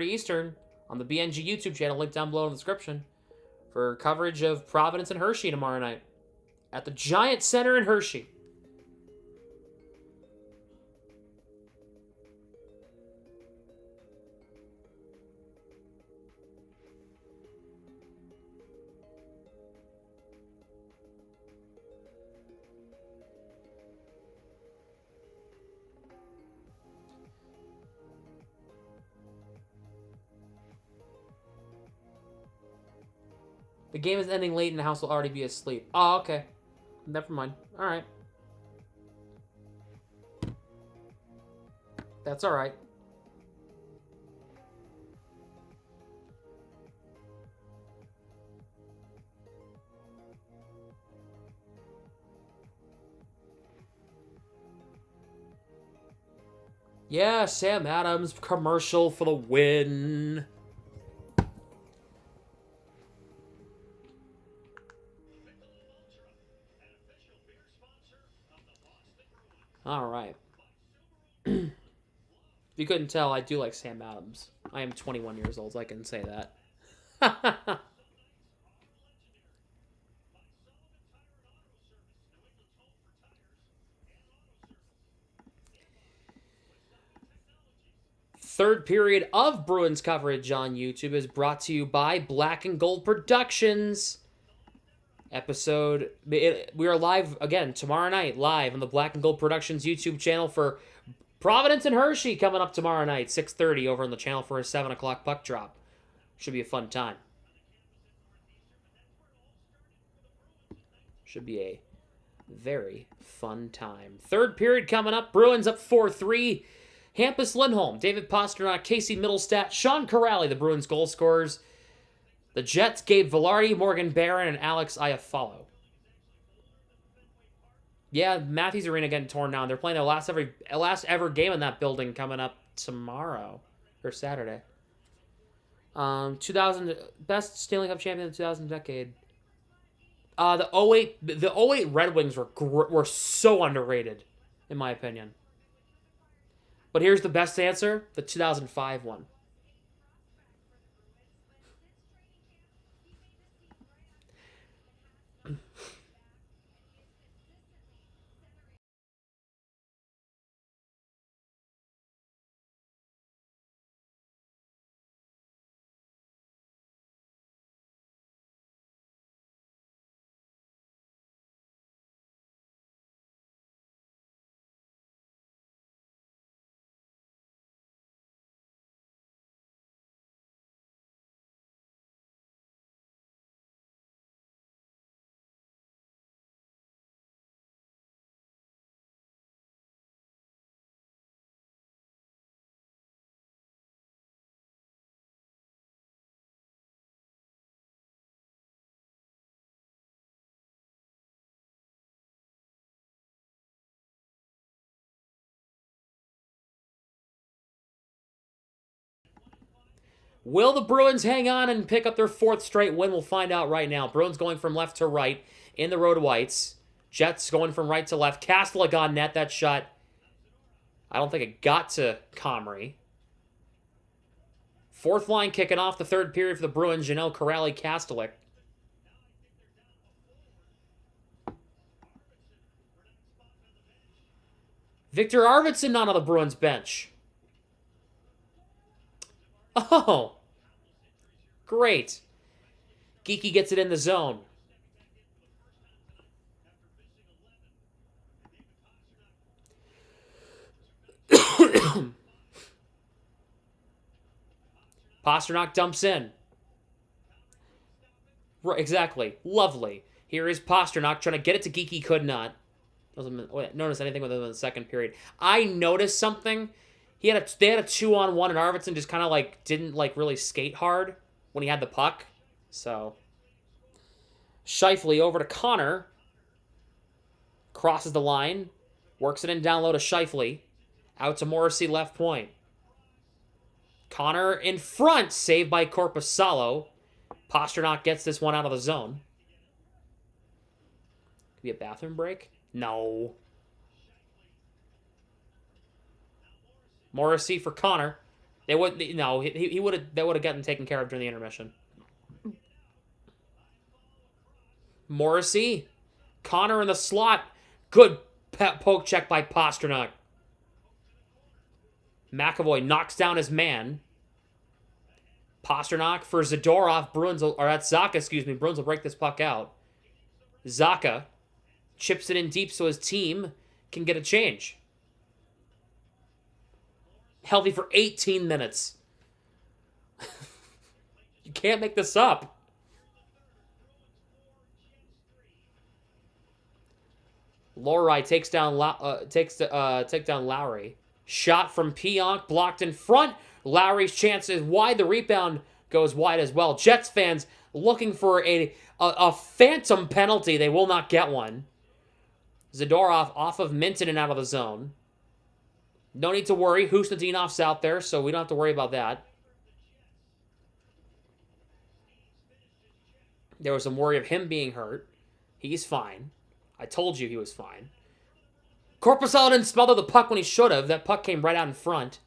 Eastern, on the BNG YouTube channel, link down below in the description, for coverage of Providence and Hershey tomorrow night at the Giant Center in Hershey. The game is ending late and the house will already be asleep. Oh, okay. Never mind. Alright. That's all right. Yeah, Sam Adams commercial for the win. All right. If you couldn't tell, I do like Sam Adams. I am 21 years old, so I can say that. Third period of Bruins coverage on YouTube is brought to you by Black and Gold Productions. We are live again tomorrow night, live on the Black and Gold Productions YouTube channel for Providence and Hershey coming up tomorrow night, 6:30 over on the channel for a 7 o'clock puck drop. Should be a fun time. Should be a very fun time. Third period coming up. Bruins up 4-3. Hampus Lindholm, David Pastrnak, Casey Middlestat, Sean Corrali, the Bruins goal scorers. The Jets, Gabe Vilardi, Morgan Barron, and Alex Iafallo. Yeah, Matthews Arena getting torn down. They're playing their last ever game in that building coming up tomorrow or Saturday. 2000 best Stanley Cup champion of the 2000 decade. The 08 Red Wings were so underrated, in my opinion. But here's the best answer: the 2005 one. Will the Bruins hang on and pick up their fourth straight win? We'll find out right now. Bruins going from left to right in the road whites. Jets going from right to left. Kastelik on net. That shot, I don't think it got to Comrie. Fourth line kicking off the third period for the Bruins. Janelle Corrali, Kastelik. Victor Arvidsson not on the Bruins bench. Oh, great. Geeky gets it in the zone. Pastrnak dumps in. Right, exactly. Lovely. Here is Pastrnak trying to get it to Geeky. Could not. Doesn't notice anything within the second period. I noticed something. They had a 2-on-1, and Arvidsson just kind of didn't really skate hard when he had the puck. So Scheifele over to Connor. Crosses the line. Works it in down low to Scheifele. Out to Morrissey, left point. Connor in front. Saved by Korpisalo. Pastrnak gets this one out of the zone. Could be a bathroom break? No. Morrissey for Connor. They would he would have that would have gotten taken care of during the intermission. Morrissey, Connor in the slot. Good poke check by Pastrnak. McAvoy knocks down his man. Pastrnak for Zadorov. That's Zacha, excuse me. Bruins will break this puck out. Zacha chips it in deep so his team can get a change. Healthy for 18 minutes. You can't make this up. Lowry takes down Lowry. Shot from Pionk, blocked in front. Lowry's chance is wide. The rebound goes wide as well. Jets fans looking for a phantom penalty. They will not get one. Zadorov off of Minton and out of the zone. No need to worry. Husnadinov's out there, so we don't have to worry about that. There was some worry of him being hurt. He's fine. I told you he was fine. Korpisalo didn't smother the puck when he should have. That puck came right out in front.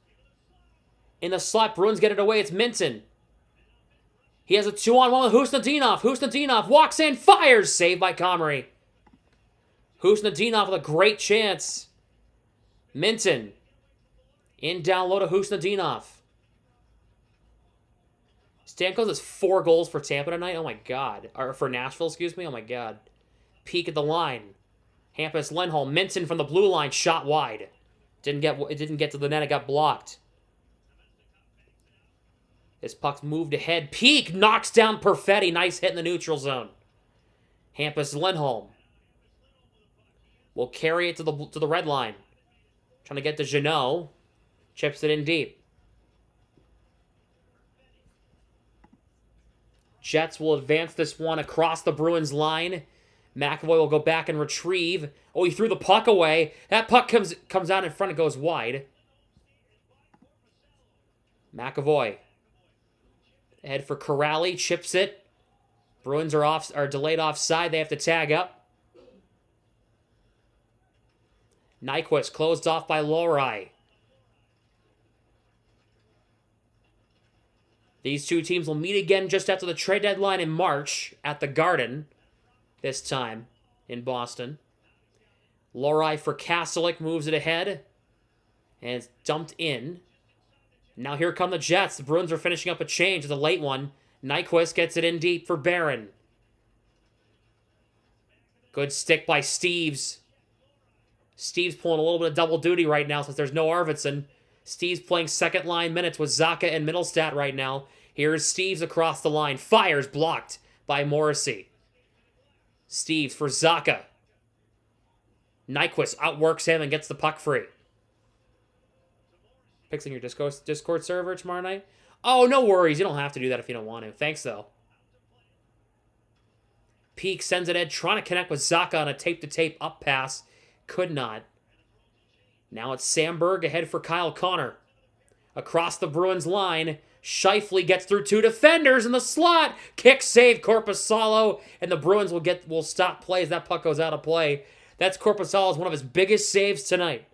In the slot, Bruins get it away. It's Minton. He has a 2-on-1 with Husnadinov. Husnadinov walks in, fires. Saved by Comrie. Husnadinov with a great chance. Minton. In down low to Husnadinov. Stamkos has 4 goals for Tampa tonight. Oh my god. Or for Nashville, excuse me. Oh my god. Peak at the line. Hampus Lindholm. Minton from the blue line. Shot wide. It didn't get to the net. It got blocked. This puck's moved ahead. Peak knocks down Perfetti. Nice hit in the neutral zone. Hampus Lindholm will carry it to the red line. Trying to get to Jeannot. Chips it in deep. Jets will advance this one across the Bruins line. McAvoy will go back and retrieve. Oh, he threw the puck away. That puck comes out in front and goes wide. McAvoy. Head for Corrali. Chips it. Bruins are delayed offside. They have to tag up. Nyquist closed off by Lohrei. These two teams will meet again just after the trade deadline in March at the Garden, this time in Boston. Lohrei for Kastelik moves it ahead, and it's dumped in. Now here come the Jets. The Bruins are finishing up a change. It's a late one. Nyquist gets it in deep for Barron. Good stick by Steves. Steves pulling a little bit of double duty right now since there's no Arvidsson. Steves playing second line minutes with Zacha and Middlestat right now. Here's Steves across the line. Fires blocked by Morrissey. Steves for Zacha. Nyquist outworks him and gets the puck free. Fixing your Discord server tomorrow night? Oh, no worries. You don't have to do that if you don't want to. Thanks, though. Peak sends it in, trying to connect with Zacha on a tape-to-tape up pass. Could not. Now it's Samberg ahead for Kyle Connor. Across the Bruins line, Scheifele gets through 2 defenders in the slot. Kick save, Korpisalo, and the Bruins will stop play as that puck goes out of play. That's Korpisalo's one of his biggest saves tonight.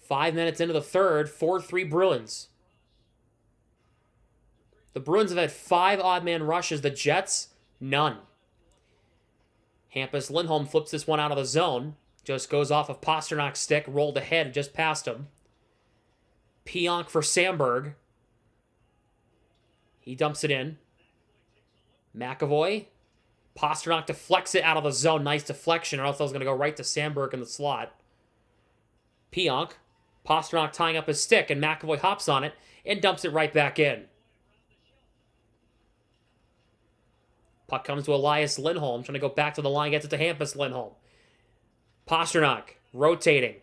5 minutes into the third, 4-3 Bruins. The Bruins have had 5 odd man rushes. The Jets, none. Hampus Lindholm flips this one out of the zone. Just goes off of Pasternak's stick, rolled ahead and just past him. Pionk for Samberg. He dumps it in. McAvoy. Pasternak deflects it out of the zone. Nice deflection, or else that was going to go right to Samberg in the slot. Pionk. Pasternak tying up his stick, and McAvoy hops on it and dumps it right back in. Puck comes to Elias Lindholm, trying to go back to the line, gets it to Hampus Lindholm. Pasternak, rotating.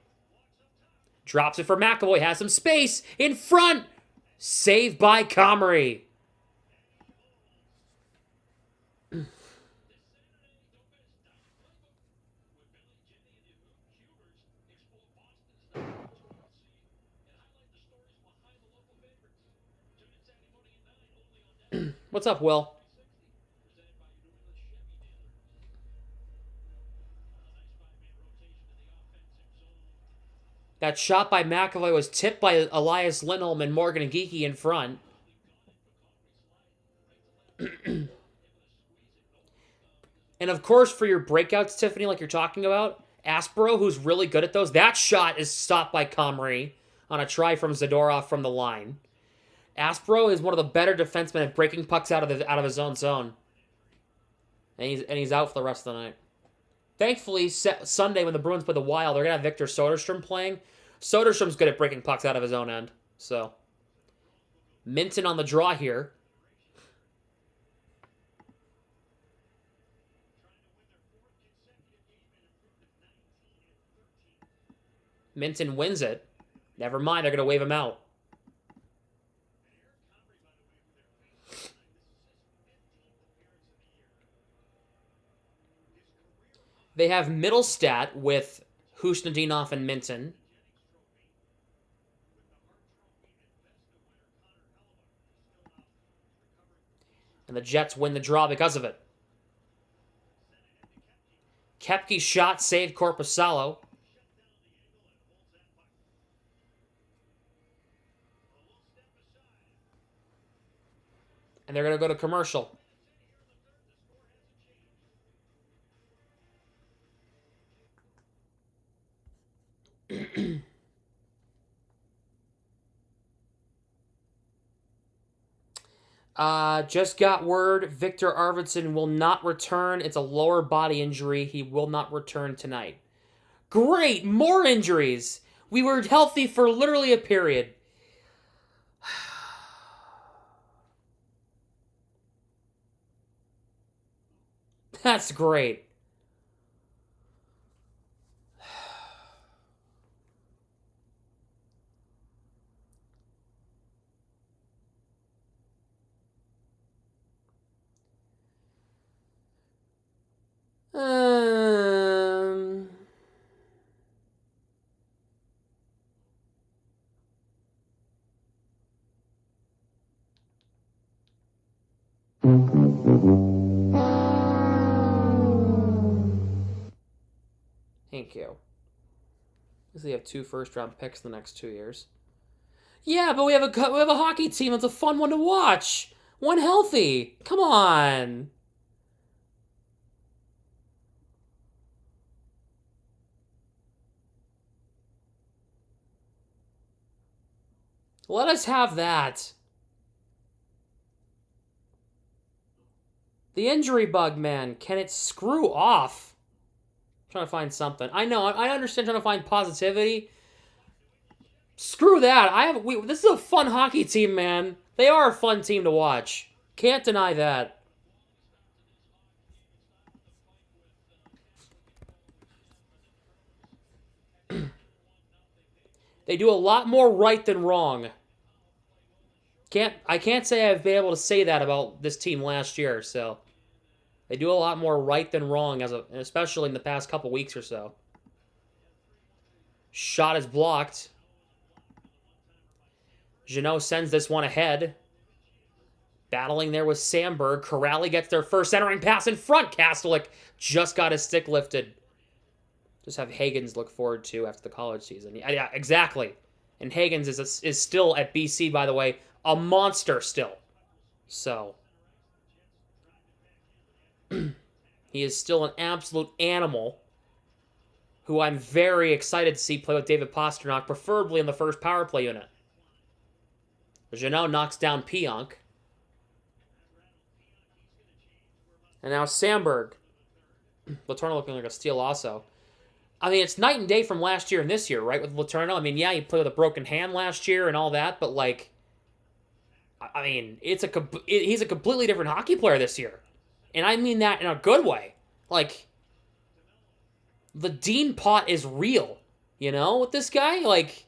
Drops it for McAvoy, has some space, in front! Saved by Comrie. What's up, Will? That shot by McAvoy was tipped by Elias Lindholm and Morgan Geekie in front. And of course, for your breakouts, Tiffany, like you're talking about, Aspero, who's really good at those, that shot is stopped by Comrie on a try from Zadorov from the line. Aspro is one of the better defensemen at breaking pucks out of his own zone. And he's out for the rest of the night. Thankfully, Sunday when the Bruins play the Wild, they're going to have Victor Soderstrom playing. Soderstrom's good at breaking pucks out of his own end. So, Minton on the draw here. Minton wins it. Never mind, they're going to wave him out. They have Middlestat with Husnudinov and Minton. And the Jets win the draw because of it. Koepke's shot saved Korpisalo. And they're going to go to commercial. Just got word Victor Arvidsson will not return. It's a lower body injury. He will not return tonight. Great! More injuries! We were healthy for literally a period. That's great. Thank you. Because they have 2 first-round picks in the next 2 years. Yeah, but we have a hockey team that's a fun one to watch. One healthy. Come on. Let us have that. The injury bug, man. Can it screw off? I'm trying to find something. I know. I understand trying to find positivity. Screw that. This is a fun hockey team, man. They are a fun team to watch. Can't deny that. They do a lot more right than wrong. I can't say I've been able to say that about this team last year, so they do a lot more right than wrong, especially in the past couple weeks or so. Shot is blocked. Jeannot sends this one ahead. Battling there with Sandberg. Corrali gets their first centering pass in front. Kastelik just got his stick lifted. Just have Hagens look forward to after the college season. Yeah, exactly. And Hagens is still at BC, by the way, a monster still. So he is still an absolute animal who I'm very excited to see play with David Pastrnak, preferably in the first power play unit. Jeannot knocks down Pionk. And now Sandberg. Letourneau looking like a steal also. I mean, it's night and day from last year and this year, right, with Letourneau? I mean, yeah, he played with a broken hand last year and all that, but, like, I mean, he's a completely different hockey player this year. And I mean that in a good way. Like, the Dean pot is real, you know, with this guy? Like,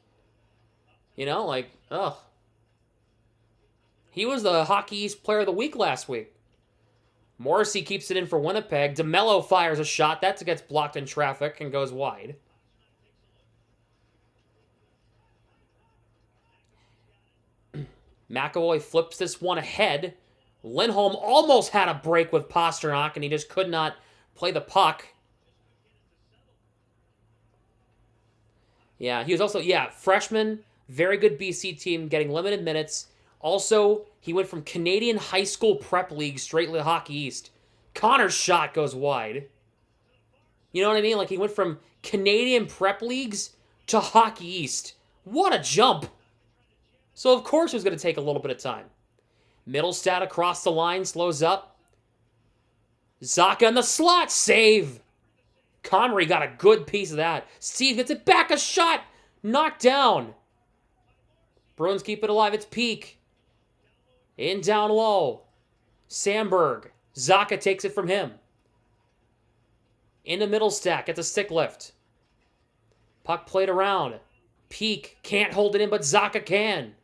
you know, like, ugh. He was the Hockey East Player of the Week last week. Morrissey keeps it in for Winnipeg. DeMello fires a shot. That gets blocked in traffic and goes wide. McAvoy flips this one ahead. Lindholm almost had a break with Pastrnak, and he just could not play the puck. Yeah, he was also, freshman, very good BC team, getting limited minutes. Also, he went from Canadian high school prep league straight to Hockey East. Connor's shot goes wide. You know what I mean? Like, he went from Canadian prep leagues to Hockey East. What a jump! So of course it was going to take a little bit of time. Middlestat across the line, slows up. Zaka in the slot, save. Comrie got a good piece of that. Steve gets it back, a shot, knocked down. Bruins keep it alive, it's Peak. In down low. Sandberg. Zaka takes it from him. Into Middlestat, gets a stick lift. Puck played around. Peak can't hold it in, but Zaka can.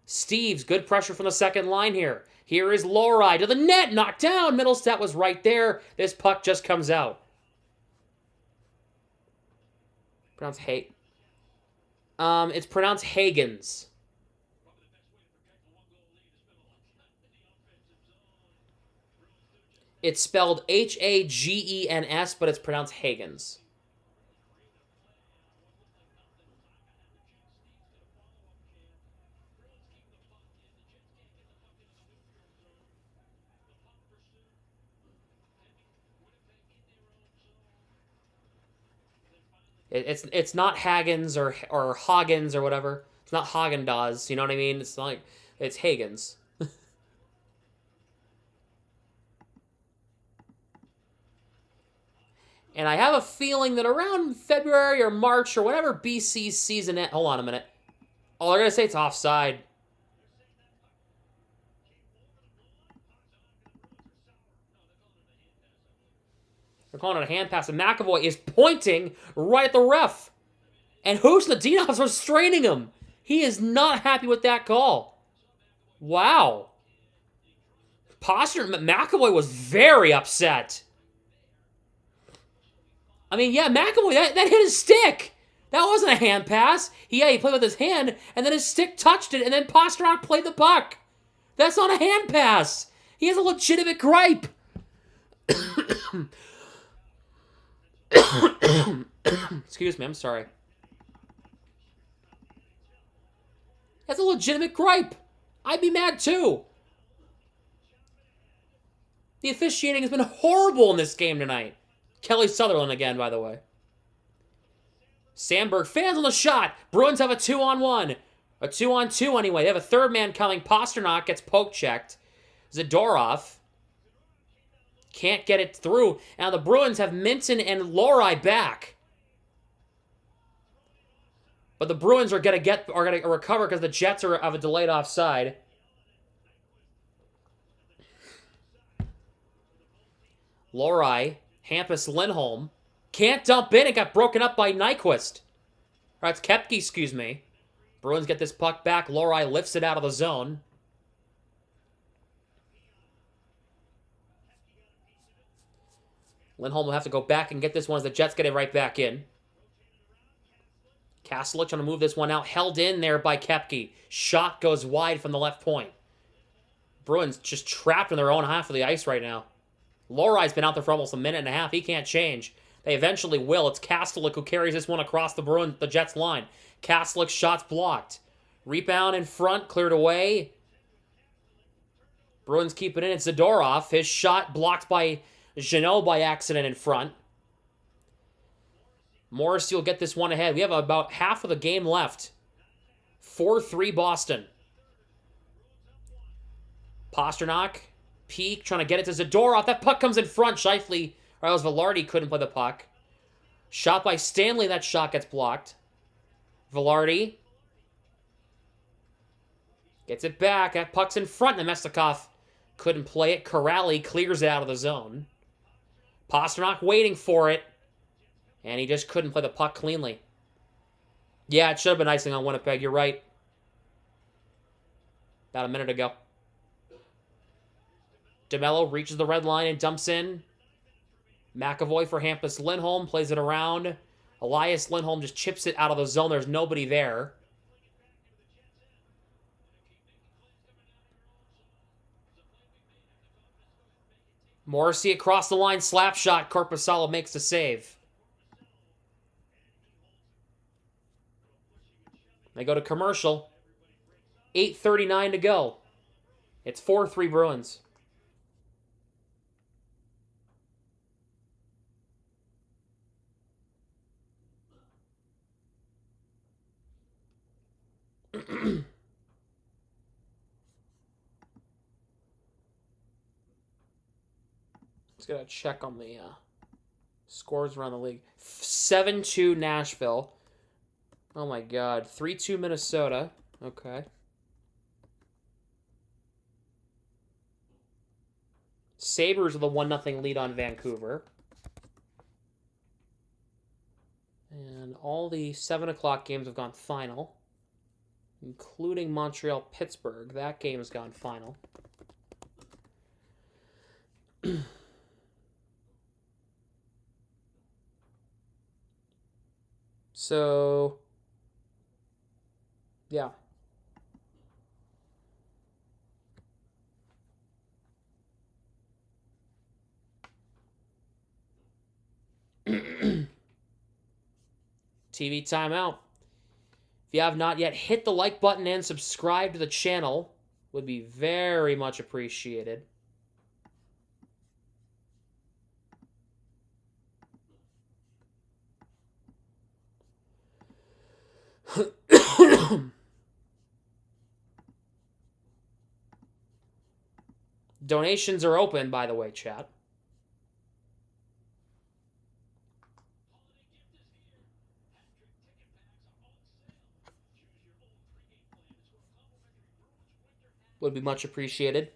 Steves, good pressure from the second line here. Here is Lowry to the net, knocked down. Middlestat was right there. This puck just comes out. Pronounced it's pronounced Hagens. It's spelled Hagens, but it's pronounced Hagens. It's not Hagens or Hagens or whatever. It's not Haagen-Dazs, you know what I mean? It's not like, it's Hagens. And I have a feeling that around February or March or whatever BC's season ends. Hold on a minute. Oh, they're going to say it's offside. They're calling it a hand pass, and McAvoy is pointing right at the ref. And Husnadinov's restraining him. He is not happy with that call. Wow. McAvoy was very upset. I mean, yeah, McAvoy, that hit his stick. That wasn't a hand pass. He played with his hand, and then his stick touched it, and then Pastrnak played the puck. That's not a hand pass. He has a legitimate gripe. Excuse me, I'm sorry. That's a legitimate gripe. I'd be mad too. The officiating has been horrible in this game tonight. Kelly Sutherland again, by the way. Sandberg fans on the shot. Bruins have a 2-on-1. A 2-on-2 anyway. They have a third man coming. Pastrnak gets poke checked. Zadorov can't get it through. Now the Bruins have Minton and Lowry back. But the Bruins are going to recover because the Jets are of a delayed offside. Lowry, Hampus Lindholm, can't dump in. It got broken up by Nyquist. Or it's Kepke, excuse me. Bruins get this puck back. Lowry lifts it out of the zone. Lindholm will have to go back and get this one as the Jets get it right back in. Kastelik trying to move this one out. Held in there by Kepke. Shot goes wide from the left point. Bruins just trapped in their own half of the ice right now. Lowry's been out there for almost a minute and a half. He can't change. They eventually will. It's Kastelik who carries this one across the Jets line. Kastelik shot's blocked. Rebound in front, cleared away. Bruins keep it in. It's Zadorov. His shot blocked by Jeannot by accident in front. Morrissey will get this one ahead. We have about half of the game left. 4-3 Boston. Pastrnak. Peak trying to get it to Zadorov. That puck comes in front. Scheifele, or else Velarde couldn't play the puck. Shot by Stanley. That shot gets blocked. Velarde gets it back. That puck's in front. Nemestikov couldn't play it. Corrali clears it out of the zone. Pastrnak waiting for it. And he just couldn't play the puck cleanly. Yeah, it should have been icing on Winnipeg. You're right. About a minute ago. DeMello reaches the red line and dumps in. McAvoy for Hampus Lindholm. Plays it around. Elias Lindholm just chips it out of the zone. There's nobody there. Morrissey across the line. Slap shot. Korpisalo makes the save. They go to commercial. 8:39 to go. It's 4-3 Bruins. Just gotta check on the scores around the league. 7-2 Nashville. Oh my god. 3-2 Minnesota. Okay. Sabres with a 1-0 lead on Vancouver. And all the 7 o'clock games have gone final, including Montreal-Pittsburgh. That game has gone final. So, yeah. TV timeout. If you have not yet, hit the like button and subscribe to the channel. Would be very much appreciated. Donations are open, by the way, chat. Would be much appreciated.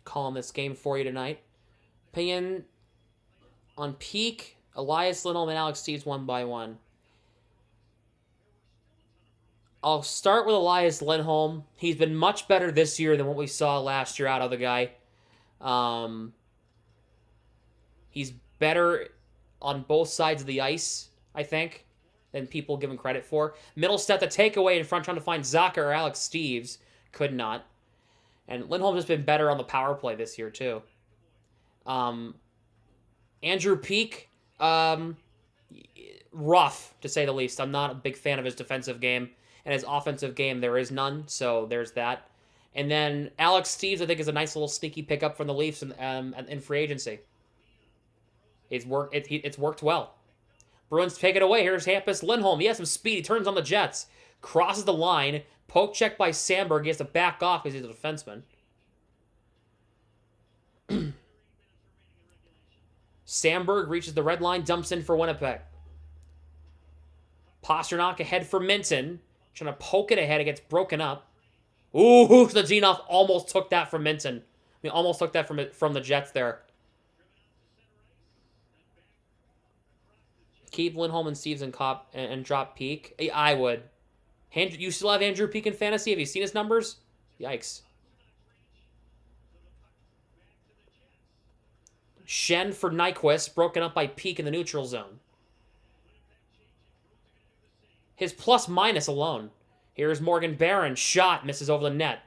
Calling this game for you tonight. Opinion on Peak, Elias Lindholm, and Alex Steeves 1 by 1. I'll start with Elias Lindholm. He's been much better this year than what we saw last year out of the guy. He's better on both sides of the ice, I think, than people give him credit for. Middlestat, the takeaway in front, trying to find Zucker or Alex Steeves. Could not. And Lindholm's just been better on the power play this year, too. Andrew Peak, rough, to say the least. I'm not a big fan of his defensive game. And his offensive game, there is none, so there's that. And then Alex Steeves, I think, is a nice little sneaky pickup from the Leafs in free agency. It's worked well. Bruins take it away. Here's Hampus Lindholm. He has some speed. He turns on the Jets. Crosses the line. Poke check by Sandberg. He has to back off because he's a defenseman. Sandberg reaches the red line. Dumps in for Winnipeg. Pasternak ahead for Minton. Trying to poke it ahead. It gets broken up. Ooh, Zadinov almost took that from Minton. I mean, almost took that from the Jets there. Keep Lindholm and Steeves and drop Peak. I would. You still have Andrew Peak in fantasy? Have you seen his numbers? Yikes. Shen for Nyquist, broken up by Peak in the neutral zone. His plus-minus alone. Here's Morgan Barron. Shot. Misses over the net.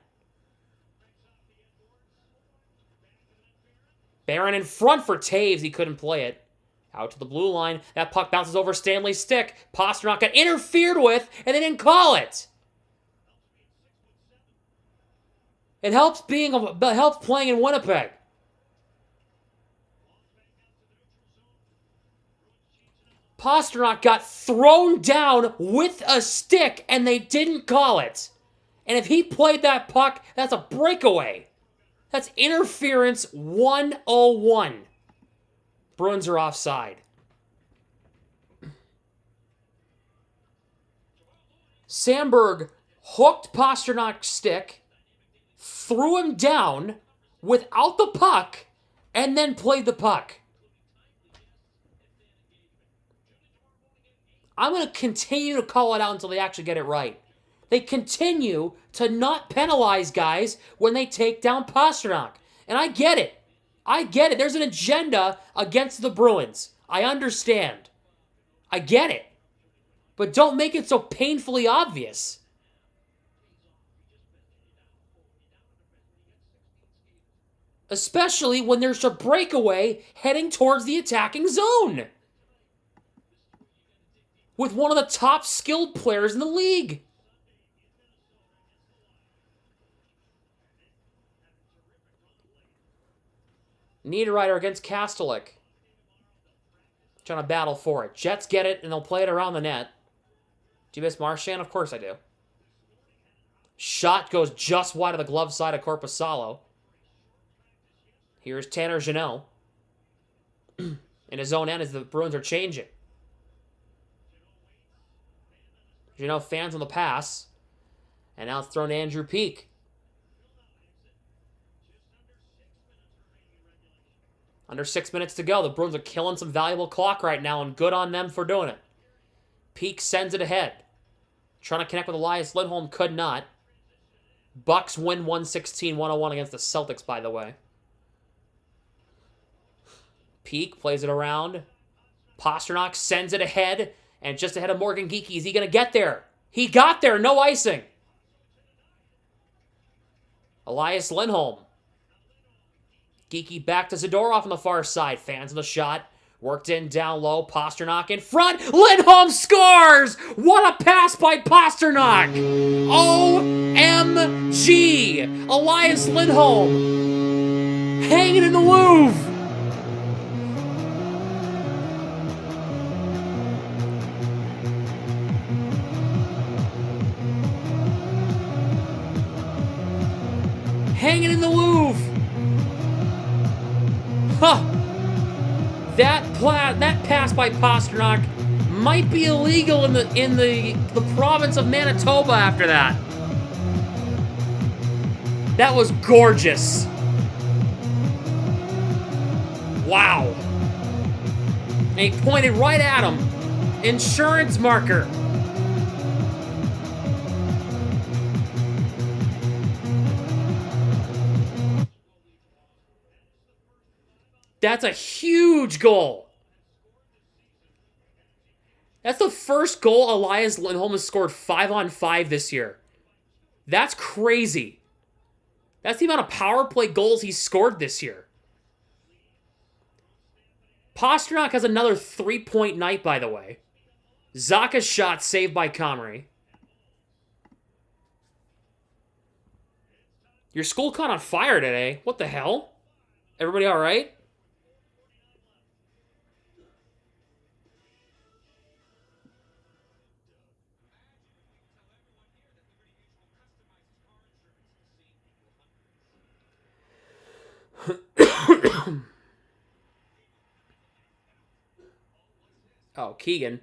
Barron in front for Taves. He couldn't play it. Out to the blue line. That puck bounces over Stanley's stick. Pasternak got interfered with, and they didn't call it. It helps playing in Winnipeg. Pasternak got thrown down with a stick, and they didn't call it. And if he played that puck, that's a breakaway. That's interference 101. Bruins are offside. Sandberg hooked Pasternak's stick, threw him down without the puck, and then played the puck. I'm going to continue to call it out until they actually get it right. They continue to not penalize guys when they take down Pasternak. And I get it. I get it. There's an agenda against the Bruins. I understand. I get it. But don't make it so painfully obvious. Especially when there's a breakaway heading towards the attacking zone. With one of the top skilled players in the league. Niederreiter against Kastelik. Trying to battle for it. Jets get it, and they'll play it around the net. Do you miss Marchand? Of course I do. Shot goes just wide of the glove side of Korpisalo. Here's Tanner Jeannot. In his own end as the Bruins are changing. Jeannot fans on the pass. And now it's thrown to Andrew Peeke. Under 6 minutes to go. The Bruins are killing some valuable clock right now, and good on them for doing it. Peeke sends it ahead. Trying to connect with Elias Lindholm, could not. Bucks win 116-101 against the Celtics, by the way. Peeke plays it around. Pasternak sends it ahead, and just ahead of Morgan Geekie. Is he going to get there? He got there, no icing. Elias Lindholm. Geekie back to Zadorov on the far side. Fans of the shot. Worked in down low. Pasternak in front. Lindholm scores! What a pass by Pasternak! OMG! Elias Lindholm hanging in the Louvre. Hanging in the Louvre. Huh. That pass by Pasternak might be illegal in the province of Manitoba after that. That was gorgeous. Wow. And he pointed right at him. Insurance marker. That's a huge goal. That's the first goal Elias Lindholm has scored 5-on-5 this year. That's crazy. That's the amount of power play goals he's scored this year. Pasternak has another 3-point night, by the way. Zaka's shot saved by Comrie. Your school caught on fire today. What the hell? Everybody all right? Oh, Keegan.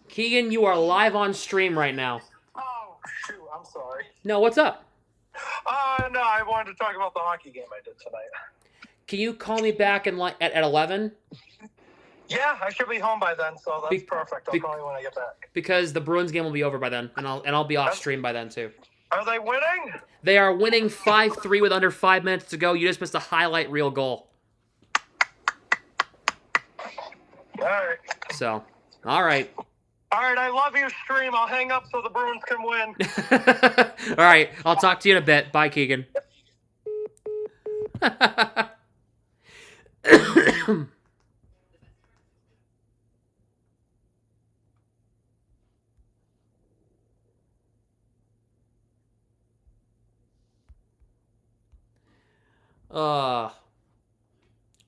Keegan, you are live on stream right now. Oh, shoot, I'm sorry. No, what's up? No, I wanted to talk about the hockey game I did tonight. Can you call me back at 11? Yeah, I should be home by then, so that's perfect. I'll call you when I get back. Because the Bruins game will be over by then, and I'll be off stream by then too. Are they winning? They are winning 5-3 with under 5 minutes to go. You just missed a highlight reel goal. All right. So, all right. All right, I love your stream. I'll hang up so the Bruins can win. All right, I'll talk to you in a bit. Bye, Keegan.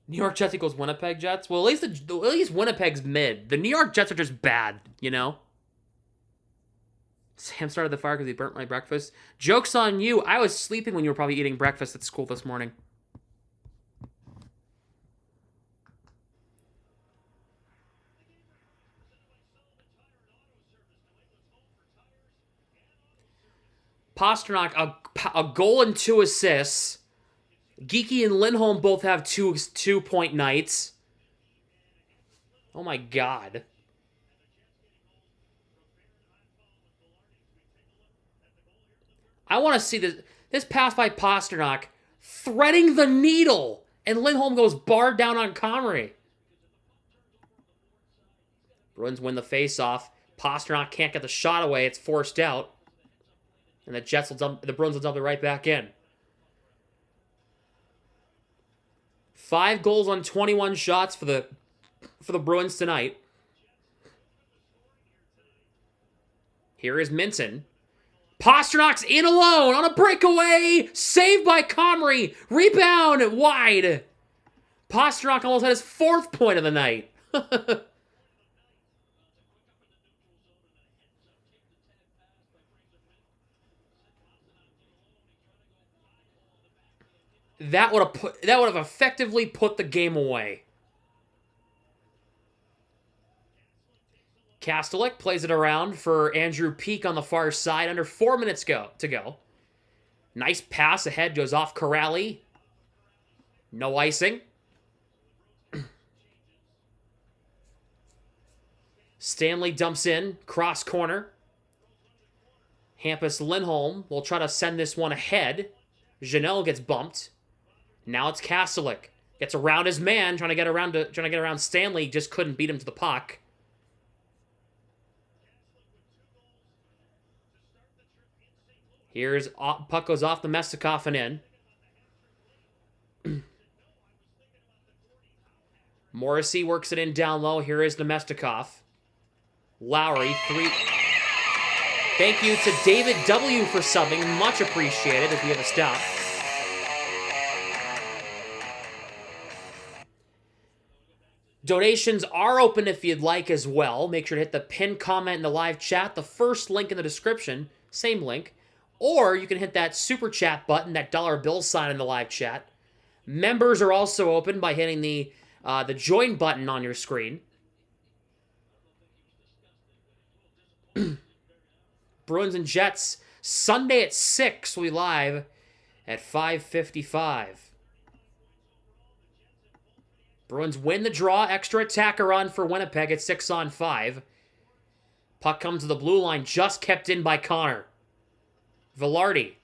New York Jets equals Winnipeg Jets. Well, at least Winnipeg's mid. The New York Jets are just bad, you know? Sam started the fire because he burnt my breakfast. Joke's on you. I was sleeping when you were probably eating breakfast at school this morning. Pasternak, a goal and 2 assists. Geekie and Lindholm both have 2-point nights. Oh my god. I want to see this pass by Pasternak threading the needle, and Lindholm goes barred down on Comrie. Bruins win the face-off. Pasternak can't get the shot away. It's forced out. And the Bruins will dump it right back in. 5 goals on 21 shots for the Bruins tonight. Here is Minton. Pasternak's in alone on a breakaway. Saved by Comrie. Rebound wide. Pasternak almost had his 4th point of the night. That would have effectively put the game away. Kastelik plays it around for Andrew Peak on the far side. Under 4 minutes to go. Nice pass ahead. Goes off Corrali. No icing. Stanley dumps in. Cross corner. Hampus Lindholm will try to send this one ahead. Janelle gets bumped. Now it's Kastelik. Gets around his man. Trying to get around Stanley. Just couldn't beat him to the puck. Here's puck goes off the Mestikov and in. Morrissey works it in down low. Here is Nemestikov. Lowry, 3. Thank you to David W. for subbing. Much appreciated if you have a stop. Donations are open if you'd like as well. Make sure to hit the pinned comment in the live chat. The first link in the description. Same link. Or you can hit that super chat button, that dollar bill sign in the live chat. Members are also open by hitting the join button on your screen. Bruins and Jets, Sunday at 6. We'll be live at 5:55. Bruins win the draw. Extra attacker on for Winnipeg at 6-on-5. Puck comes to the blue line, just kept in by Connor. Velarde.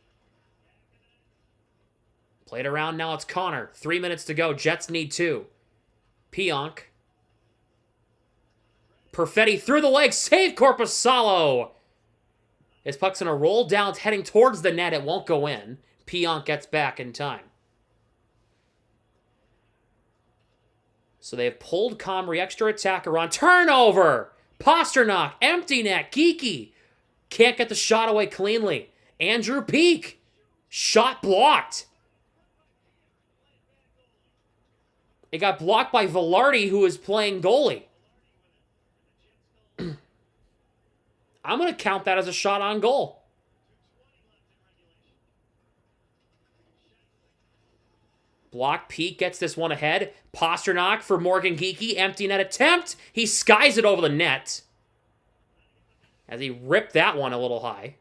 Played around, now it's Connor. 3 minutes to go. Jets need 2. Pionk. Perfetti through the legs. Save Korpisalo. His puck's going to roll down. It's heading towards the net. It won't go in. Pionk gets back in time. So they have pulled Comrie. Extra attacker on. Turnover. Pasternak. Empty net. Geeky. Can't get the shot away cleanly. Andrew Peak. Shot blocked. It got blocked by Velarde, who is playing goalie. I'm going to count that as a shot on goal. Block. Peak gets this one ahead. Pasternak for Morgan Geeky. Empty net attempt. He skies it over the net. As he ripped that one a little high.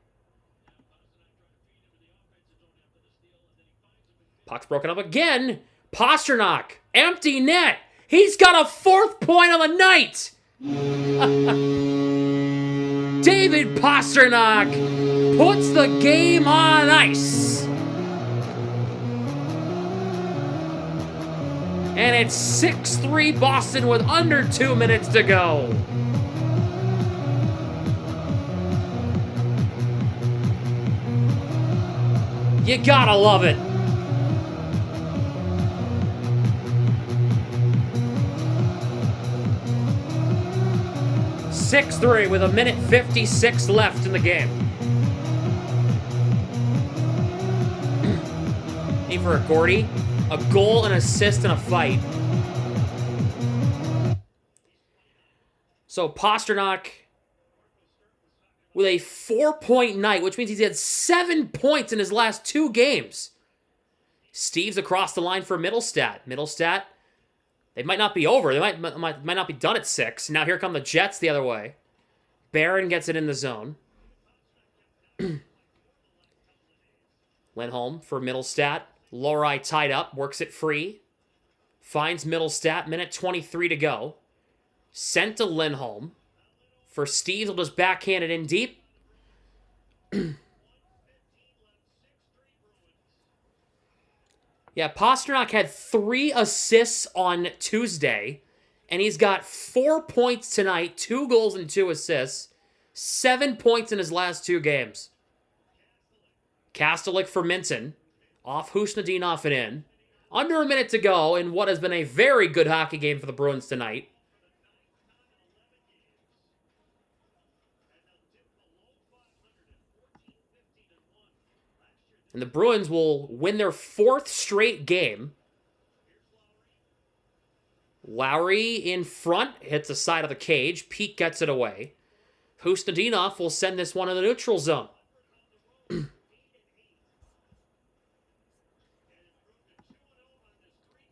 Puck's broken up again. Pasternak. Empty net. He's got a 4th point of the night. David Pasternak puts the game on ice. And it's 6-3 Boston with under 2 minutes to go. You gotta love it. (6-3) with 1:56 left in the game. Aim for a Gordy. A goal, an assist, and a fight. So Pasternak with a 4-point night, which means he's had 7 points in his last 2 games. Steve's across the line for Middlestat. Middlestat, they might not be over. They might not be done at 6. Now here come the Jets the other way. Barron gets it in the zone. Lindholm for Middlestat. Lowry tied up, works it free. Finds Middlestat, minute 23 to go. Sent to Lindholm. For Steves, will just backhand it in deep. Yeah, Pasternak had 3 assists on Tuesday, and he's got 4 points tonight, 2 goals and 2 assists, 7 points in his last 2 games. Kastelik for Minton, off Husnadinov and in. Under a minute to go in what has been a very good hockey game for the Bruins tonight. And the Bruins will win their 4th straight game. Lowry in front, hits the side of the cage. Pete gets it away. Hustadinov will send this one in the neutral zone.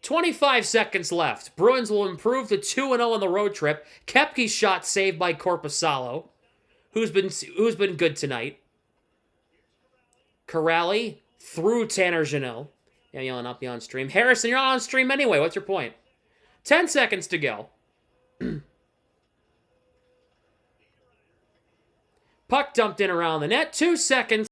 25 seconds left. Bruins will improve to 2-0 on the road trip. Koepke's shot saved by Korpisalo, who's been good tonight. Corrali through Tanner Janot. Yeah, you'll not be on stream. Harrison, you're not on stream anyway. What's your point? 10 seconds to go. Puck dumped in around the net. 2 seconds.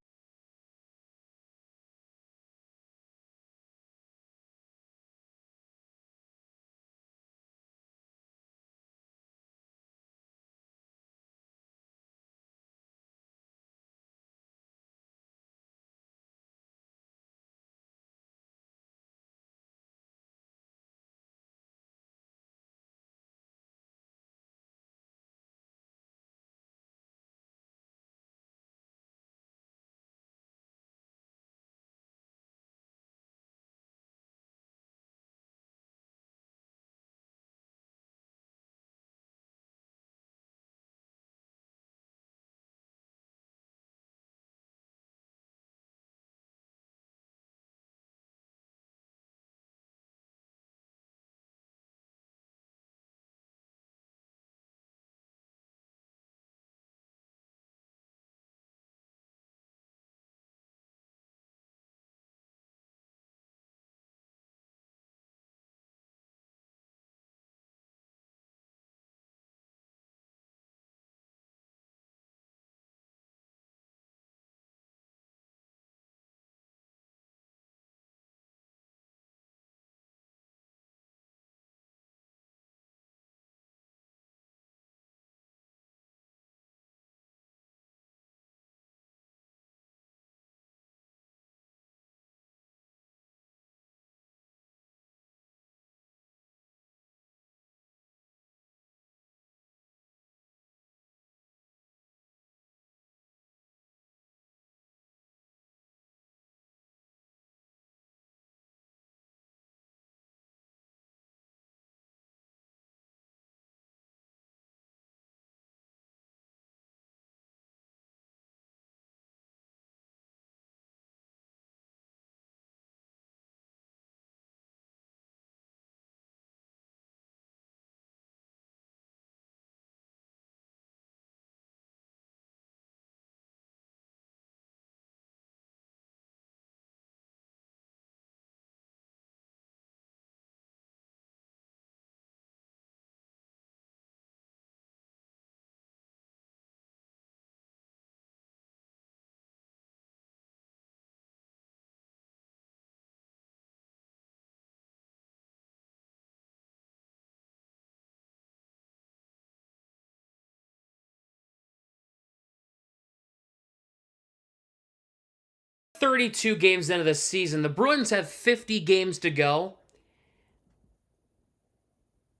"32 games into the season. The Bruins have 50 games to go.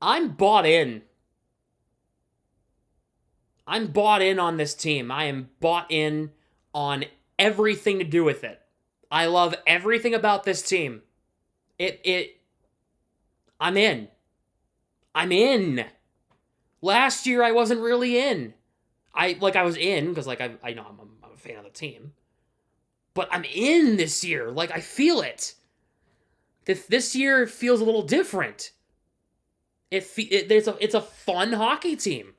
I'm bought in. I'm bought in on this team. I am bought in on everything to do with it. I love everything about this team. I'm in. I'm in. Last year I wasn't really in. I was in because I know I'm a fan of the team. But I'm in this year. I feel it. This year feels a little different. It's a fun hockey team.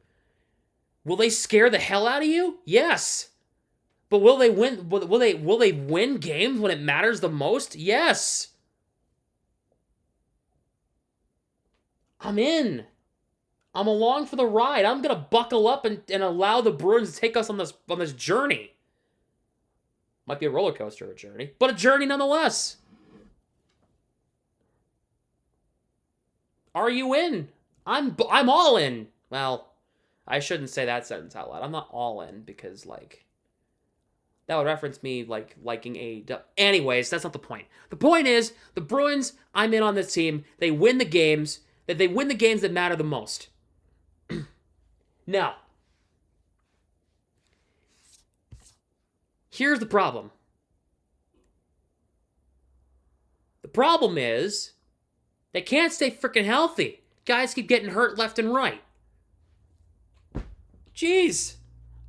Will they scare the hell out of you? Yes. But will they win? Will they win games when it matters the most? Yes. I'm in. I'm along for the ride. I'm gonna buckle up and allow the Bruins to take us on this journey. Might be a roller coaster, a journey, but a journey nonetheless. Are you in? I'm all in. Well, I shouldn't say that sentence out loud. I'm not all in because that would reference me liking AEW. Anyways, that's not the point. The point is the Bruins. I'm in on this team. They win the games. They win the games that matter the most. Now, here's the problem. problem is they can't stay freaking healthy. Guys keep getting hurt left and right. Jeez.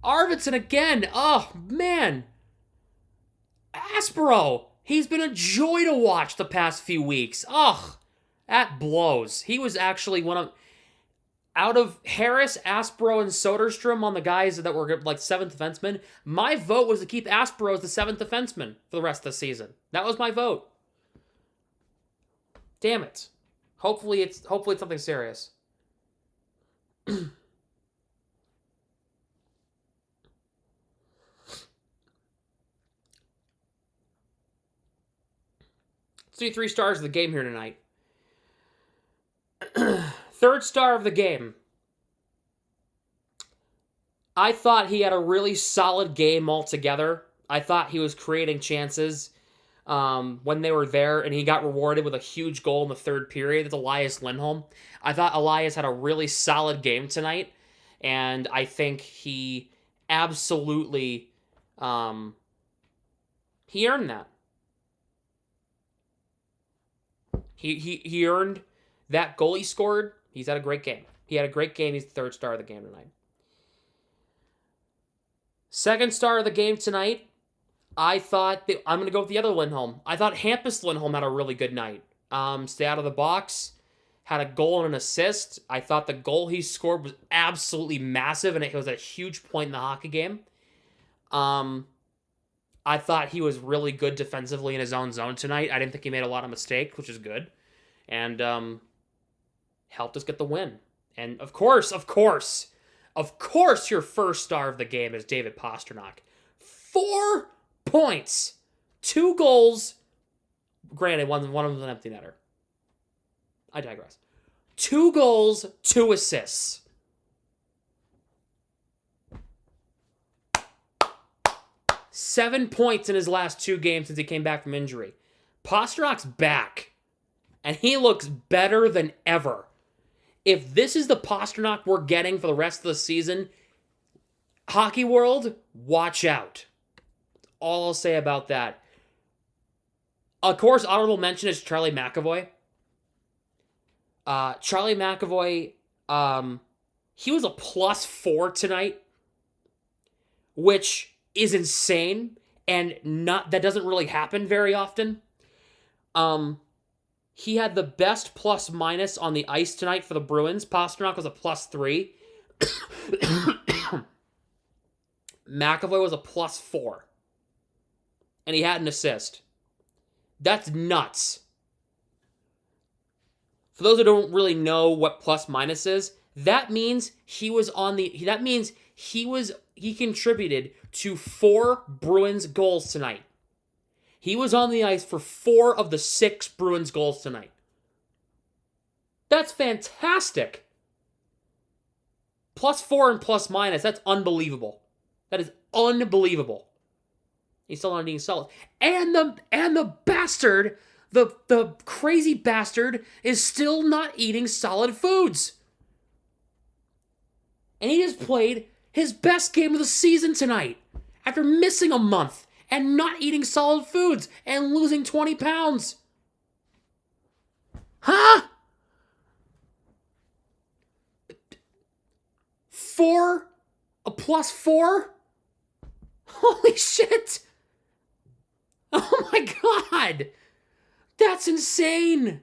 Arvidsson again. Oh, man. Aspero. He's been a joy to watch the past few weeks. Ugh. That blows. He was actually one of... Out of Harris, Aspero, and Soderstrom on the guys that were like 7th defensemen, my vote was to keep Aspero as the 7th defenseman for the rest of the season. That was my vote. Damn it. Hopefully it's something serious. 3 stars of the game here tonight. Third star of the game. I thought he had a really solid game altogether. I thought he was creating chances when they were there, and he got rewarded with a huge goal in the third period. It's Elias Lindholm. I thought Elias had a really solid game tonight, and I think he absolutely he earned that. He earned that goal he scored. He's had a great game. He had a great game. He's the third star of the game tonight. Second star of the game tonight, I'm going to go with the other Lindholm. I thought Hampus Lindholm had a really good night. Stay out of the box, had a goal and an assist. I thought the goal he scored was absolutely massive, and it was a huge point in the hockey game. I thought he was really good defensively in his own zone tonight. I didn't think he made a lot of mistakes, which is good. And helped us get the win. And of course, your first star of the game is David Pastrnak. 4 points. 2 goals. Granted, one of them was an empty netter. I digress. 2 goals, 2 assists. Seven points in his last 2 games since he came back from injury. Pasternak's back. And he looks better than ever. If this is the Pastrnak we're getting for the rest of the season, hockey world, watch out. All I'll say about that. Of course, honorable mention is Charlie McAvoy. Charlie McAvoy, he was a +4 tonight, which is insane, and that doesn't really happen very often. He had the best plus-minus on the ice tonight for the Bruins. Pastrnak was a +3. McAvoy was a +4. And he had an assist. That's nuts. For those who don't really know what plus-minus is, that means he contributed to 4 Bruins goals tonight. He was on the ice for 4 of the 6 Bruins goals tonight. That's fantastic. +4 and plus-minus, that's unbelievable. That is unbelievable. He's still not eating solid. And the bastard, the crazy bastard, is still not eating solid foods. And he just played his best game of the season tonight after missing a month and not eating solid foods and losing 20 pounds. Huh? 4? A +4? Holy shit! Oh my god! That's insane!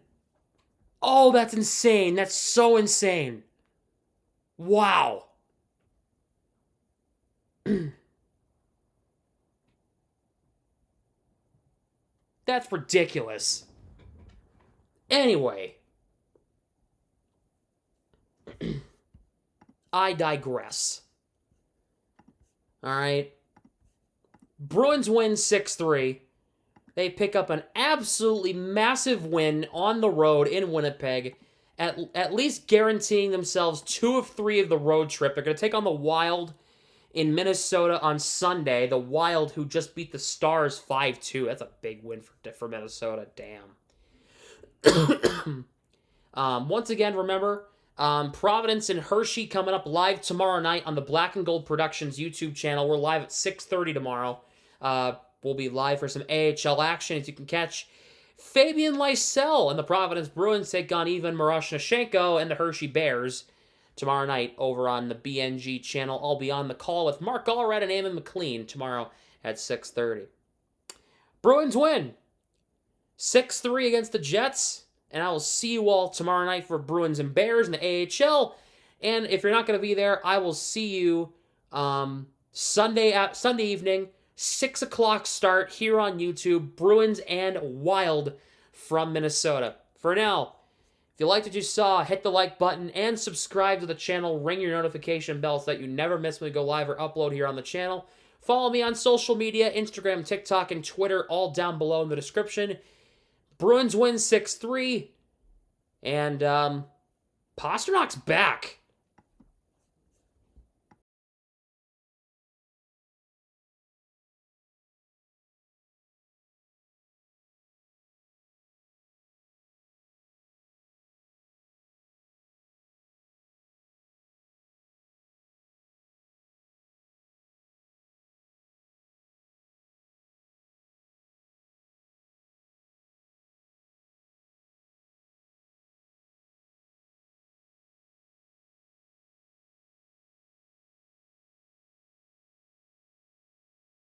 Oh, that's insane. That's so insane. Wow. That's ridiculous. Anyway. I digress. Alright. Bruins win 6-3. They pick up an absolutely massive win on the road in Winnipeg, at least guaranteeing themselves 2 of 3 of the road trip. They're going to take on the Wild in Minnesota on Sunday. The Wild, who just beat the Stars 5-2. That's a big win for Minnesota. Damn. Once again, remember, Providence and Hershey coming up live tomorrow night on the Black and Gold Productions YouTube channel. We're live at 6:30 tomorrow. We'll be live for some AHL action, as you can catch. Fabian Lysell and the Providence Bruins take on Ivan Miroshnichenko and the Hershey Bears tomorrow night over on the BNG channel. I'll be on the call with Mark Allred and Eamon McLean tomorrow at 6:30. Bruins win 6-3 against the Jets, and I will see you all tomorrow night for Bruins and Bears in the AHL. And if you're not going to be there, I will see you Sunday evening, 6 o'clock start here on YouTube, Bruins and Wild from Minnesota. For now, if you liked what you saw, hit the like button and subscribe to the channel. Ring your notification bell so that you never miss when we go live or upload here on the channel. Follow me on social media, Instagram, TikTok, and Twitter, all down below in the description. Bruins win 6-3, and Pasternak's back.